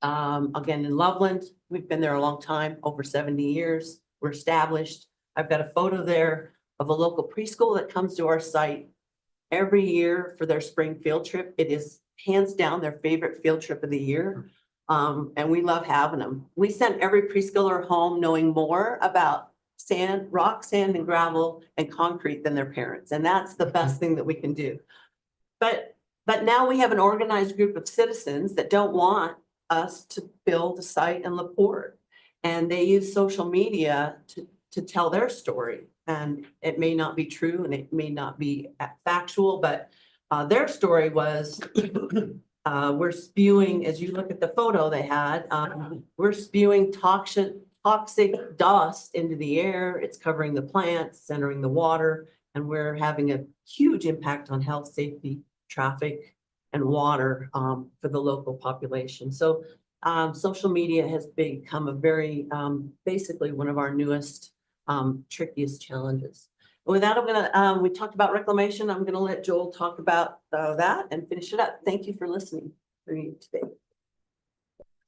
Again, in Loveland, we've been there a long time, over 70 years. We're established. I've got a photo there of a local preschool that comes to our site every year for their spring field trip. It is hands down their favorite field trip of the year. And we love having them. We sent every preschooler home knowing more about sand, rock, sand and gravel and concrete than their parents. And that's the best thing that we can do. But now we have an organized group of citizens that don't want us to build a site in LaPorte. And they use social media to tell their story. And it may not be true and it may not be factual, but their story was we're spewing, as you look at the photo they had, we're spewing toxic dust into the air. It's covering the plants, entering the water, and we're having a huge impact on health, safety, traffic, and water for the local population. So social media has become a very, basically one of our newest, trickiest challenges. With that, I'm gonna, we talked about reclamation. I'm gonna let Joel talk about that and finish it up. Thank you for listening for me today.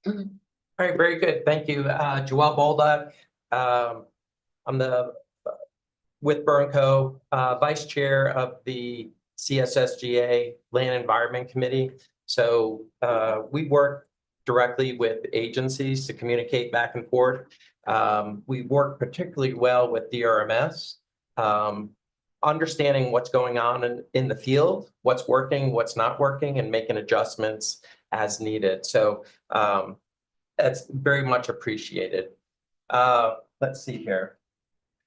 All right, very good. Thank you. Joel Bolduc. I'm the, with Burnco, Vice Chair of the CSSGA Land Environment Committee. So we work directly with agencies to communicate back and forth. We work particularly well with DRMS, understanding what's going on in the field, what's working, what's not working, and making adjustments as needed. So that's very much appreciated. Let's see here.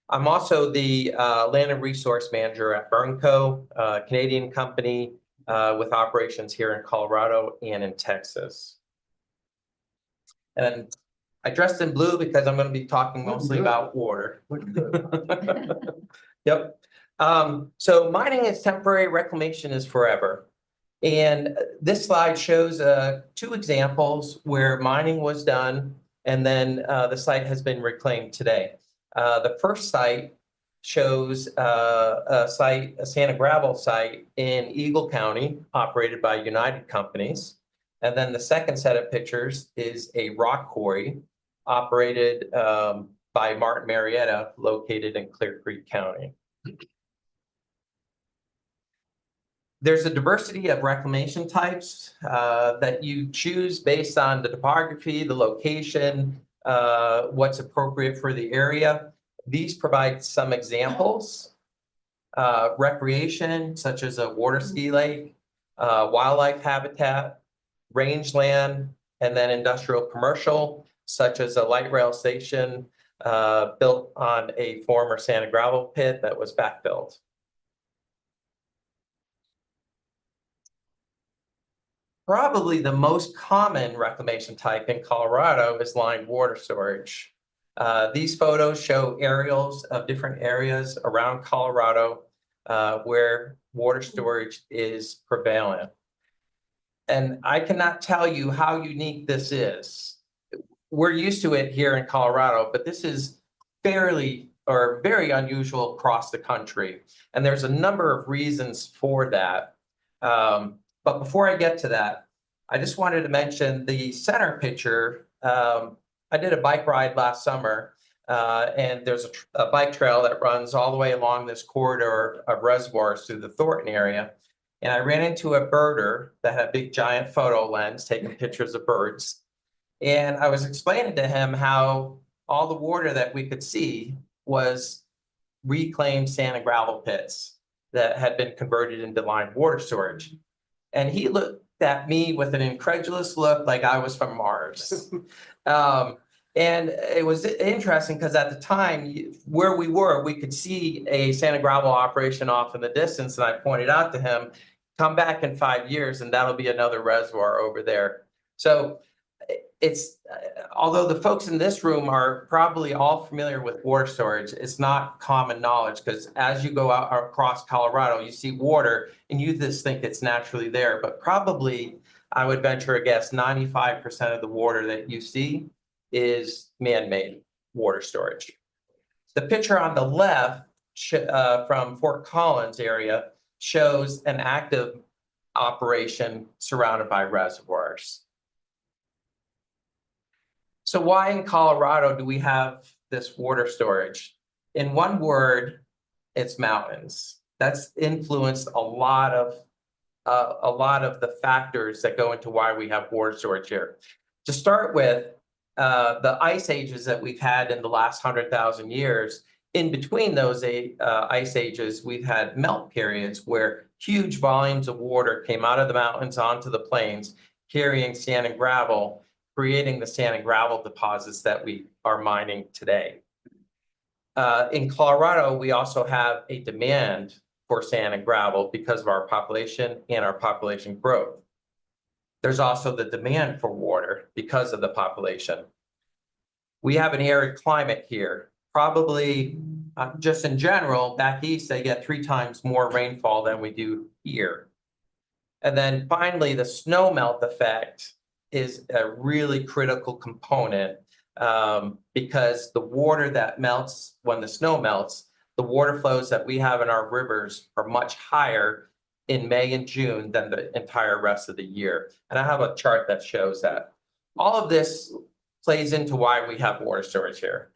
I'm also the Land and Resource Manager at Burnco, a Canadian company with operations here in Colorado and in Texas. And I dressed in blue because I'm going to be talking mostly about water. Yep. So mining is temporary, reclamation is forever. And this slide shows 2 examples where mining was done and then the site has been reclaimed today. The first site shows a sand and gravel site in Eagle County operated by United Companies. And then the second set of pictures is a rock quarry operated by Martin Marietta located in Clear Creek County. There's a diversity of reclamation types that you choose based on the topography, the location, what's appropriate for the area. These provide some examples. Recreation, such as a water ski lake, wildlife habitat, rangeland, and then industrial commercial, such as a light rail station built on a former sand and gravel pit that was backfilled. Probably the most common reclamation type in Colorado is lined water storage. These photos show aerials of different areas around Colorado where water storage is prevalent. And I cannot tell you how unique this is. We're used to it here in Colorado, but this is fairly or very unusual across the country. And there's a number of reasons for that. But before I get to that, I just wanted to mention the center picture. I did a bike ride last summer, and there's a bike trail that runs all the way along this corridor of reservoirs through the Thornton area. And I ran into a birder that had a big giant photo lens taking pictures of birds. And I was explaining to him how all the water that we could see was reclaimed sand and gravel pits that had been converted into lined water storage. And he looked at me with an incredulous look like I was from Mars. And it was interesting because at the time where we were, we could see a sand and gravel operation off in the distance. And I pointed out to him, come back in 5 years and that'll be another reservoir over there. So it's, although the folks in this room are probably all familiar with water storage, it's not common knowledge because as you go out across Colorado, you see water and you just think it's naturally there. But probably, I would venture a guess, 95% of the water that you see is man-made water storage. The picture on the left from Fort Collins area shows an active operation surrounded by reservoirs. So why in Colorado do we have this water storage? In one word, it's mountains. That's influenced a lot of the factors that go into why we have water storage here. To start with, the ice ages that we've had in the last 100,000 years in between those ice ages, we've had melt periods where huge volumes of water came out of the mountains onto the plains, carrying sand and gravel, creating the sand and gravel deposits that we are mining today. In Colorado, we also have a demand for sand and gravel because of our population and our population growth. There's also the demand for water because of the population. We have an arid climate here. Probably just in general, back east, they get 3 times more rainfall than we do here. And then finally, the snow melt effect is a really critical component because the water that melts when the snow melts, the water flows that we have in our rivers are much higher in May and June than the entire rest of the year. And I have a chart that shows that. All of this plays into why we have water storage here.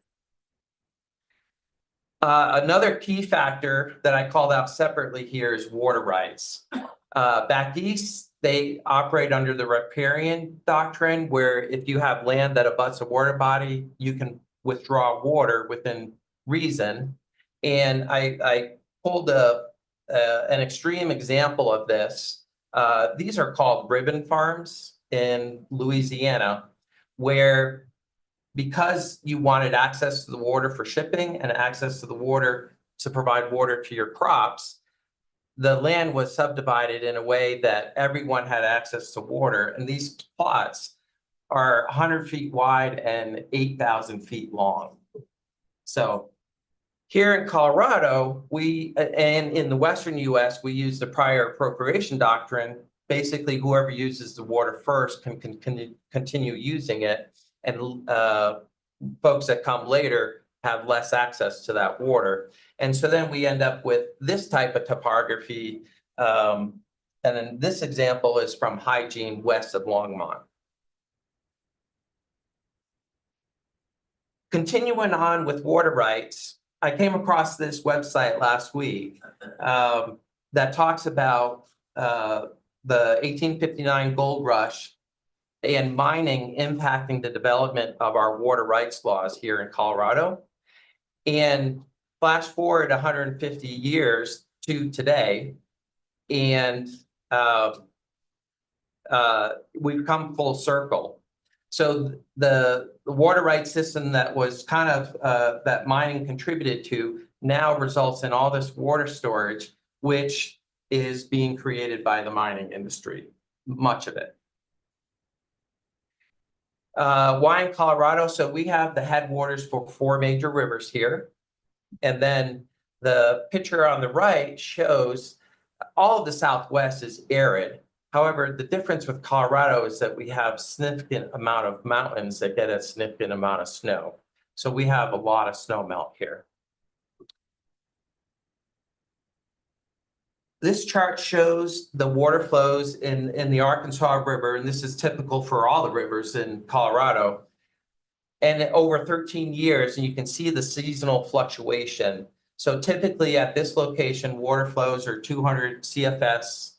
Another key factor that I called out separately here is water rights. Back east, they operate under the riparian doctrine, where if you have land that abuts a water body, you can withdraw water within reason. And I pulled an extreme example of this. These are called ribbon farms in Louisiana, where because you wanted access to the water for shipping and access to the water to provide water to your crops, the land was subdivided in a way that everyone had access to water. And these plots are 100 feet wide and 8,000 feet long. So here in Colorado, and in the Western US, we use the prior appropriation doctrine. Basically, whoever uses the water first can continue using it. And folks that come later have less access to that water. And so then we end up with this type of topography. And then this example is from Hygiene west of Longmont. Continuing on with water rights, I came across this website last week that talks about the 1859 gold rush and mining impacting the development of our water rights laws here in Colorado. And flash forward 150 years to today, and we've come full circle. So the water rights system that was kind of that mining contributed to now results in all this water storage, which is being created by the mining industry, much of it. Why in Colorado? So we have the headwaters for 4 major rivers here. And then the picture on the right shows all of the Southwest is arid. However, the difference with Colorado is that we have significant amount of mountains that get a significant amount of snow. So we have a lot of snow melt here. This chart shows the water flows in the Arkansas River, and this is typical for all the rivers in Colorado. And over 13 years, and you can see the seasonal fluctuation. So typically at this location, water flows are 200 CFS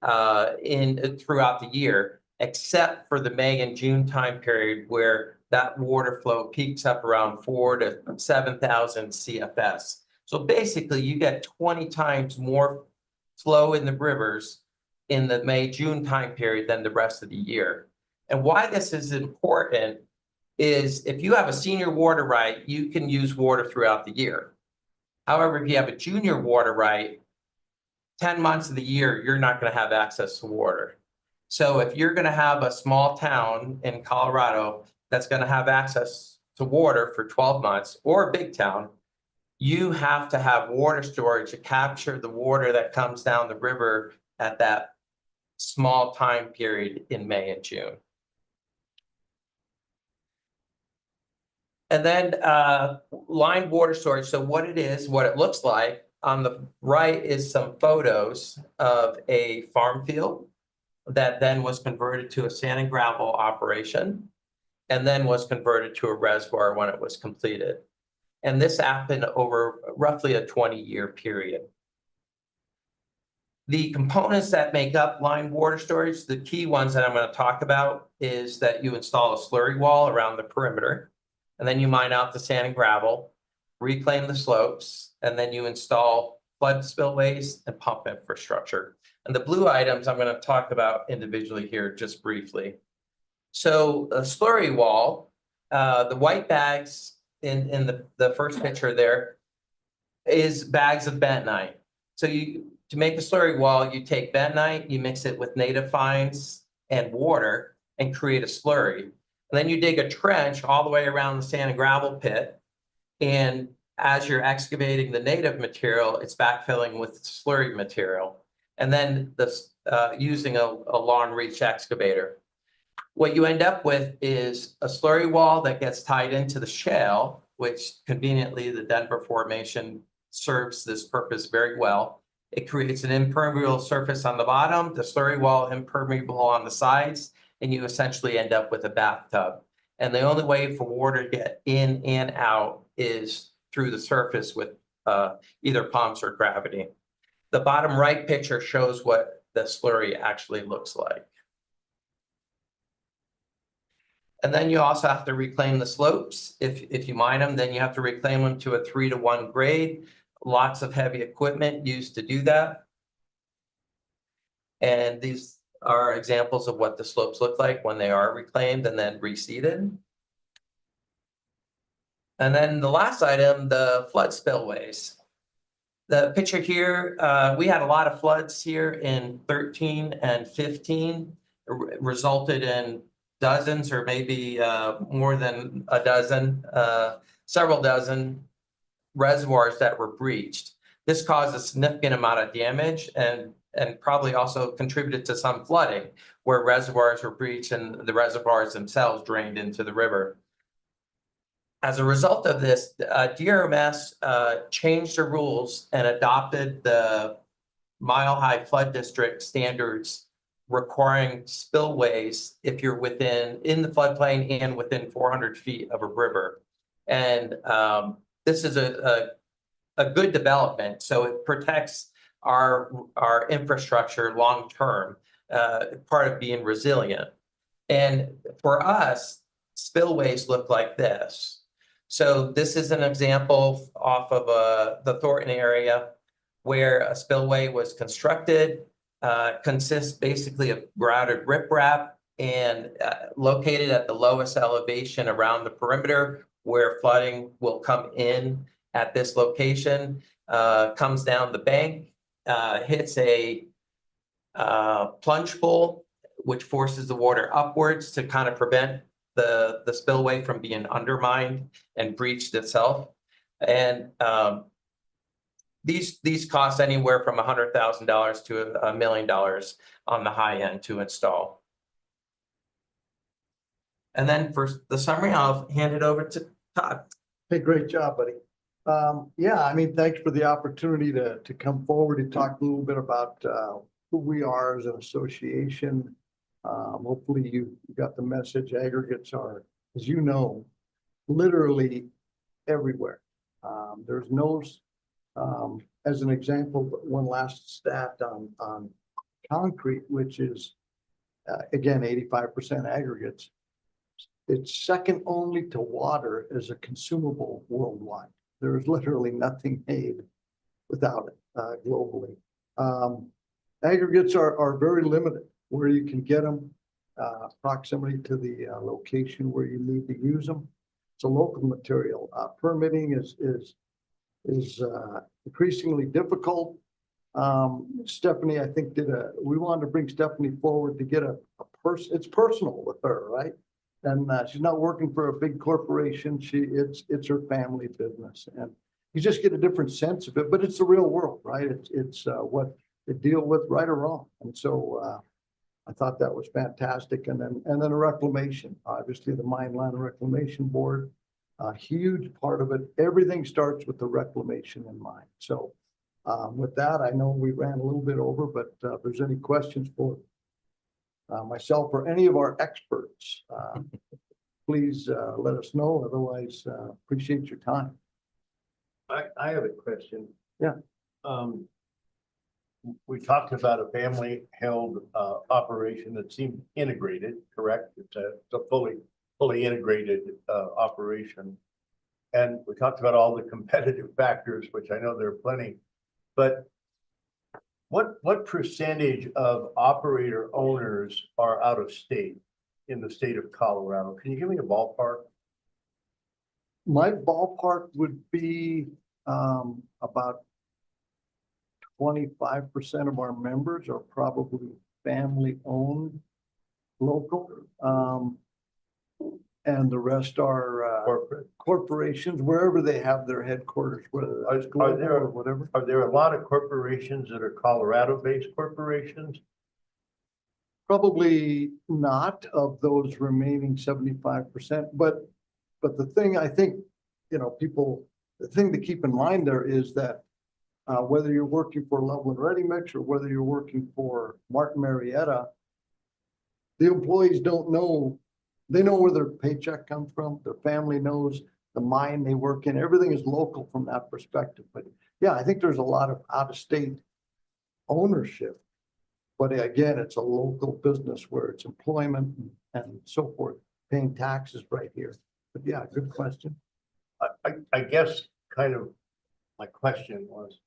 throughout the year, except for the May and June time period where that water flow peaks up around 4,000 to 7,000 CFS. So basically you get 20 times more flow in the rivers in the May-June time period than the rest of the year. And why this is important is if you have a senior water right, you can use water throughout the year. However, if you have a junior water right, 10 months of the year, you're not going to have access to water. So if you're going to have a small town in Colorado that's going to have access to water for 12 months, or a big town, you have to have water storage to capture the water that comes down the river at that small time period in May and June. And then lined water storage. So what it is, what it looks like, on the right is some photos of a farm field that then was converted to a sand and gravel operation and then was converted to a reservoir when it was completed. And this happened over roughly a 20-year period. The components that make up lined water storage, the key ones that I'm going to talk about is that you install a slurry wall around the perimeter, and then you mine out the sand and gravel. reclaim the slopes, and then you install flood spillways and pump infrastructure. And the blue items I'm going to talk about individually here just briefly. So a slurry wall, the white bags in the first picture there is bags of bentonite. So to make a slurry wall, you take bentonite, you mix it with native fines and water and create a slurry. And then you dig a trench all the way around the sand and gravel pit. And as you're excavating the native material, it's backfilling with slurry material. And then using a long reach excavator. What you end up with is a slurry wall that gets tied into the shale, which conveniently the Denver Formation serves this purpose very well. It creates an impermeable surface on the bottom, the slurry wall impermeable on the sides, and you essentially end up with a bathtub. And the only way for water to get in and out is through the surface with either pumps or gravity. The bottom right picture shows what the slurry actually looks like. And then you also have to reclaim the slopes. If you mine them, then you have to reclaim them to a 3-to-1 grade. Lots of heavy equipment used to do that. And these are examples of what the slopes look like when they are reclaimed and then reseeded. And then the last item, the flood spillways. The picture here, we had a lot of floods here in 13 and 15, resulted in dozens or maybe more than a dozen, several dozen reservoirs that were breached. This caused a significant amount of damage and probably also contributed to some flooding where reservoirs were breached and the reservoirs themselves drained into the river. As a result of this, DRMS changed the rules and adopted the Mile High Flood District standards requiring spillways if you're in the floodplain and within 400 feet of a river. And this is a good development. So it protects our infrastructure long-term, part of being resilient. And for us, spillways look like this. So this is an example off of the Thornton area where a spillway was constructed, consists basically of grouted riprap and located at the lowest elevation around the perimeter where flooding will come in at this location, comes down the bank, hits a plunge pool, which forces the water upwards to kind of prevent the spillway from being undermined and breached itself. And these cost anywhere from $100,000 to $1 million on the high end to install. And then for the summary, I'll hand it over to Todd. Hey, great job, buddy. Yeah, I mean, thanks for the opportunity to come forward and talk a little bit about who we are as an association. Hopefully you got the message. Aggregates are, as you know, literally everywhere. There's no, as an example, one last stat on concrete, which is, again, 85% aggregates. It's second only to water as a consumable worldwide. There is literally nothing made without it globally. Aggregates are very limited where you can get them, proximity to the location where you need to use them. It's a local material. Permitting is increasingly difficult. Stephanie, I think we wanted to bring Stephanie forward to get a person. It's personal with her, right? And she's not working for a big corporation. It's her family business, and you just get a different sense of it. But it's the real world, right? It's what they deal with, right or wrong. And so I thought that was fantastic. And then a reclamation, obviously the Mine Land Reclamation Board, a huge part of it. Everything starts with the reclamation in mind. So with that, I know we ran a little bit over, but if there's any questions for myself or any of our experts, please let us know. Otherwise, appreciate your time. I have a question. Yeah. We talked about a family-held operation that seemed integrated, correct? It's a fully integrated operation. And we talked about all the competitive factors, which I know there are plenty, but what percentage of operator owners are out of state in the state of Colorado? Can you give me a ballpark? My ballpark would be about 25% of our members are probably family-owned local. And the rest are Corporate. corporations, wherever they have their headquarters, whether that's global or whatever. Are there a lot of corporations that are Colorado-based corporations? Probably not of those remaining 75%, but the thing I think, people, the thing to keep in mind there is that whether you're working for Loveland Ready Mix or whether you're working for Martin Marietta, the employees don't know, they know where their paycheck comes from, their family knows the mine they work in, everything is local from that perspective. But yeah, I think there's a lot of out-of-state ownership. But again, it's a local business where it's employment and so forth, paying taxes right here. But yeah, good question. I guess kind of my question was,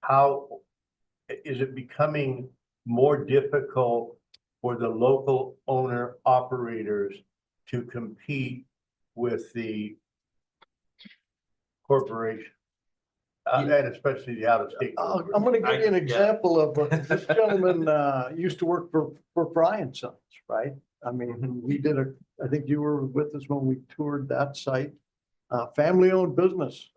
how is it becoming more difficult for the local owner operators to compete with the corporation? And especially the out-of-state. I'm gonna give you an example of this gentleman used to work for Fry and Sons, right? I mean, we did I think you were with us when we toured that site. Family-owned business,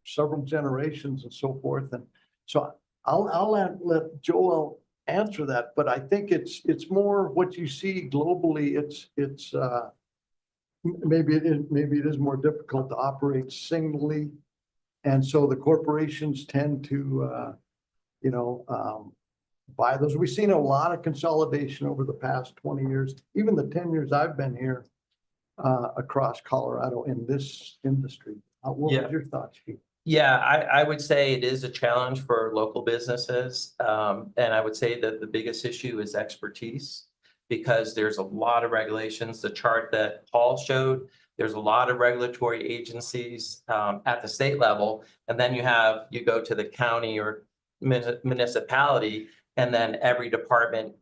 several generations and so forth. And so I'll let Joel answer that, but I think it's more what you see globally. It's maybe it is more difficult to operate singly. And so the corporations tend to, buy those. We've seen a lot of consolidation over the past 20 years, even the 10 years I've been here across Colorado in this industry. What was your thoughts, Keith? Yeah, I would say it is a challenge for local businesses. And I would say that the biggest issue is expertise, because there's a lot of regulations. The chart that Paul showed, there's a lot of regulatory agencies at the state level. And then you go to the county or municipality, and then every department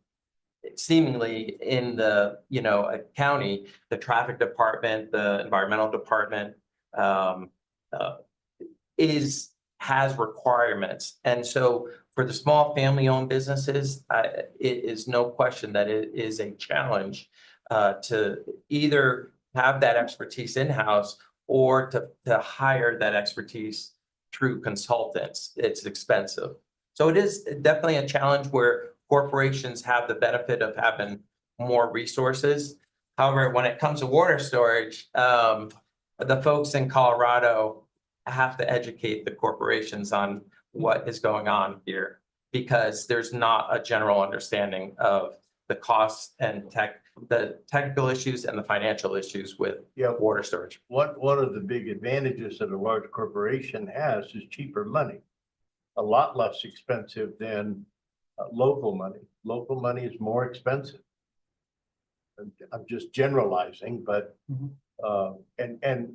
seemingly in the, a county, the traffic department, the environmental department, has requirements. And so for the small family-owned businesses, it is no question that it is a challenge to either have that expertise in-house or to hire that expertise through consultants. It's expensive. So it is definitely a challenge where corporations have the benefit of having more resources. However, when it comes to water storage, the folks in Colorado have to educate the corporations on what is going on here, because there's not a general understanding of the costs and the technical issues and the financial issues with water storage. One of the big advantages that a large corporation has is cheaper money, a lot less expensive than local money. Local money is more expensive. I'm just generalizing, but and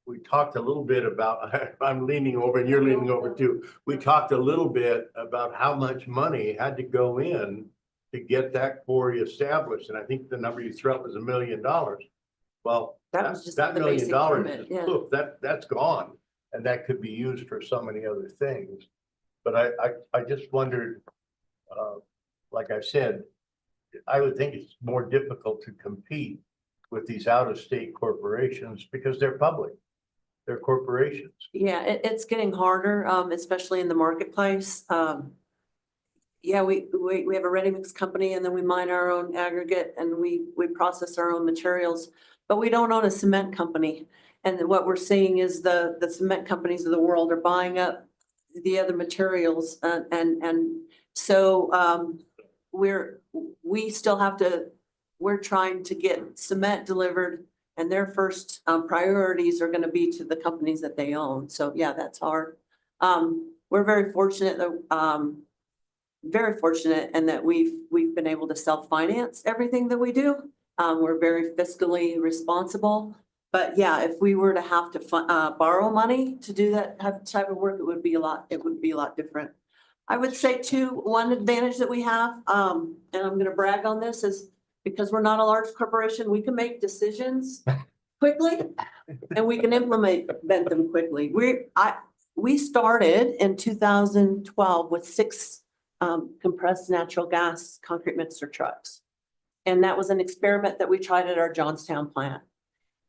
we talked a little bit about, I'm leaning over and you're leaning over too. We talked a little bit about how much money had to go in to get that quarry established. And I think the number you threw out was $1 million. Well, That was just that the $1 million basic permit, is, yeah. poof, that's gone. And that could be used for so many other things. But I just wondered, like I said, I would think it's more difficult to compete with these out-of-state corporations because they're public. They're corporations. Yeah, it's getting harder, especially in the marketplace. Yeah, we have a ready mix company, and then we mine our own aggregate, and we process our own materials, but we don't own a cement company. And what we're seeing is the cement companies of the world are buying up the other materials, and so we're trying to get cement delivered, and their first priorities are going to be to the companies that they own. So yeah, that's hard. We're very fortunate in that we've been able to self-finance everything that we do. We're very fiscally responsible. But yeah, if we were to have to borrow money to do that type of work, it would be a lot different. I would say too, one advantage that we have, and I'm gonna brag on this, is because we're not a large corporation, we can make decisions quickly and we can implement them quickly. We started in 2012 with 6 compressed natural gas concrete mixer trucks. And that was an experiment that we tried at our Johnstown plant.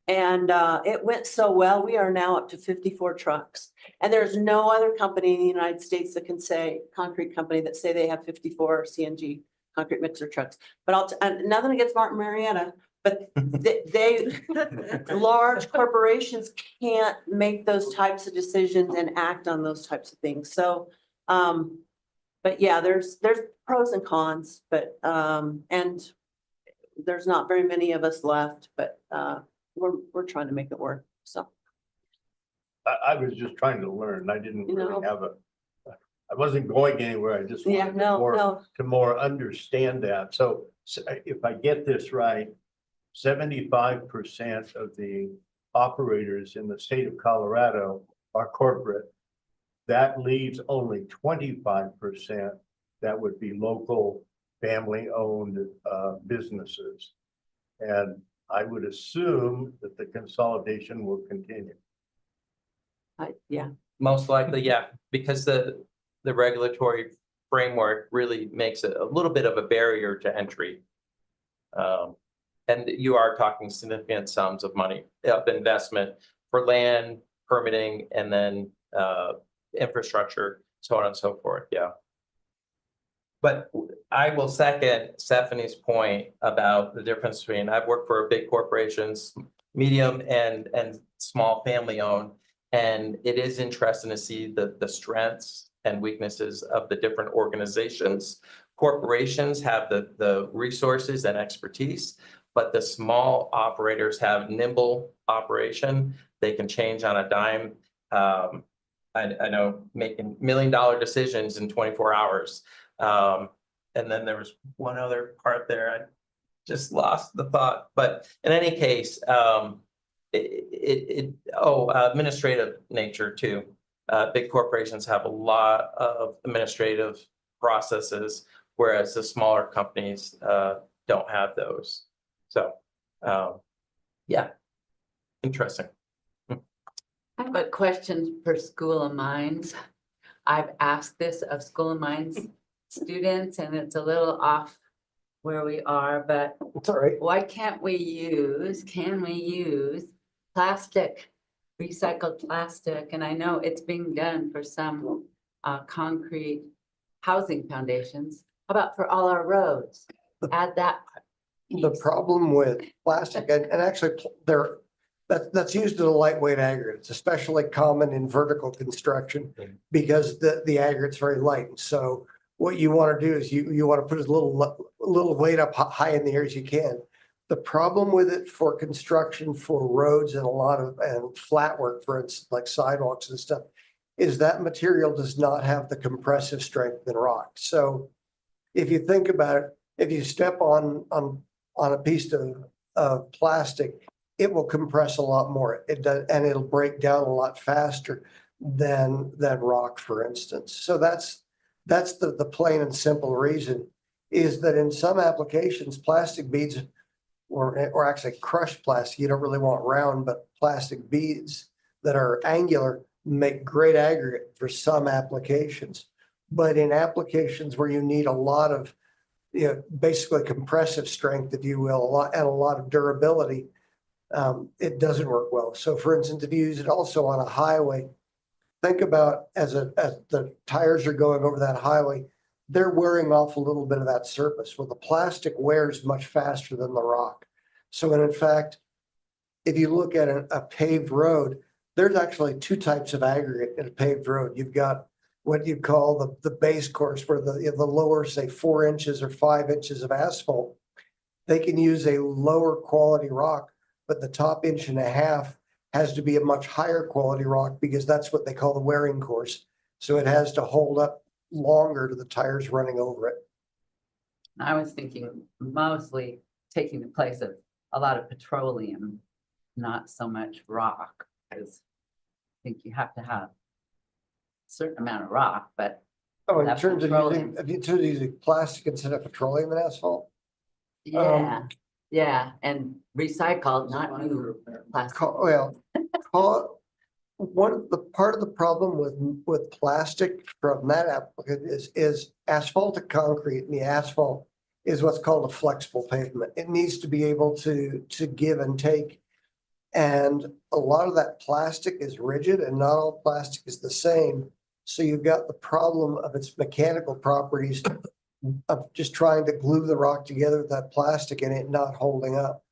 And it went so well, we are now up to 54 trucks. And there's no other company in the United States that can say, concrete company that say they have 54 CNG concrete mixer trucks. But nothing against Martin Marietta, but large corporations can't make those types of decisions and act on those types of things. So, but yeah, there's pros and cons, but, and there's not very many of us left, but, we're trying to make it work, so. I was just trying to learn. I didn't You know. really have I wasn't going anywhere. I just Yeah, wanted no. to more understand that. So if I get this right, 75% of the operators in the state of Colorado are corporate. That leaves only 25% that would be local, family-owned businesses. And I would assume that the consolidation will continue. Yeah, Most likely, yeah, because the regulatory framework really makes it a little bit of a barrier to entry. And you are talking significant sums of money, of investment for land, permitting, and then infrastructure, so on and so forth, yeah. But I will second Stephanie's point about the difference between, I've worked for big corporations, medium and small family owned. And it is interesting to see the strengths and weaknesses of the different organizations. Corporations have the resources and expertise, but the small operators have nimble operation. They can change on a dime. I know making $1 million decisions in 24 hours. And then there was one other part there. I just lost the thought, but in any case, administrative nature too. Big corporations have a lot of administrative processes, whereas the smaller companies don't have those. So, yeah, interesting. I have a question for School of Mines. I've asked this of School of Mines students, and it's a little off where we are, but It's all right. why can't we use, can we use plastic, recycled plastic? And I know it's being done for some concrete housing foundations. How about for all our roads? Add that. The problem with plastic, and actually that's used as a lightweight aggregate. It's especially common in vertical construction because the aggregate's very light. And so what you want to do is you want to put as little weight up high in the air as you can. The problem with it for construction, for roads and flat work, for instance, like sidewalks and stuff, is that material does not have the compressive strength than rock. So if you think about it, if you step on a piece of plastic, it will compress a lot more. It does, and it'll break down a lot faster than rock, for instance. So that's the plain and simple reason, is that in some applications, plastic beads or actually crushed plastic, you don't really want round, but plastic beads that are angular make great aggregate for some applications. But in applications where you need a lot of, basically compressive strength, if you will, a lot of durability, it doesn't work well. So for instance, if you use it also on a highway, think about as the tires are going over that highway, they're wearing off a little bit of that surface. Well, the plastic wears much faster than the rock. So in fact, if you look at a paved road, there's actually 2 types of aggregate in a paved road. You've got what you call the base course, where the lower, say 4 inches or 5 inches of asphalt, they can use a lower quality rock, but the top 1.5 inches has to be a much higher quality rock because that's what they call the wearing course. So it has to hold up longer to the tires running over it. I was thinking mostly taking the place of a lot of petroleum not so much rock, because I think you have to have a certain amount of rock, but Oh, in That terms of petroleum. using, if you terms of using plastic instead of petroleum and asphalt? yeah, yeah, and recycled, not new plastic. Well, one of the part of the problem with plastic from that applicant is asphaltic concrete, and the asphalt is what's called a flexible pavement. It needs to be able to give and take. And a lot of that plastic is rigid, and not all plastic is the same. So you've got the problem of its mechanical properties of just trying to glue the rock together with that plastic and it not holding up.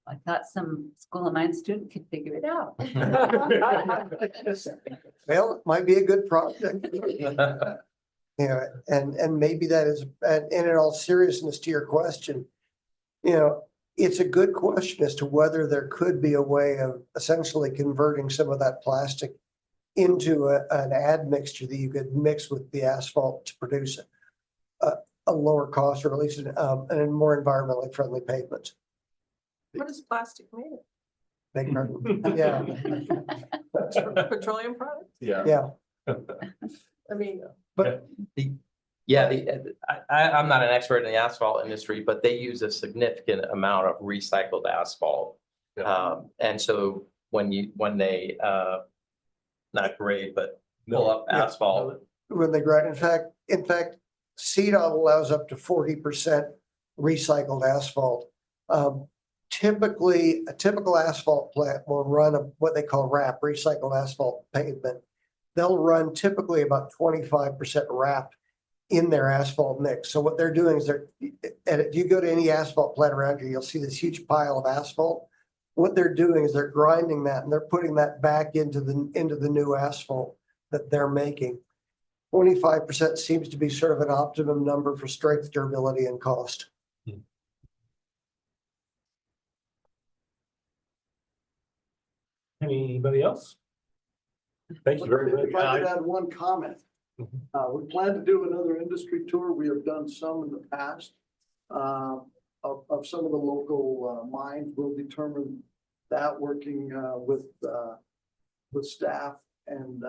I thought some school of mine student could figure it out. Well, it might be a good project. Yeah, and maybe that is, and in all seriousness to your question, it's a good question as to whether there could be a way of essentially converting some of that plastic into an admixture that you could mix with the asphalt to produce a lower cost, or at least a more environmentally friendly pavement. What is plastic made of? Beg your pardon? Yeah, Petroleum products? yeah. I mean, But I'm not an expert in the asphalt industry, but they use a significant amount of recycled asphalt. And so when they, not grade, but pull up Yeah. asphalt. when they grind, in fact, CDOT allows up to 40% recycled asphalt. Typically, a typical asphalt plant will run what they call RAP, recycled asphalt pavement. They'll run typically about 25% RAP in their asphalt mix. So what they're doing is if you go to any asphalt plant around here, you'll see this huge pile of asphalt. What they're doing is they're grinding that and they're putting that back into the new asphalt that they're making. 25% seems to be sort of an optimum number for strength, durability, and cost. Anybody else? Thank you very much. If I could add one comment. Mhm. We plan to do another industry tour. We have done some in the past. Of some of the local mines. We'll determine that working with staff and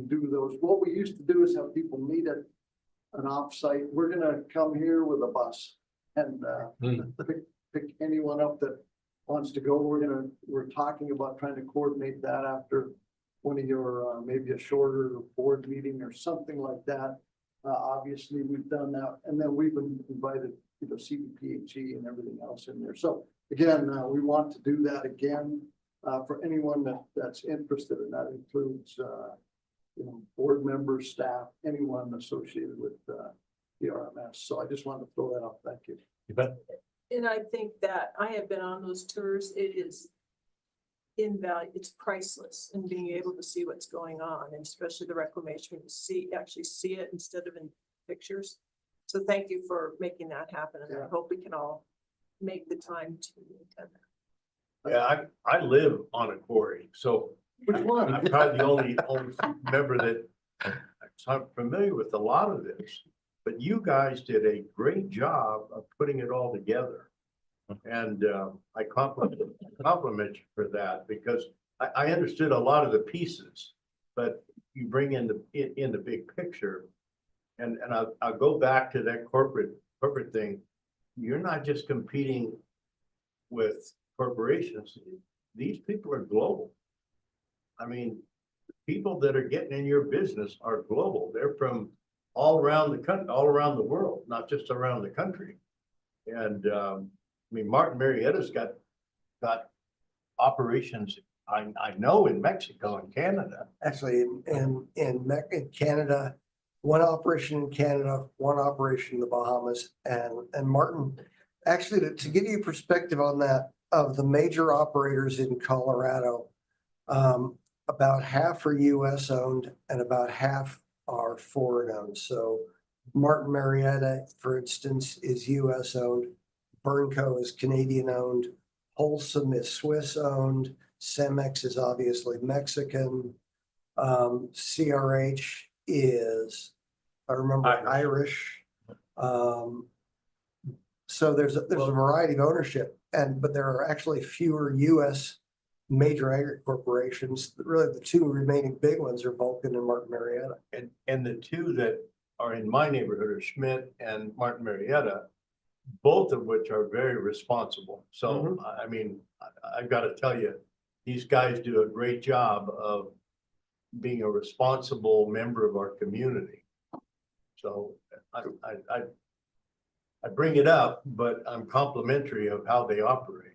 do those. What we used to do is have people meet at an offsite. We're gonna come here with a bus and pick anyone up that wants to go. We're talking about trying to coordinate that after one of your, maybe a shorter board meeting or something like that. Obviously, we've done that, and then we've been invited, CBPHE and everything else in there. So again, we want to do that again for anyone that's interested, and that includes, board members, staff, anyone associated with the RMS. So I just wanted to throw that out. Thank you. You bet. and I think that I have been on those tours. It is invaluable. It's priceless in being able to see what's going on, and especially the reclamation, to actually see it instead of in pictures. So thank you for making that happen, and I hope we can all make the time to attend that. Yeah, I live on a quarry, so Which one? I'm probably the only member that I'm familiar with a lot of this. But you guys did a great job of putting it all together. And I compliment you for that, because I understood a lot of the pieces, but you bring in the big picture. And I'll go back to that corporate thing. You're not just competing with corporations. These people are global. I mean, people that are getting in your business are global. They're from all around the country, all around the world, not just around the country. And I mean, Martin Marietta's got operations, I know, in Mexico and Canada. Actually, in Canada, one operation in Canada, one operation in the Bahamas, and Martin, actually, to give you perspective on that, of the major operators in Colorado, about half are US owned and about half are foreign owned. So Martin Marietta, for instance, is US owned. Burnco is Canadian owned. Wholesome is Swiss owned. Cemex is obviously Mexican. CRH is, I remember, Irish. So there's a variety of ownership but there are actually fewer US major aggregate corporations. Really, the two remaining big ones are Vulcan and Martin Marietta. And the two that are in my neighborhood are Schmidt and Martin Marietta, both of which are very responsible. So, I mean, I've got to tell you, these guys do a great job of being a responsible member of our community. So I bring it up, but I'm complimentary of how they operate.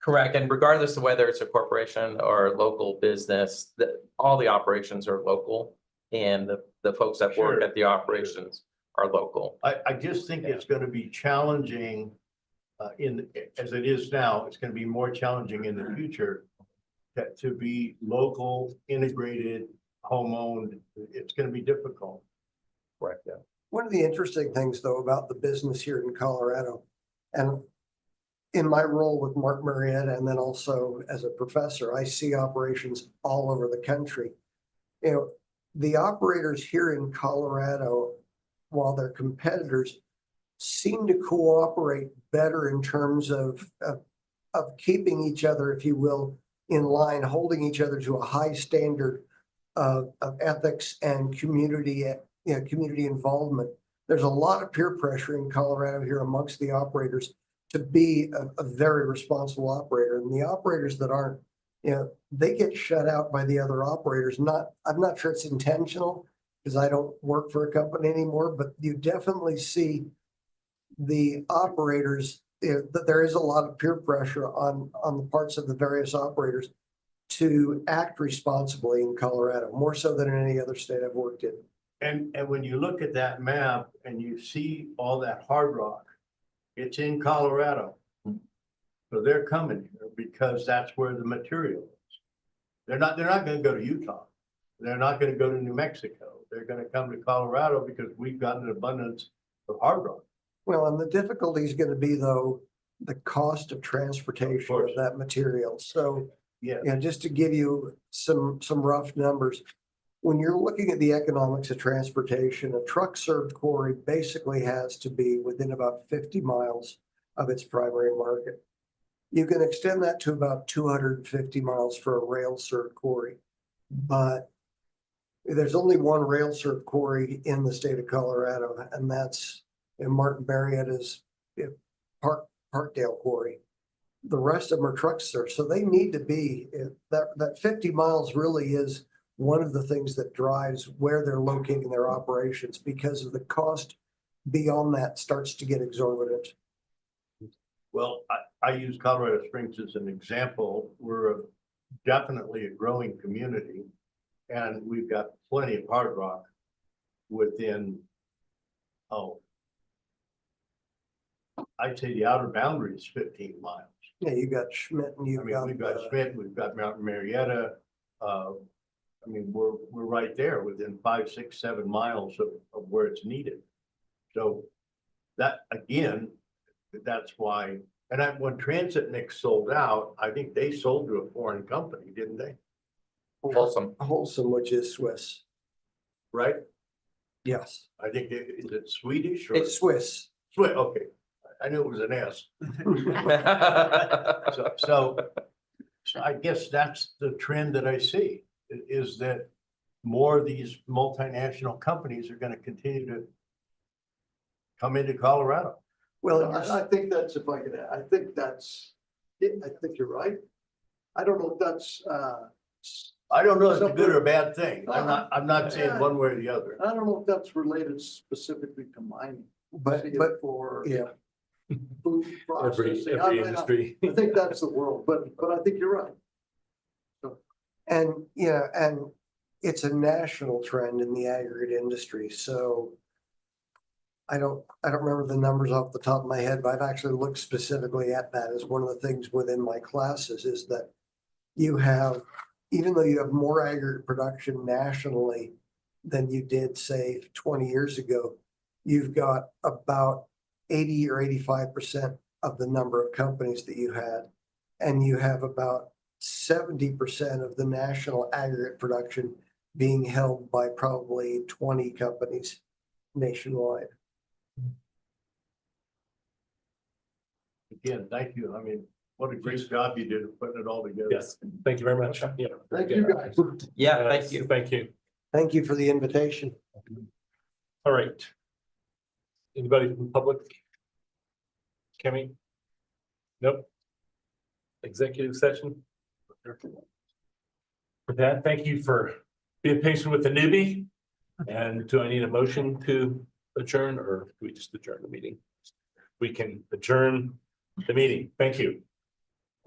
Correct. And regardless of whether it's a corporation or a local business, all the operations are local and the folks that work Sure. at the operations are local. I just think it's going to be challenging as it is now, it's going to be more challenging in the future to be local, integrated, home-owned. It's going to be difficult. Correct. Yeah. One of the interesting things, though, about the business here in Colorado, and in my role with Martin Marietta, and then also as a professor, I see operations all over the country. You know, the operators here in Colorado, while they're competitors, seem to cooperate better in terms of keeping each other, if you will, in line, holding each other to a high standard of ethics and community involvement. There's a lot of peer pressure in Colorado here amongst the operators to be a very responsible operator. And the operators that aren't, they get shut out by the other operators. I'm not sure it's intentional because I don't work for a company anymore, but you definitely see the operators, that there is a lot of peer pressure on the parts of the various operators to act responsibly in Colorado, more so than in any other state I've worked in. And when you look at that map and you see all that hard rock, it's in Colorado. So they're coming here because that's where the material is. They're not going to go to Utah. They're not going to go to New Mexico. They're going to come to Colorado because we've got an abundance of hard rock. Well, and the difficulty is going to be, though, the cost of transportation of that material. So, yeah, just to give you some rough numbers, when you're looking at the economics of transportation, a truck served quarry basically has to be within about 50 miles of its primary market. You can extend that to about 250 miles for a rail served quarry, but there's only one rail served quarry in the state of Colorado, and that's in Martin Marietta's Parkdale quarry. The rest of them are truck served, so they need to be that 50 miles really is one of the things that drives where they're locating their operations, because of the cost beyond that starts to get exorbitant. Well, I use Colorado Springs as an example. We're definitely a growing community, and we've got plenty of hard rock within, I'd say the outer boundary is 15 miles. Yeah, you got Schmidt and we've got Schmidt, we've got Mountain Marietta. We're right there within 5, 6, 7 miles of where it's needed. So that, again, that's why, and when Transit Mix sold out, I think they sold to a foreign company, didn't they? Wholesome. Wholesome, which is Swiss. Right? Yes. I think is it Swedish or? It's Swiss. Swiss, okay. I knew it was an S. So I guess that's the trend that I see, is that more of these multinational companies are going to continue to come into Colorado. Well, I think that's, if I could add, I think you're right. I don't know if that's, I don't know if it's a good or a bad thing. I'm not saying one way or the other. I don't know if that's related specifically to mining. But For yeah. food Every processing. industry. I think that's the world, but I think you're right. And it's a national trend in the aggregate industry. So I don't remember the numbers off the top of my head, but I've actually looked specifically at that as one of the things within my classes, is that you have, even though you have more aggregate production nationally than you did, say, 20 years ago, you've got about 80 or 85% of the number of companies that you had, and you have about 70% of the national aggregate production being held by probably 20 companies nationwide. again, thank you. I mean, what a great job you did of putting it all together. Yes, thank you very much. Yeah. Thank you, guys. Yeah, thank you. Thank you. Thank you for the invitation. All right. Anybody from the public? Kemi? Nope. Executive session? With that, thank you for being patient with the newbie. And do I need a motion to adjourn, or do we just adjourn the meeting? We can adjourn the meeting. Thank you.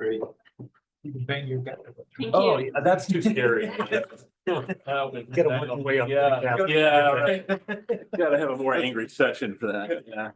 You can bang your gut. Oh, yeah, that's too scary. Get a way up. Yeah, yeah, right. Gotta have a more angry session for that, yeah.